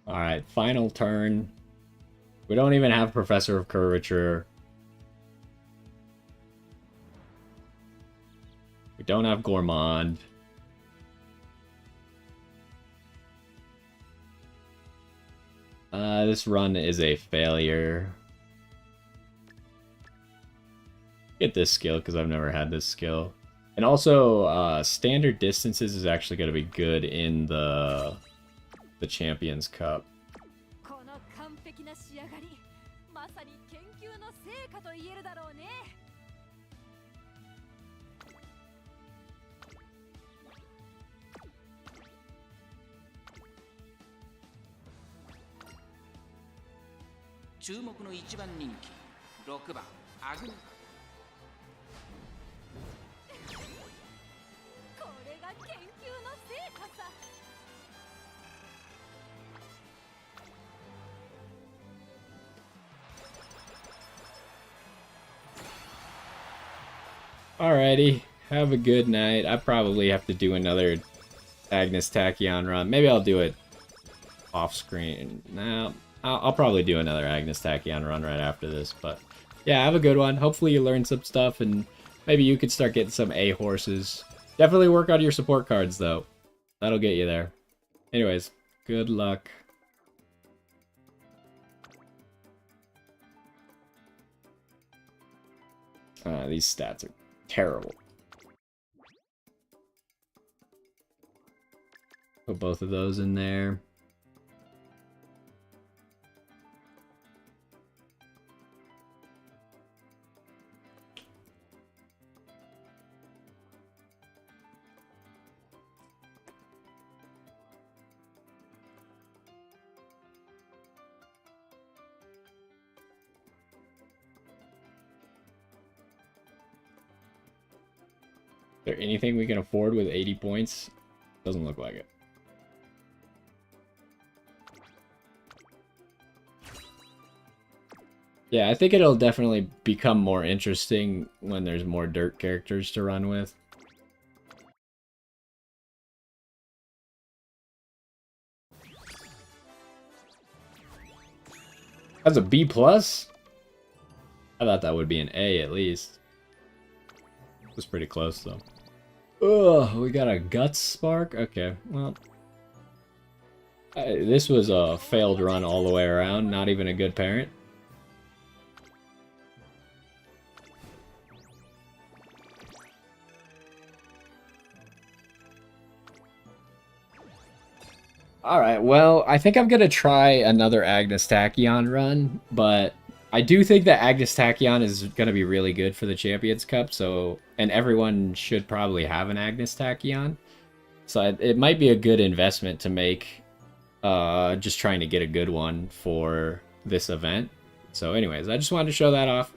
Alright, final turn. We don't even have Professor of Curvature. We don't have Gourmand. This run is a failure. Get this skill, because I've never had this skill. And also, standard distances is actually going to be good in the Champions Cup. Alrighty, have a good night. I probably have to do another Agnes Tachyon run. Maybe I'll do it off screen. Nah, I'll probably do another Agnes Tachyon run right after this. But yeah, have a good one. Hopefully you learned some stuff, and maybe you could start getting some A horses. Definitely work on your support cards though. That'll get you there. Anyways, good luck. These stats are terrible. Put both of those in there. there anything we can afford with 80 points? Doesn't look like it. Yeah, I think it'll definitely become more interesting when there's more dirt characters to run with. That's a B+? plus? I thought that would be an A at least. It was pretty close though. Ugh, we got a Guts Spark? Okay, well. This was a failed run all the way around, not even a good parent. Alright, well, I think I'm going to try another Agnes Tachyon run, but I do think that Agnes Tachyon is going to be really good for the Champions Cup, so, and everyone should probably have an Agnes Tachyon. So it might be a good investment to make, just trying to get a good one for this event. So anyways, I just wanted to show that off.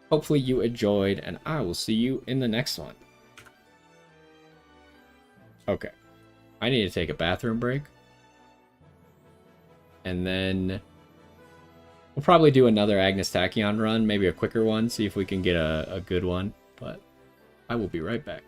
Hopefully you enjoyed, and I will see you in the next one. Okay. I need to take a bathroom break. And then we'll probably do another Agnes Tachyon run, maybe a quicker one, see if we can get a good one. But I will be right back.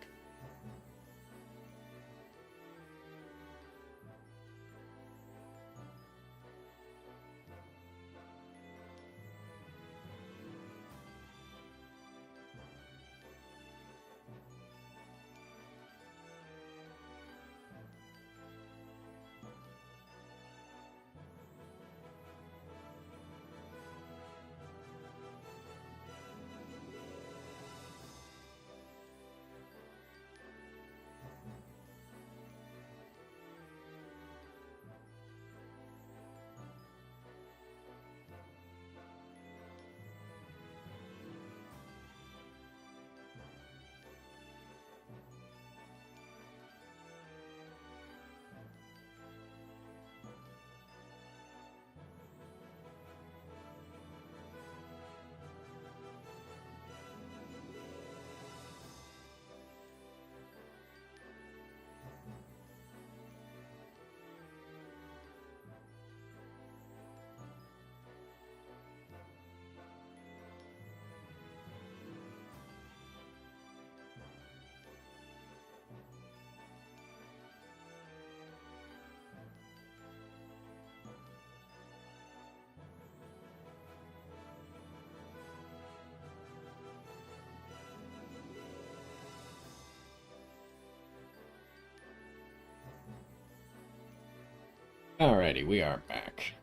Alrighty, we are back.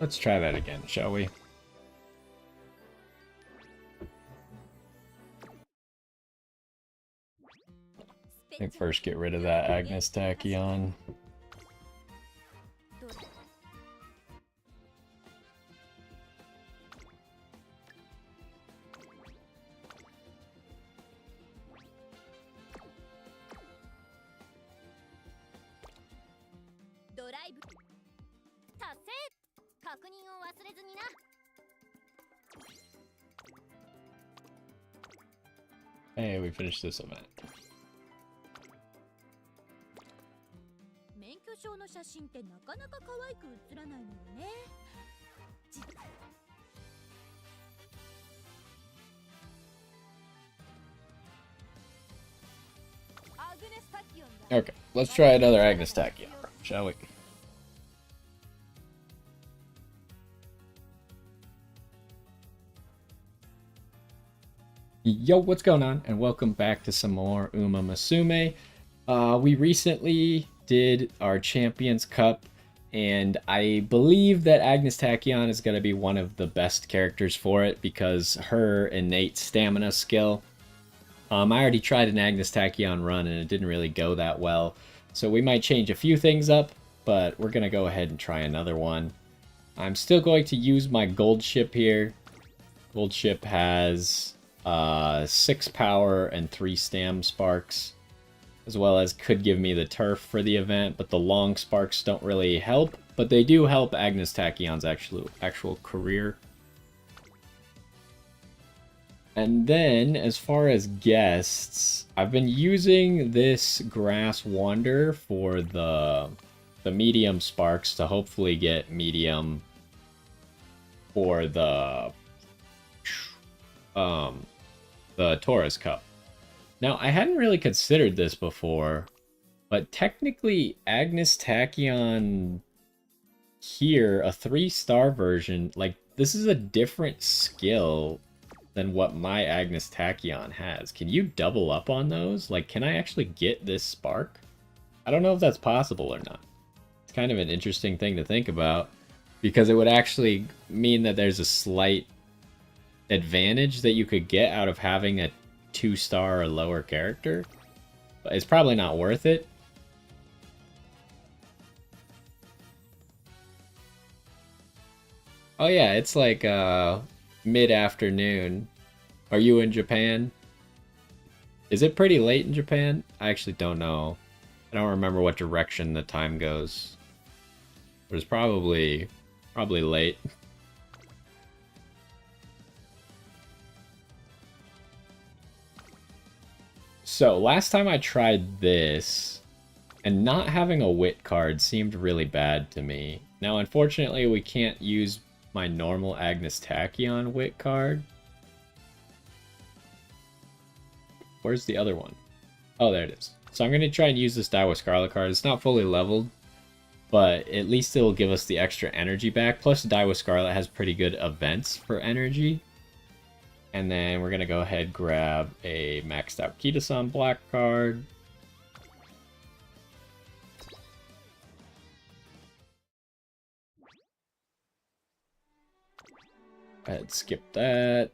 Let's try that again, shall we? I think first get rid of that Agnes Tachyon. Hey, we finished this event. Okay, let's try another Agnes Tachyon, shall we? Yo, what's going on? And welcome back to some more Umamusume. We recently did our Champions Cup, and I believe that Agnes Tachyon is going to be one of the best characters for it because her innate stamina skill. I already tried an Agnes Tachyon run and it didn't really go that well, so we might change a few things up, but we're going to go ahead and try another one. I'm still going to use my gold ship here. Gold ship has 6 power and 3 stam sparks, as well as could give me the turf for the event, but the long sparks don't really help, but they do help Agnes Tachyon's actual career. And then, as far as guests, I've been using this Grass Wander for the medium sparks to hopefully get medium for the Taurus Cup. Now, I hadn't really considered this before, but technically Agnes Tachyon here, a 3-star version, like, this is a different skill than what my Agnes Tachyon has. Can you double up on those? Like, can I actually get this spark? I don't know if that's possible or not. It's kind of an interesting thing to think about, because it would actually mean that there's a slight advantage that you could get out of having a 2-star or lower character, but it's probably not worth it. Oh yeah, it's like mid-afternoon. Are you in Japan? Is it pretty late in Japan? I actually don't know. I don't remember what direction the time goes. But it's probably late. So, last time I tried this, and not having a wit card seemed really bad to me. Now, unfortunately, we can't use my normal Agnes Tachyon wit card. Where's the other one? Oh, there it is. So I'm going to try and use this Daiwa Scarlet card. It's not fully leveled, but at least it'll give us the extra energy back. Plus, Daiwa Scarlet has pretty good events for energy. And then we're going to go ahead and grab a maxed out Kitasan black card. Go ahead, skip that.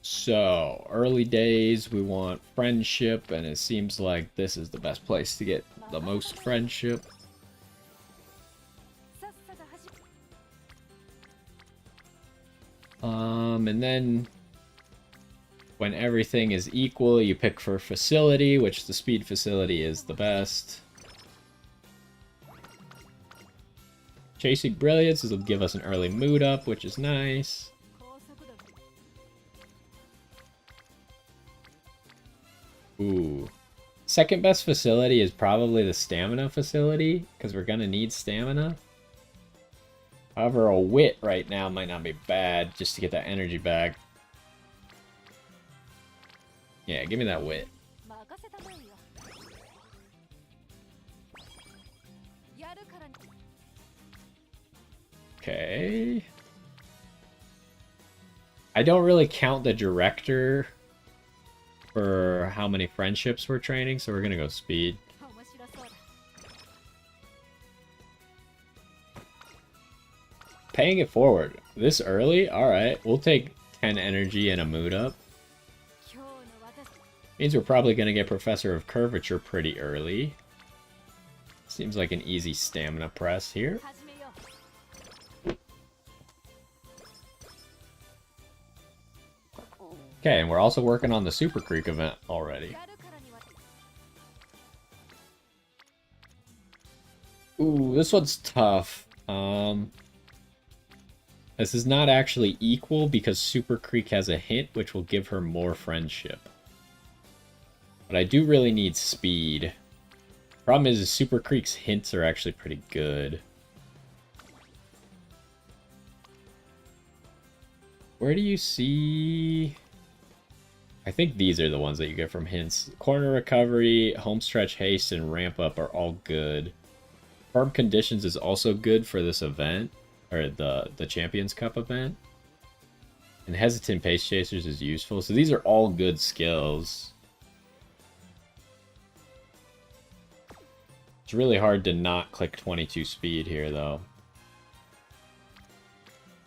So, early days, we want friendship, and it seems like this is the best place to get the most friendship. And then when everything is equal, you pick for facility, which the speed facility is the best. Chasing Brilliance will give us an early mood up, which is nice. Ooh. Second best facility is probably the stamina facility, because we're going to need stamina. However, a wit right now might not be bad, just to get that energy back. Yeah, give me that wit. Okay. I don't really count the director for how many friendships we're training, so we're gonna go speed. Paying it forward. This early? Alright, we'll take 10 energy and a mood up. Means we're probably gonna get Professor of Curvature pretty early. Seems like an easy stamina press here. Okay, and we're also working on the Super Creek event already. Ooh, this one's tough. This is not actually equal because Super Creek has a hint which will give her more friendship. But I do really need speed. Problem is Super Creek's hints are actually pretty good. Where do you see... I think these are the ones that you get from hints. Corner Recovery, Homestretch Haste, and Ramp Up are all good. Firm Conditions is also good for this event, or the Champions Cup event. And Hesitant Pace Chasers is useful, so these are all good skills. It's really hard to not click 22 speed here, though.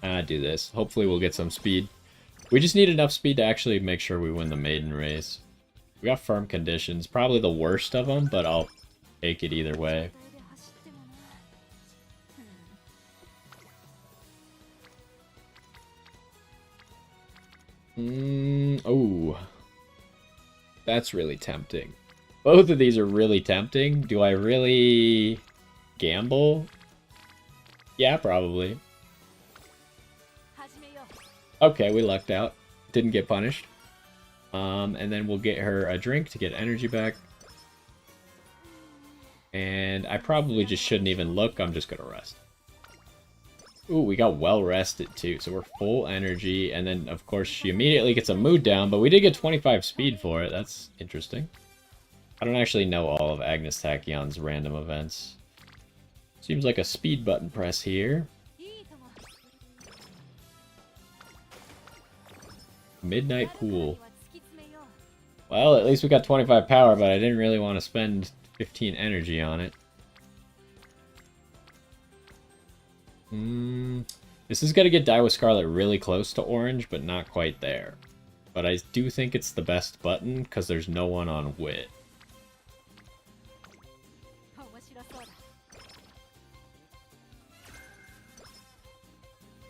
Do this. Hopefully we'll get some speed. We just need enough speed to actually make sure we win the maiden race. We got firm conditions. Probably the worst of them, but I'll take it either way. Oh. That's really tempting. Both of these are really tempting. Do I really gamble? Yeah, probably. Okay, we lucked out. Didn't get punished. And then we'll get her a drink to get energy back. And I probably just shouldn't even look. I'm just gonna rest. Ooh, we got well rested too, so we're full energy. And then, of course, she immediately gets a mood down, but we did get 25 speed for it. That's interesting. I don't actually know all of Agnes Tachyon's random events. Seems like a speed button press here. Midnight Pool. Well, at least we got 25 power, but I didn't really want to spend 15 energy on it. This is going to get Die with Scarlet really close to orange, but not quite there. But I do think it's the best button, because there's no one on Wit.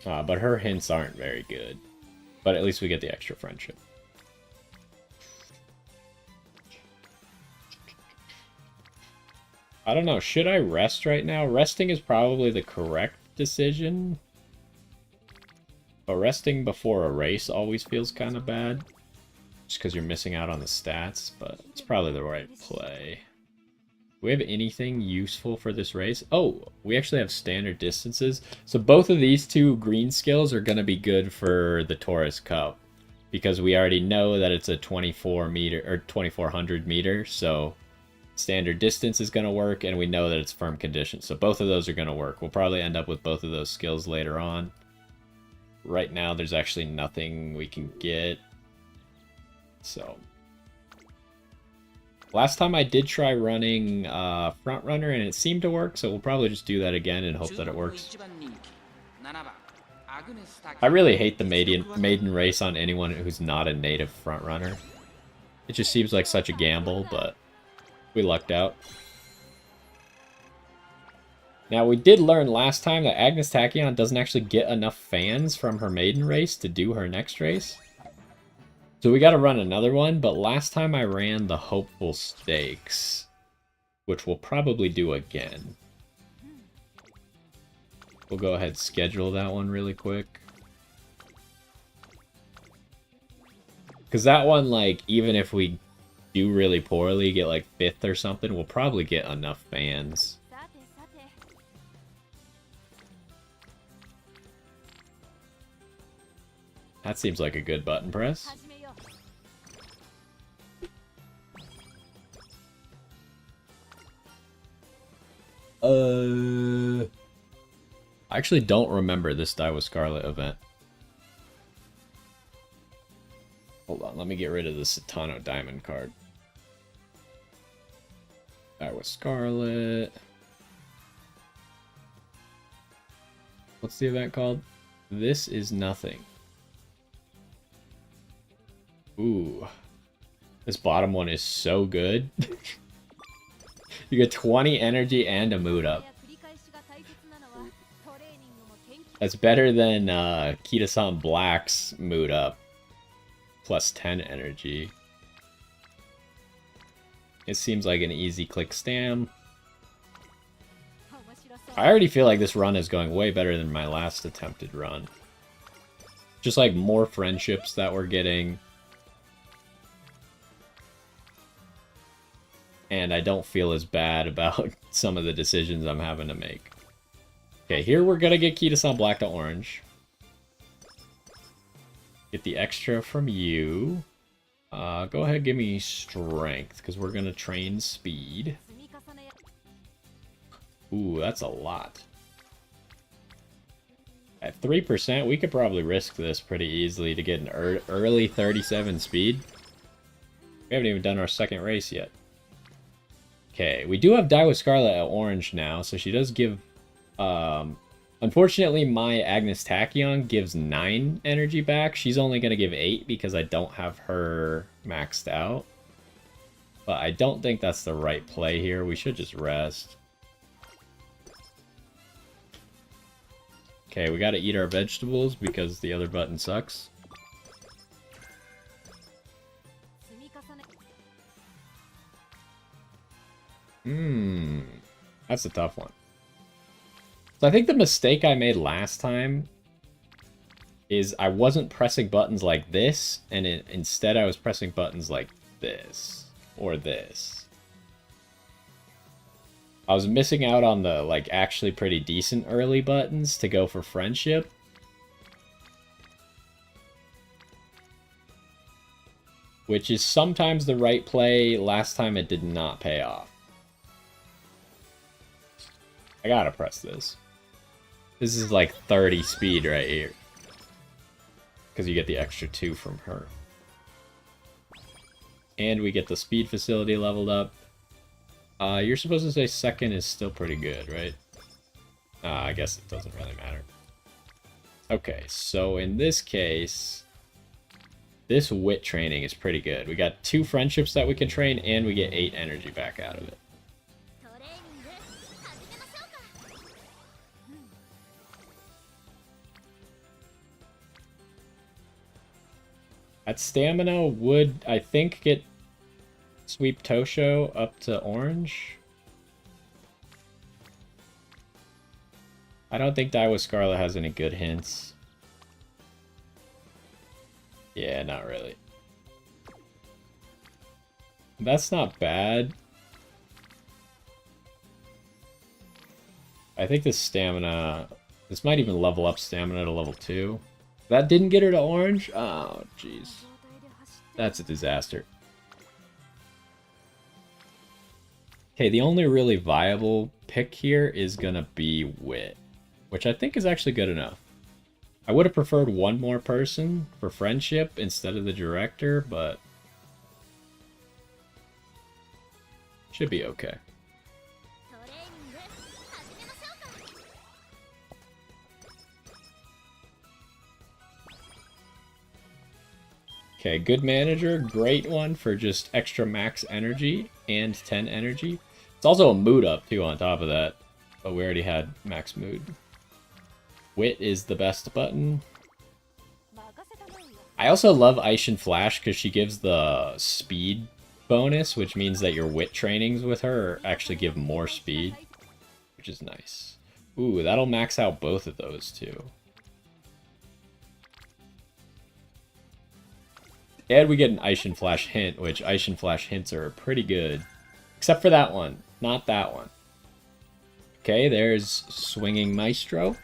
But her hints aren't very good. But at least we get the extra friendship. I don't know, should I rest right now? Resting is probably the correct decision. But resting before a race always feels kind of bad. Just because you're missing out on the stats, but it's probably the right play. Do we have anything useful for this race? Oh, we actually have standard distances. So both of these two green skills are going to be good for the Taurus Cup. Because we already know that it's a 24 meter or 2400 meter, so standard distance is going to work, and we know that it's firm conditions. So both of those are going to work. We'll probably end up with both of those skills later on. Right now, there's actually nothing we can get. So last time I did try running Front Runner, and it seemed to work, so we'll probably just do that again and hope that it works. I really hate the maiden race on anyone who's not a native Front Runner. It just seems like such a gamble, but we lucked out. Now, we did learn last time that Agnes Tachyon doesn't actually get enough fans from her maiden race to do her next race. So we got to run another one, but last time I ran the Hopeful Stakes, which we'll probably do again. We'll go ahead and schedule that one really quick. Because that one, like, even if we do really poorly, get like 5th or something, we'll probably get enough fans. That seems like a good button press. I actually don't remember this Die with Scarlet event. Hold on, let me get rid of the Satano Diamond card. Die with Scarlet. What's the event called? This is Nothing. Ooh. This bottom one is so good. You get 20 energy and a mood up. That's better than Kita-san Black's mood up. Plus 10 energy. It seems like an easy click stam. I already feel like this run is going way better than my last attempted run. Just like more friendships that we're getting. And I don't feel as bad about some of the decisions I'm having to make. Okay, here we're gonna get Kita-san Black to Orange. Get the extra from you. Go ahead, give me Strength, because we're gonna train Speed. Ooh, that's a lot. At 3%, we could probably risk this pretty easily to get an early 37 speed. We haven't even done our second race yet. Okay, we do have Die with Scarlet at Orange now, so she does give Unfortunately, my Agnes Tachyon gives 9 energy back. She's only going to give 8 because I don't have her maxed out. But I don't think that's the right play here. We should just rest. Okay, we got to eat our vegetables because the other button sucks. That's a tough one. So I think the mistake I made last time is I wasn't pressing buttons like this, and instead I was pressing buttons like this or this. I was missing out on the like actually pretty decent early buttons to go for friendship. Which is sometimes the right play. Last time it did not pay off. I gotta press this. This is like 30 speed right here. Because you get the extra 2 from her. And we get the speed facility leveled up. You're supposed to say second is still pretty good, right? I guess it doesn't really matter. Okay, so in this case, this wit training is pretty good. We got 2 friendships that we can train, and we get 8 energy back out of it. That stamina would, I think, get Sweep Tosho up to orange. I don't think Daiwa Scarlet has any good hints. Yeah, not really. That's not bad. I think this stamina... This might even level up stamina to level 2. That didn't get her to orange? Oh, jeez. That's a disaster. Okay, the only really viable pick here is gonna be Wit, which I think is actually good enough. I would have preferred one more person for friendship instead of the director, but should be okay. Okay, good manager, great one for just extra max energy and 10 energy. It's also a mood up too on top of that, but we already had max mood. Wit is the best button. I also love Aishin Flash because she gives the speed bonus, which means that your wit trainings with her actually give more speed, which is nice. Ooh, that'll max out both of those too. And we get an Aishin Flash hint, which Aishin Flash hints are pretty good. Except for that one, not that one. Okay, there's Swinging Maestro.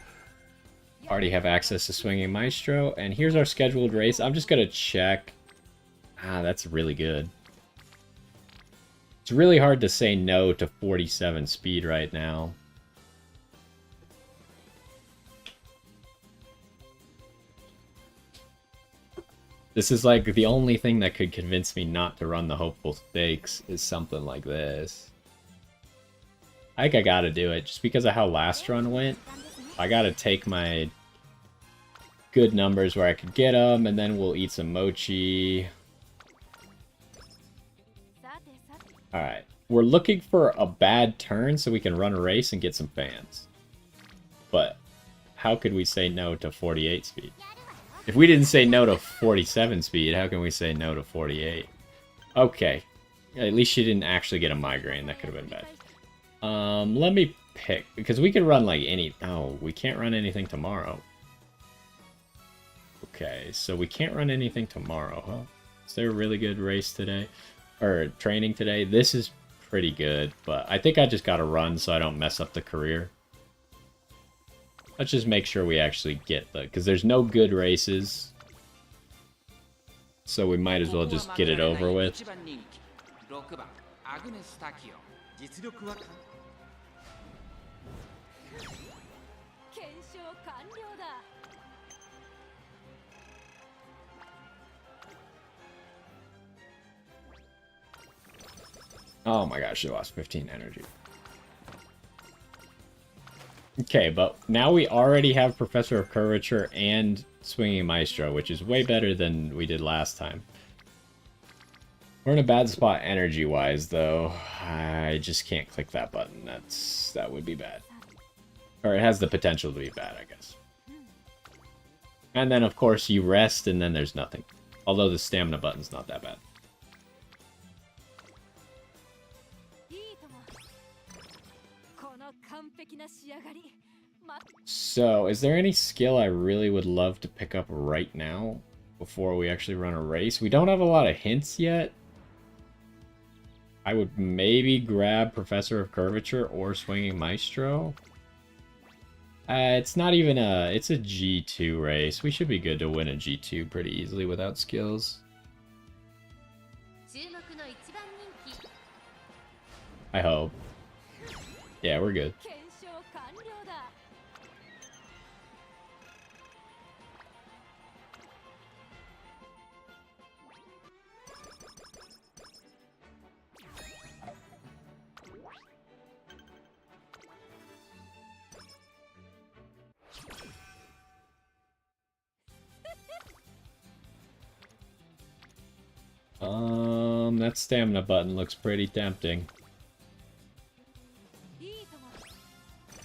Already have access to Swinging Maestro. And here's our scheduled race. I'm just going to check. Ah, that's really good. It's really hard to say no to 47 speed right now. This is like the only thing that could convince me not to run the Hopeful Stakes is something like this. I think I gotta do it just because of how last run went. I gotta take my good numbers where I could get them, and then we'll eat some mochi. Alright, we're looking for a bad turn so we can run a race and get some fans. But how could we say no to 48 speed? If we didn't say no to 47 speed, how can we say no to 48? Okay. At least she didn't actually get a migraine. That could have been bad. Let me pick. Because we could run like any... Oh, we can't run anything tomorrow. Okay, so we can't run anything tomorrow, huh? Is there a really good race today? Or training today? This is pretty good, but I think I just gotta run so I don't mess up the career. Let's just make sure we actually get the... Because there's no good races. So we might as well just get it over with. Oh my gosh, she lost 15 energy. Okay, but now we already have Professor of Curvature and Swinging Maestro, which is way better than we did last time. We're in a bad spot energy-wise, though. I just can't click that button. That would be bad. Or it has the potential to be bad, I guess. And then, of course, you rest, and then there's nothing. Although the stamina button's not that bad. So, is there any skill I really would love to pick up right now before we actually run a race? We don't have a lot of hints yet. I would maybe grab Professor of Curvature or Swinging Maestro. It's not even a... It's a G2 race. We should be good to win a G2 pretty easily without skills. I hope. Yeah, we're good. That stamina button looks pretty tempting.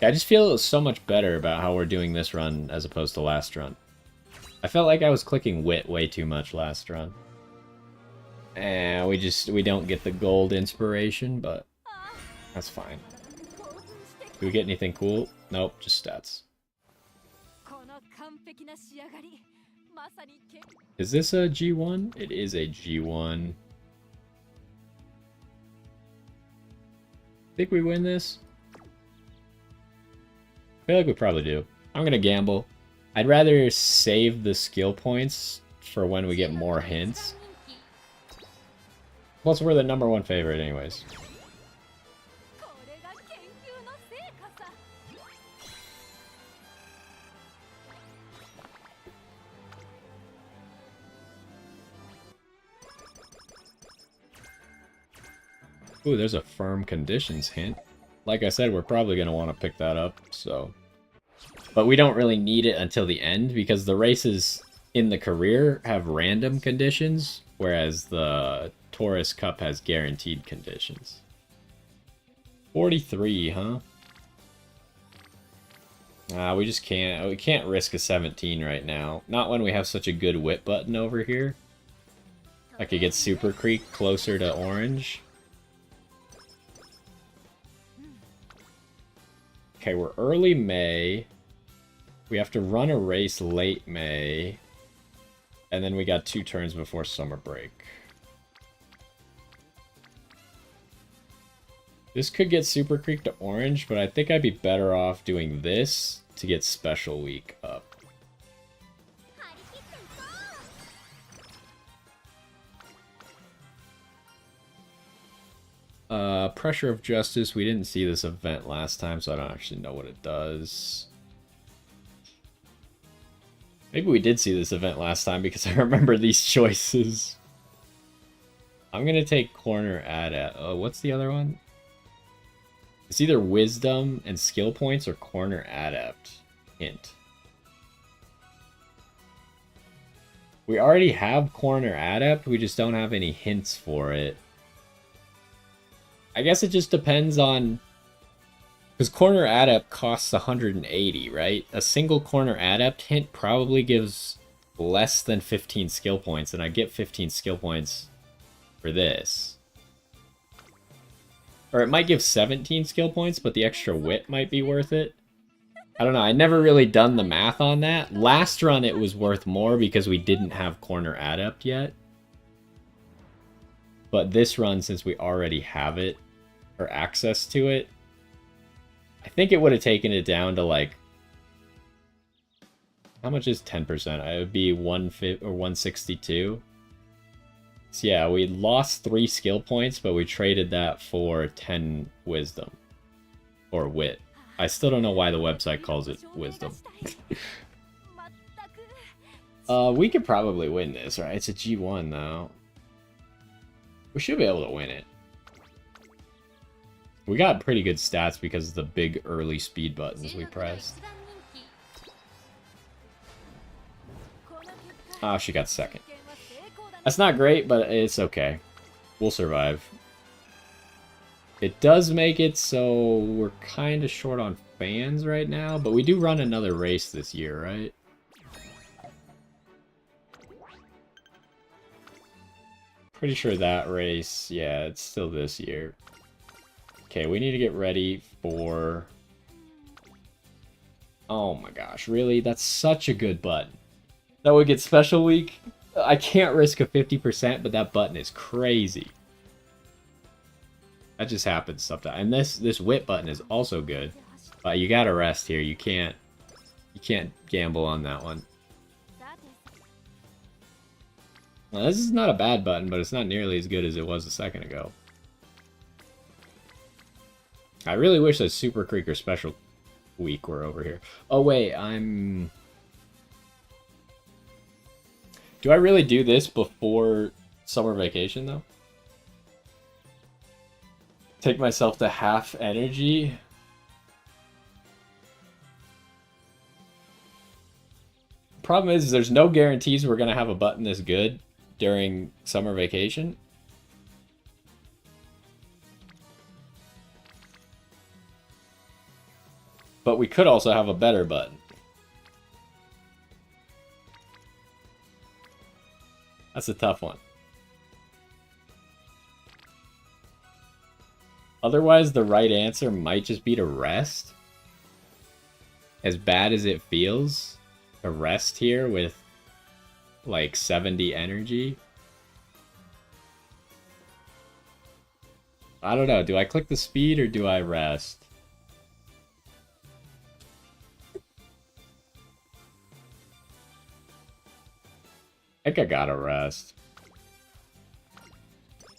I just feel so much better about how we're doing this run as opposed to last run. I felt like I was clicking wit way too much last run. And we don't get the gold inspiration, but that's fine. Do we get anything cool? Nope, just stats. Is this a G1? It is a G1. Think we win this? I feel like we probably do. I'm gonna gamble. I'd rather save the skill points for when we get more hints. Plus, we're the #1 favorite anyways. Ooh, there's a firm conditions hint. Like I said, we're probably going to want to pick that up, so... But we don't really need it until the end, because the races in the career have random conditions, whereas the Taurus Cup has guaranteed conditions. 43, huh? We just can't... We can't risk a 17 right now. Not when we have such a good whip button over here. I could get Super Creek closer to orange. Okay, we're early May. We have to run a race late May. And then we got 2 turns before summer break. This could get Super Creek to orange, but I think I'd be better off doing this to get Special Week up. Pressure of Justice. We didn't see this event last time, so I don't actually know what it does. Maybe we did see this event last time because I remember these choices. I'm gonna take Corner Adept. Oh, what's the other one? It's either Wisdom and Skill Points or Corner Adept. Hint. We already have Corner Adept, we just don't have any hints for it. I guess it just depends on... Because Corner Adept costs 180, right? A single Corner Adept hint probably gives less than 15 skill points, and I get 15 skill points for this. Or it might give 17 skill points, but the extra wit might be worth it. I don't know, I never really done the math on that. Last run it was worth more because we didn't have Corner Adept yet. But this run, since we already have it, or access to it, I think it would have taken it down to like... How much is 10%? It would be 162. So yeah, we lost 3 skill points, but we traded that for 10 wisdom. Or wit. I still don't know why the website calls it wisdom. We could probably win this, right? It's a G1 though. We should be able to win it. We got pretty good stats because of the big early speed buttons we pressed. Oh, she got second. That's not great, but it's okay. We'll survive. It does make it so we're kind of short on fans right now, but we do run another race this year, right? Pretty sure that race, yeah, it's still this year. Okay, we need to get ready for... Oh my gosh, really? That's such a good button. That would get special week. I can't risk a 50%, but that button is crazy. That just happens sometimes. And this whip button is also good. But you gotta rest here. You can't gamble on that one. Well, this is not a bad button, but it's not nearly as good as it was a second ago. I really wish that Super Creeker Special Week were over here. Oh wait, do I really do this before summer vacation, though? Take myself to half energy? Problem is, there's no guarantees we're going to have a button this good during summer vacation. But we could also have a better button. That's a tough one. Otherwise, the right answer might just be to rest. As bad as it feels, to rest here with like 70 energy. I don't know. Do I click the speed or do I rest? I think I gotta rest.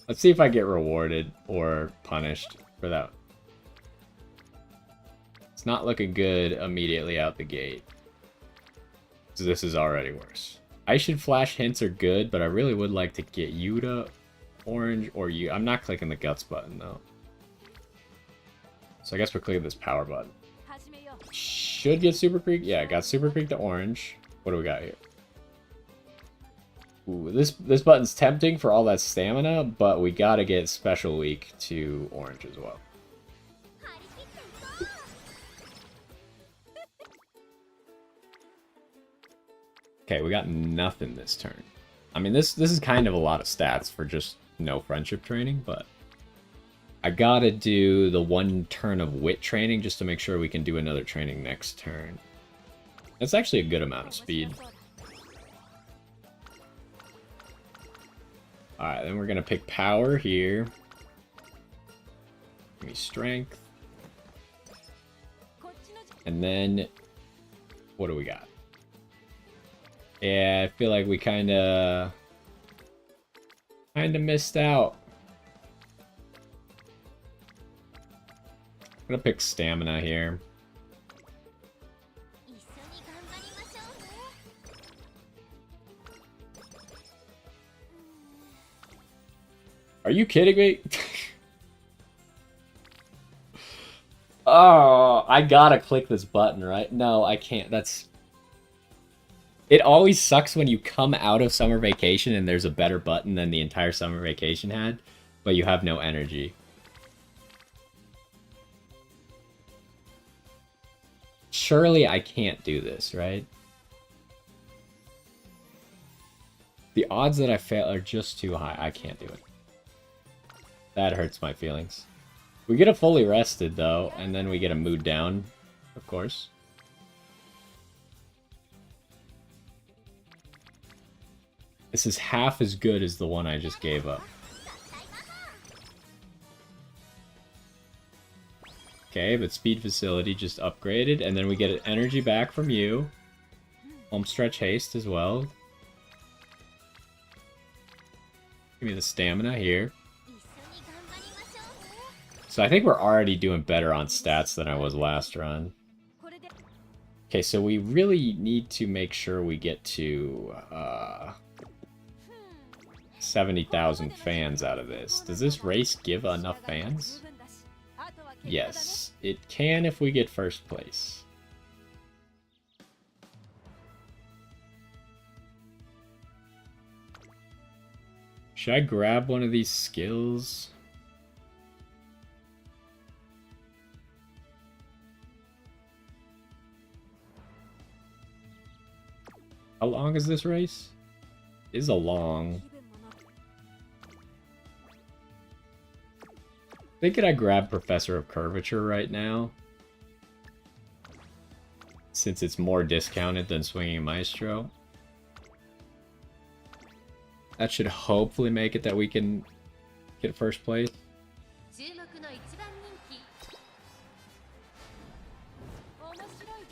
Let's see if I get rewarded or punished for that. It's not looking good immediately out the gate. So this is already worse. I should flash hints are good, but I really would like to get you to orange or you. I'm not clicking the guts button though. So I guess we're clicking this power button. Should get Super Creek. Yeah, got Super Creek to orange. What do we got here? Ooh, this button's tempting for all that stamina, but we gotta get Special Week to orange as well. Okay, we got nothing this turn. I mean, this is kind of a lot of stats for just no friendship training, but I gotta do the one turn of wit training just to make sure we can do another training next turn. That's actually a good amount of speed. Alright, then we're gonna pick power here. Give me strength. And then, what do we got? Yeah, I feel like we kinda missed out. I'm gonna pick stamina here. Are you kidding me? Oh, I gotta click this button, right? No, I can't. That's... It always sucks when you come out of summer vacation and there's a better button than the entire summer vacation had, but you have no energy. Surely I can't do this, right? The odds that I fail are just too high. I can't do it. That hurts my feelings. We get a fully rested, though, and then we get a mood down, of course. This is half as good as the one I just gave up. Okay, but speed facility just upgraded, and then we get an energy back from you. Home stretch haste as well. Give me the stamina here. So I think we're already doing better on stats than I was last run. Okay, so we really need to make sure we get to 70,000 fans out of this. Does this race give enough fans? Yes, it can if we get first place. Should I grab one of these skills? How long is this race? It is a long. Thinking I grab Professor of Curvature right now, since it's more discounted than Swinging Maestro. That should hopefully make it that we can get first place.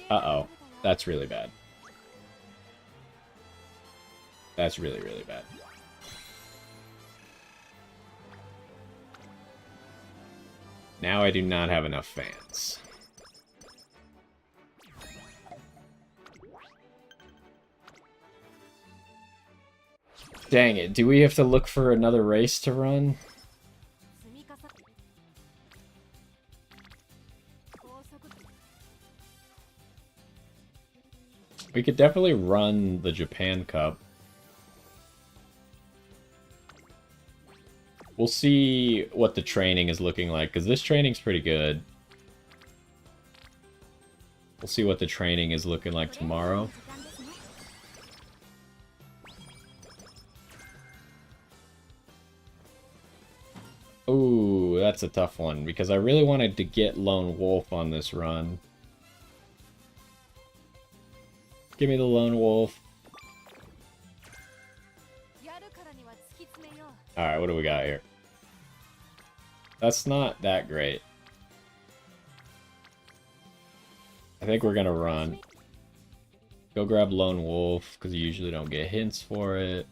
Uh-oh. That's really bad. That's really, really bad. Now I do not have enough fans. Dang it, do we have to look for another race to run? We could definitely run the Japan Cup. We'll see what the training is looking like, because this training's pretty good. We'll see what the training is looking like tomorrow. Ooh, that's a tough one, because I really wanted to get Lone Wolf on this run. Give me the Lone Wolf. Alright, what do we got here? That's not that great. I think we're gonna run. Go grab Lone Wolf, because you usually don't get hints for it.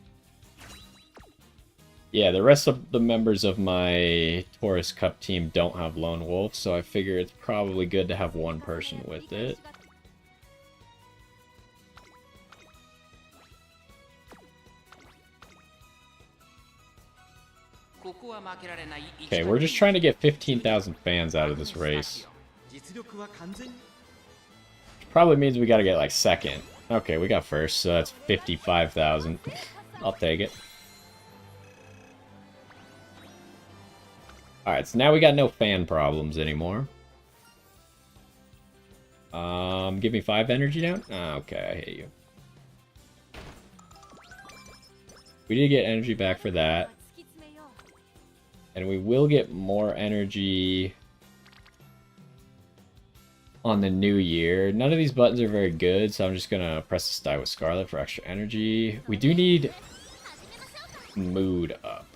Yeah, the rest of the members of my Taurus Cup team don't have Lone Wolf, so I figure it's probably good to have one person with it. Okay, we're just trying to get 15,000 fans out of this race. Which probably means we gotta get, like, second. Okay, we got first, so that's 55,000. I'll take it. Alright, so now we got no fan problems anymore. Give me 5 energy down? Okay, I hate you. We did get energy back for that. And we will get more energy on the new year. None of these buttons are very good, so I'm just gonna press the sty with Scarlet for extra energy. We do need mood up.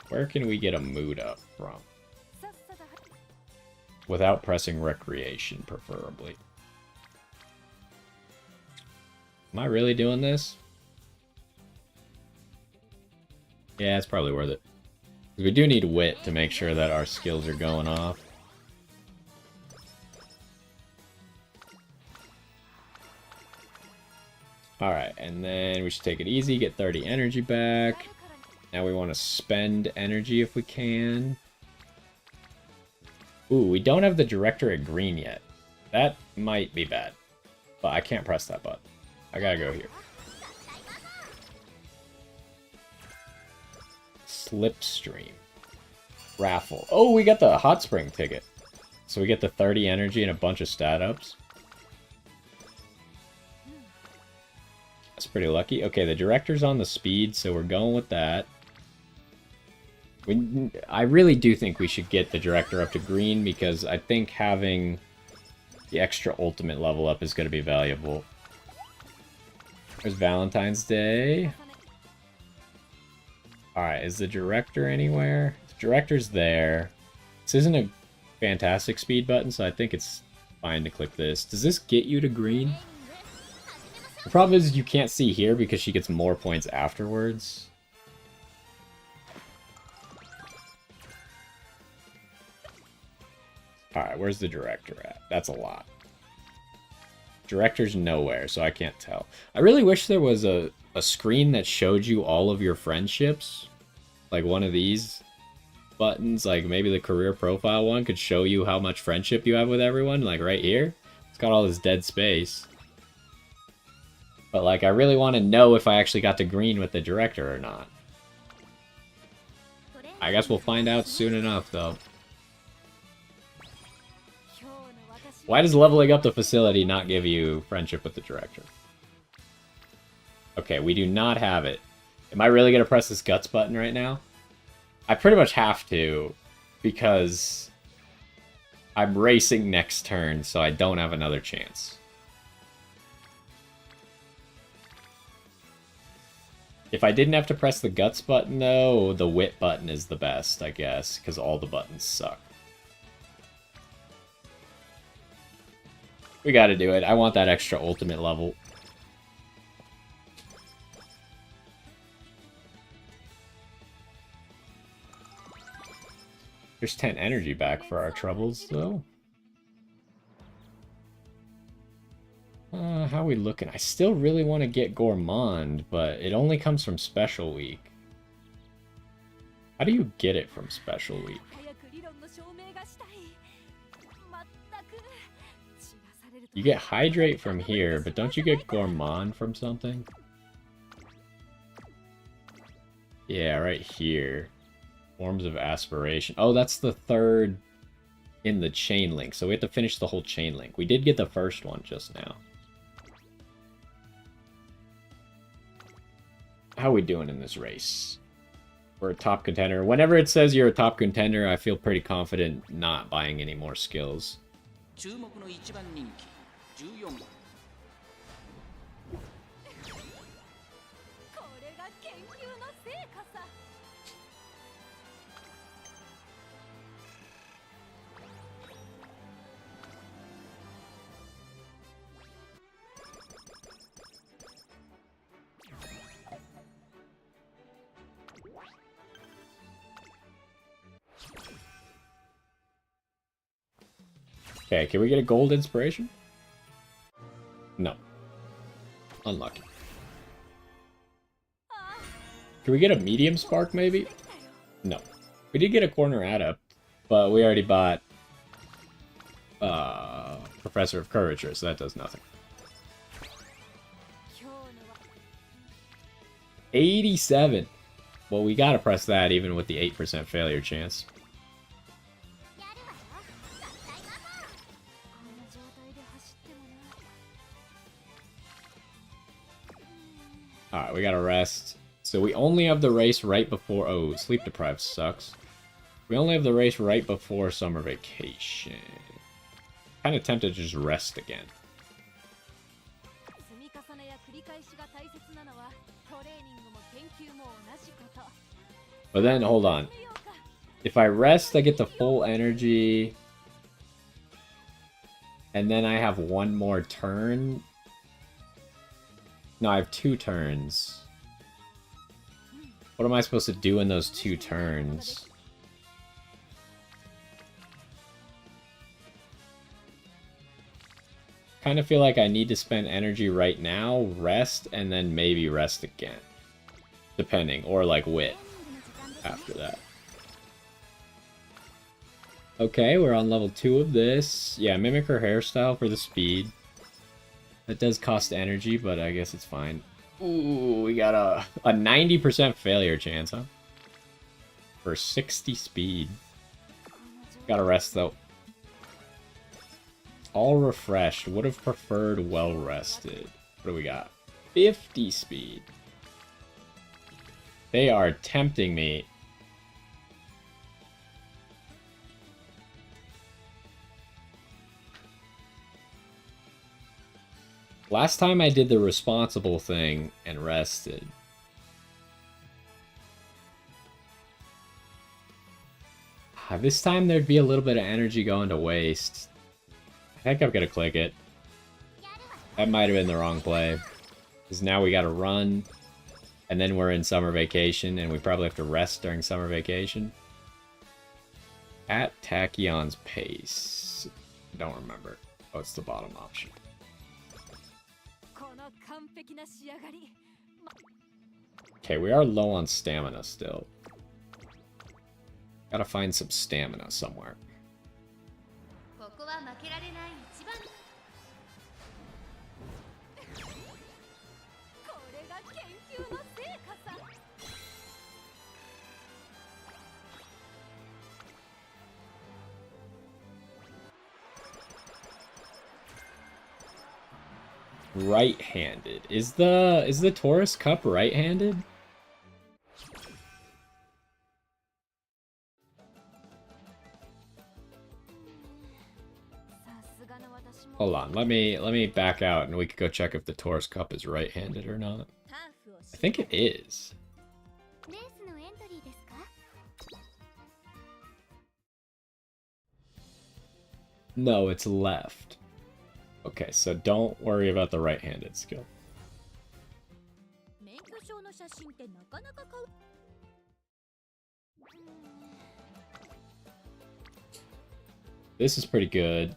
Where can we get a mood up from? Without pressing recreation, preferably. Am I really doing this? Yeah, it's probably worth it. We do need wit to make sure that our skills are going off. Alright, and then we should take it easy, get 30 energy back. Now we want to spend energy if we can. Ooh, we don't have the director at green yet. That might be bad. But I can't press that button. I gotta go here. Slipstream. Raffle. Oh, we got the hot spring ticket. So we get the 30 energy and a bunch of stat ups. That's pretty lucky. Okay, the director's on the speed, so we're going with that. I really do think we should get the director up to green, because I think having the extra ultimate level up is going to be valuable. There's Valentine's Day. Alright, is the director anywhere? The director's there. This isn't a fantastic speed button, so I think it's fine to click this. Does this get you to green? The problem is you can't see here because she gets more points afterwards. Alright, where's the director at? That's a lot. Director's nowhere, so I can't tell. I really wish there was a screen that showed you all of your friendships. Like one of these. buttons, like maybe the career profile one could show you how much friendship you have with everyone, like right here. It's got all this dead space. But like, I really want to know if I actually got to green with the director or not. I guess we'll find out soon enough, though. Why does leveling up the facility not give you friendship with the director? Okay, we do not have it. Am I really going to press this guts button right now? I pretty much have to, because I'm racing next turn, so I don't have another chance. If I didn't have to press the guts button, though, the wit button is the best, I guess, because all the buttons suck. We gotta do it. I want that extra ultimate level. There's 10 energy back for our troubles, though. How are we looking? I still really want to get Gourmand, but it only comes from Special Week. How do you get it from Special Week? You get Hydrate from here, but don't you get Gourmand from something? Yeah, right here. Forms of Aspiration. Oh, that's the third in the chain link, so we have to finish the whole chain link. We did get the first one just now. How are we doing in this race? We're a top contender. Whenever it says you're a top contender, I feel pretty confident not buying any more skills. Okay, can we get a gold inspiration? No. Unlucky. Can we get a medium spark, maybe? No. We did get a corner adept, but we already bought Professor of Courage, so that does nothing. 87. Well, we gotta press that even with the 8% failure chance. Alright, we gotta rest. So we only have the race right before... Oh, sleep deprived sucks. We only have the race right before summer vacation. Kind of tempted to just rest again. But then, hold on. If I rest, I get the full energy. And then I have one more turn. No, I have 2 turns. What am I supposed to do in those 2 turns? Kind of feel like I need to spend energy right now, rest, and then maybe rest again. Depending, or like wit after that. Okay, we're on level 2 of this. Yeah, mimic her hairstyle for the speed. That does cost energy, but I guess it's fine. Ooh, we got a 90% failure chance, huh? For 60 speed. Gotta rest, though. All refreshed. Would have preferred well rested. What do we got? 50 speed. They are tempting me. Last time I did the responsible thing and rested. This time there'd be a little bit of energy going to waste. I think I'm gonna click it. That might have been the wrong play. Because now we gotta run. And then we're in summer vacation, and we probably have to rest during summer vacation. At Tachyon's pace. Don't remember. Oh, it's the bottom option. Okay, we are low on stamina still. Gotta find some stamina somewhere. Right-handed. Is the Taurus Cup right-handed? Hold on, let me back out and we could go check if the Taurus Cup is right-handed or not. I think it is. No, it's left. Okay, so don't worry about the right-handed skill. This is pretty good.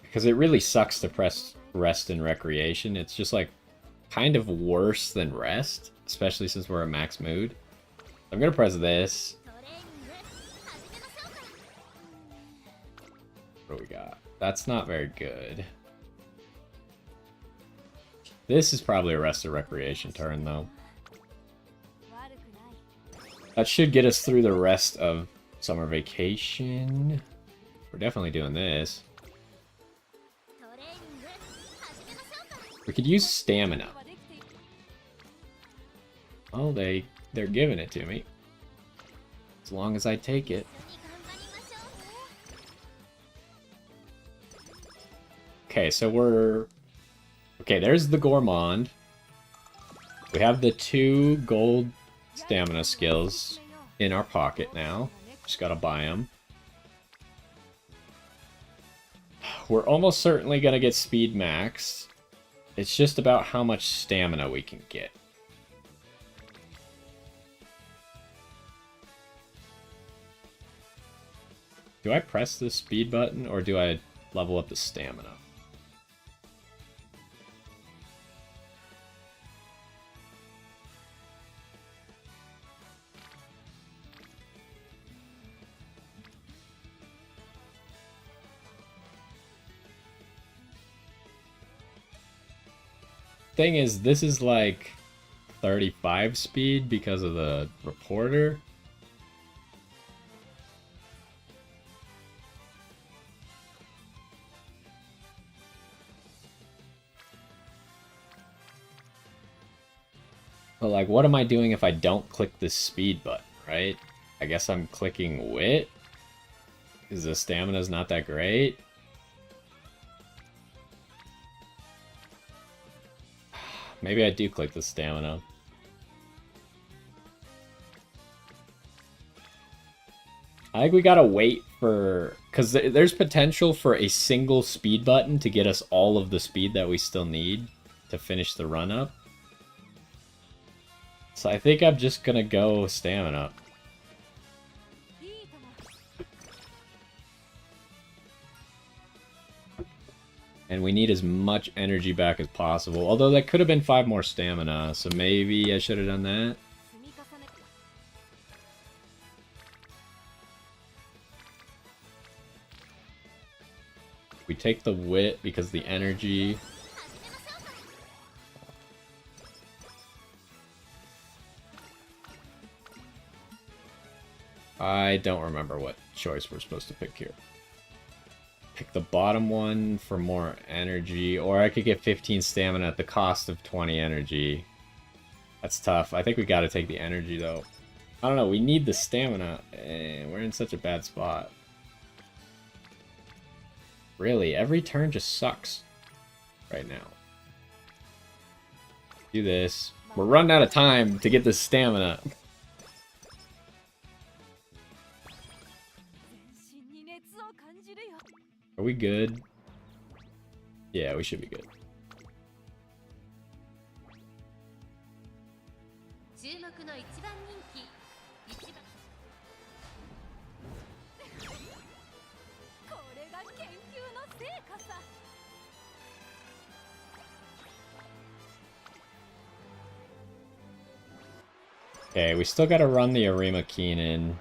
Because it really sucks to press rest and recreation. It's just like kind of worse than rest, especially since we're in max mood. I'm gonna press this. What do we got? That's not very good. This is probably a rest and recreation turn though. That should get us through the rest of summer vacation. We're definitely doing this. We could use stamina. Oh, they're giving it to me. As long as I take it. Okay, so we're... Okay, there's the Gourmand. We have the 2 gold stamina skills in our pocket now. Just gotta buy them. We're almost certainly gonna get speed maxed. It's just about how much stamina we can get. Do I press the speed button or do I level up the stamina? Thing is, this is like 35 speed because of the reporter. But like, what am I doing if I don't click this speed button, right? I guess I'm clicking wit? Because the stamina's not that great? Maybe I do click the stamina. I think we gotta wait for... Because there's potential for a single speed button to get us all of the speed that we still need to finish the run-up. So I think I'm just gonna go stamina. And we need as much energy back as possible. Although that could have been 5 more stamina, so maybe I should have done that. We take the wit because the energy... I don't remember what choice we're supposed to pick here. Pick the bottom one for more energy, or I could get 15 stamina at the cost of 20 energy. That's tough. I think we gotta take the energy, though. I don't know, we need the stamina, and we're in such a bad spot. Really, every turn just sucks right now. Do this. We're running out of time to get this stamina. Are we good? Yeah, we should be good. Okay, we still gotta run the Arima Keenan.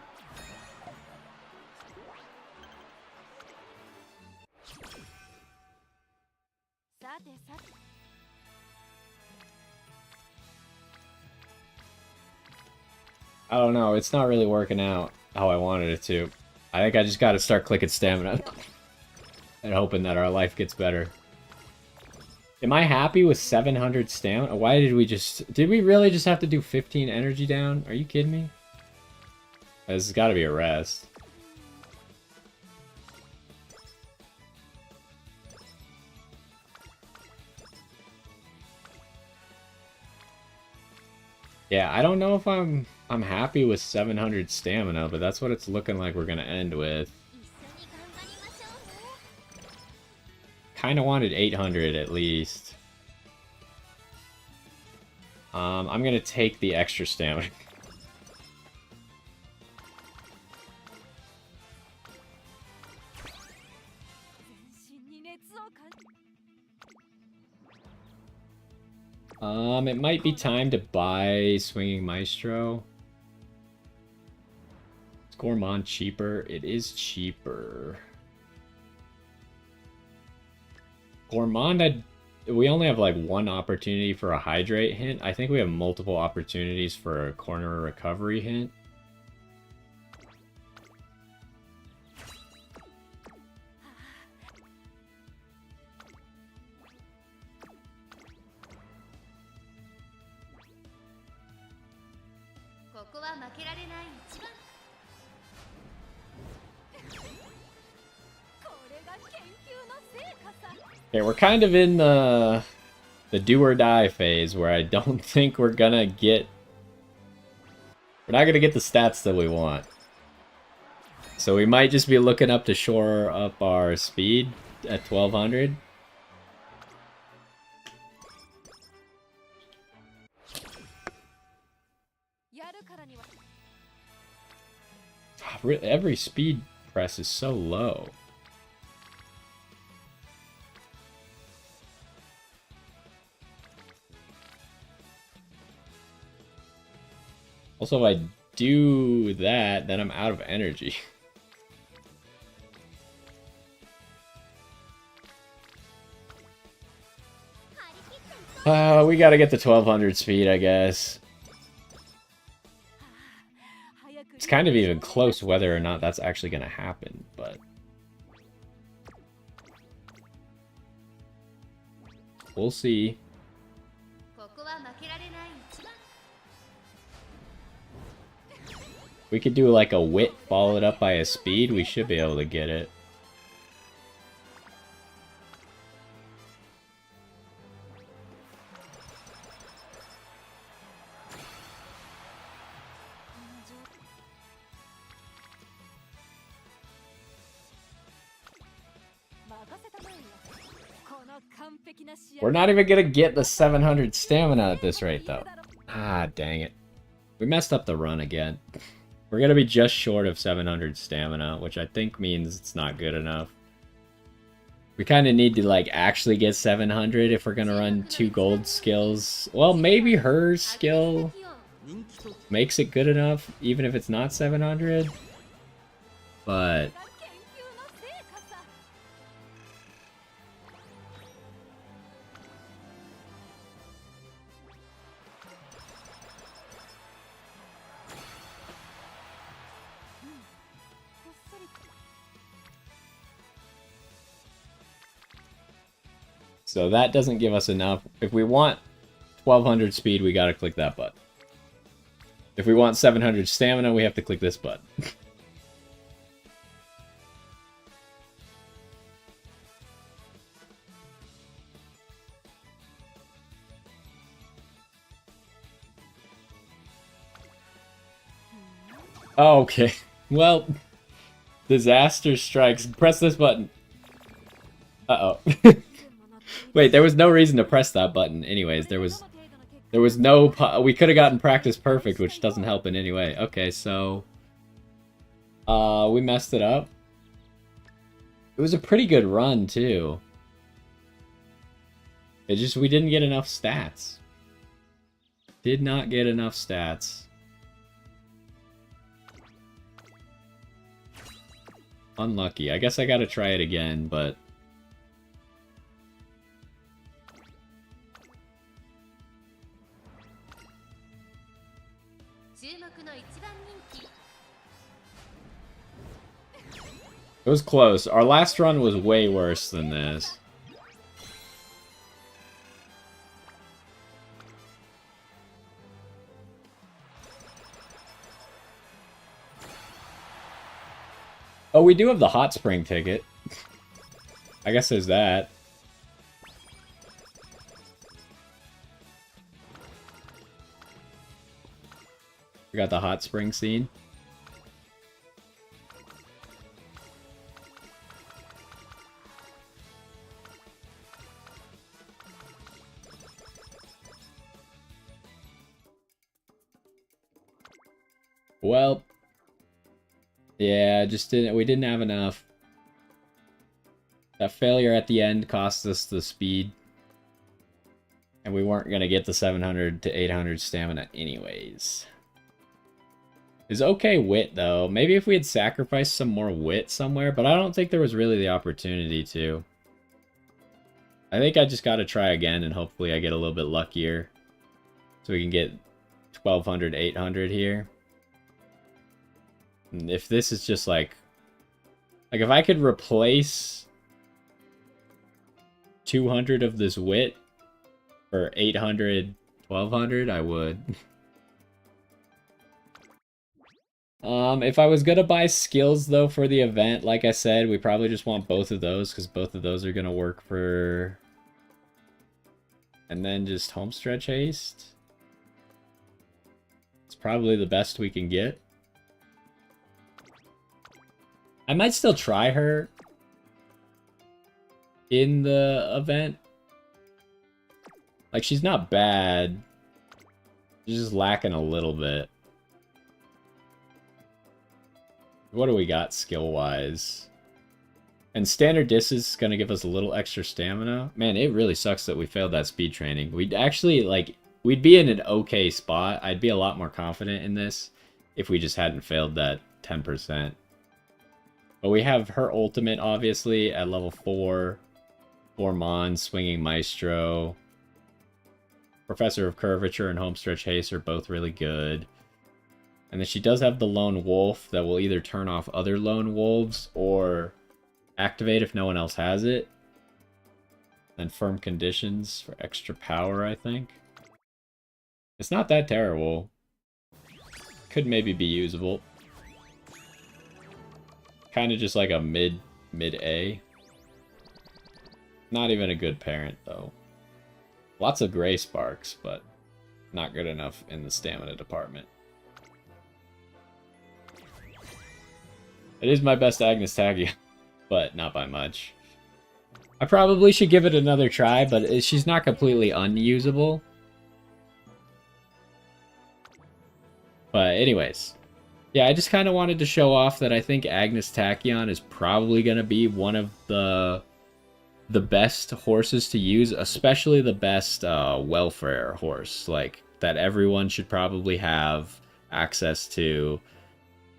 I don't know, it's not really working out how I wanted it to. I think I just gotta start clicking stamina. And hoping that our life gets better. Am I happy with 700 stamina? Why did we just... Did we really just have to do 15 energy down? Are you kidding me? This has gotta be a rest. Yeah, I don't know if I'm happy with 700 stamina, but that's what it's looking like we're gonna end with. Kinda wanted 800 at least. I'm gonna take the extra stamina. It might be time to buy Swinging Maestro. Is Gourmand cheaper? It is cheaper. Gourmand, we only have like one opportunity for a hydrate hint. I think we have multiple opportunities for a corner recovery hint. Okay, we're kind of in the do or die phase where I don't think we're gonna get... We're not gonna get the stats that we want. So we might just be looking up to shore up our speed at 1200. Every speed press is so low. Also, if I do that, then I'm out of energy. We gotta get to 1200 speed, I guess. It's kind of even close whether or not that's actually gonna happen, but... We'll see. We could do like a wit followed up by a speed, we should be able to get it. We're not even gonna get the 700 stamina at this rate, though. Ah, dang it. We messed up the run again. We're gonna be just short of 700 stamina, which I think means it's not good enough. We kind of need to, like, actually get 700 if we're gonna run 2 gold skills. Well, maybe her skill makes it good enough, even if it's not 700. But... So that doesn't give us enough. If we want 1200 speed, we gotta click that button. If we want 700 stamina, we have to click this button. Oh, okay. Well, disaster strikes. Press this button. Uh-oh. Wait, there was no reason to press that button. Anyways, there was no... We could have gotten practice perfect, which doesn't help in any way. Okay, so... we messed it up. It was a pretty good run, too. It just... We didn't get enough stats. Did not get enough stats. Unlucky. I guess I gotta try it again, but... It was close. Our last run was way worse than this. Oh, we do have the hot spring ticket. I guess there's that. We got the hot spring scene. Well, yeah, we didn't have enough. That failure at the end cost us the speed. And we weren't going to get the 700 to 800 stamina anyways. It's okay wit, though. Maybe if we had sacrificed some more wit somewhere, but I don't think there was really the opportunity to. I think I just got to try again, and hopefully I get a little bit luckier. So we can get 1200, 800 here. And if this is just like if I could replace 200 of this wit for 800, 1200, I would. If I was gonna buy skills though for the event, like I said, we probably just want both of those because both of those are gonna work for. And then just homestretch haste. It's probably the best we can get. I might still try her in the event. Like, she's not bad. She's just lacking a little bit. What do we got skill-wise? And standard dis is going to give us a little extra stamina. Man, it really sucks that we failed that speed training. We'd actually, we'd be in an okay spot. I'd be a lot more confident in this if we just hadn't failed that 10%. But we have her ultimate, obviously, at level 4. Mon, Swinging Maestro. Professor of Curvature and Homestretch Haste are both really good. And then she does have the Lone Wolf that will either turn off other Lone Wolves or activate if no one else has it. And Firm Conditions for extra power, I think. It's not that terrible. Could maybe be usable. Kind of just like a mid-A. Not even a good parent, though. Lots of gray sparks, but not good enough in the stamina department. It is my best Agnes Tagia, but not by much. I probably should give it another try, but she's not completely unusable. But anyways, yeah, I just kind of wanted to show off that I think Agnes Tachyon is probably going to be one of the best horses to use, especially the best welfare horse, like that everyone should probably have access to.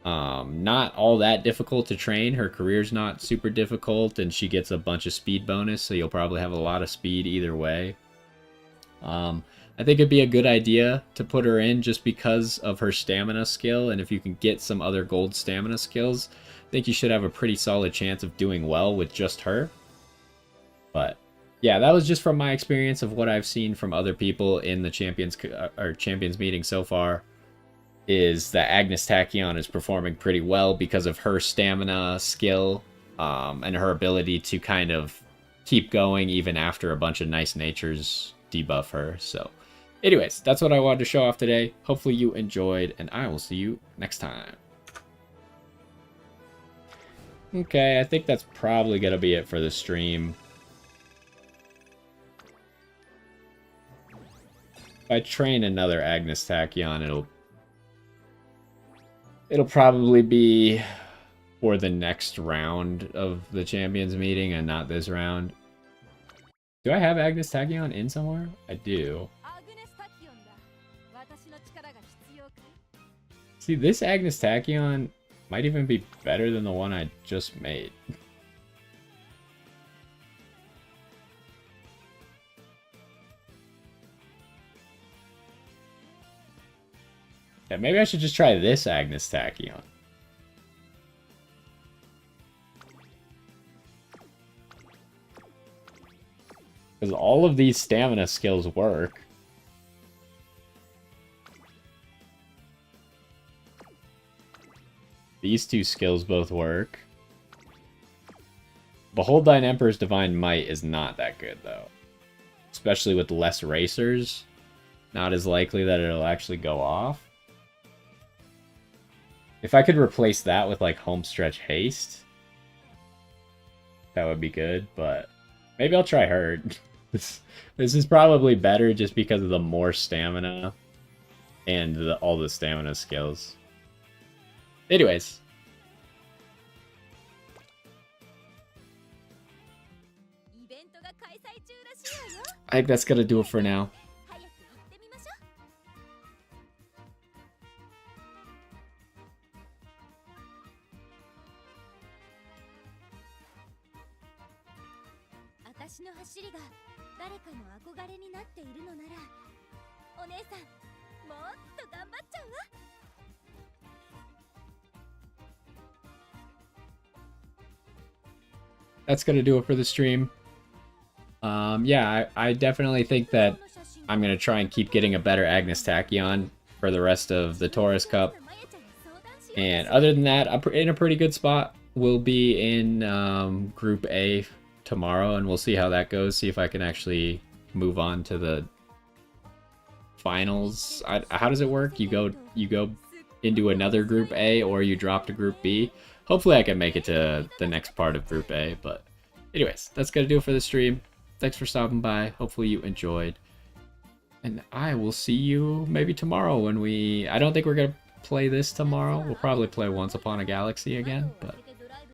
Not all that difficult to train. Her career's not super difficult, and she gets a bunch of speed bonus, so you'll probably have a lot of speed either way. I think it'd be a good idea to put her in just because of her stamina skill, and if you can get some other gold stamina skills, I think you should have a pretty solid chance of doing well with just her. But yeah, that was just from my experience of what I've seen from other people in the Champions meeting so far. Is that Agnes Tachyon is performing pretty well because of her stamina skill and her ability to kind of keep going even after a bunch of nice natures debuff her. So anyways, that's what I wanted to show off today. Hopefully you enjoyed, and I will see you next time. Okay, I think that's probably going to be it for the stream. If I train another Agnes Tachyon, it'll probably be for the next round of the Champions meeting and not this round. Do I have Agnes Tachyon in somewhere? I do. See, this Agnes Tachyon might even be better than the one I just made. Okay, Yeah, maybe I should just try this Agnes Tachyon. Because all of these stamina skills work. These two skills both work. Behold Thine Emperor's Divine Might is not that good, though. Especially with less racers. Not as likely that it'll actually go off. If I could replace that with, like, Homestretch Haste, that would be good, but maybe I'll try her. This is probably better just because of the more stamina and all the stamina skills. Anyways. I think that's gonna do it for now. That's gonna do it for the stream. Yeah, I definitely think that I'm gonna try and keep getting a better Agnes Tachyon for the rest of the Taurus Cup. And other than that, I'm in a pretty good spot. We'll be in Group A tomorrow, and we'll see how that goes. See if I can actually move on to the finals. How does it work? You go into another Group A, or you drop to Group B. Hopefully I can make it to the next part of Group A, but anyways, that's gonna do it for the stream. Thanks for stopping by. Hopefully you enjoyed. And I will see you maybe tomorrow when I don't think we're gonna play this tomorrow. We'll probably play Once Upon a Galaxy again, but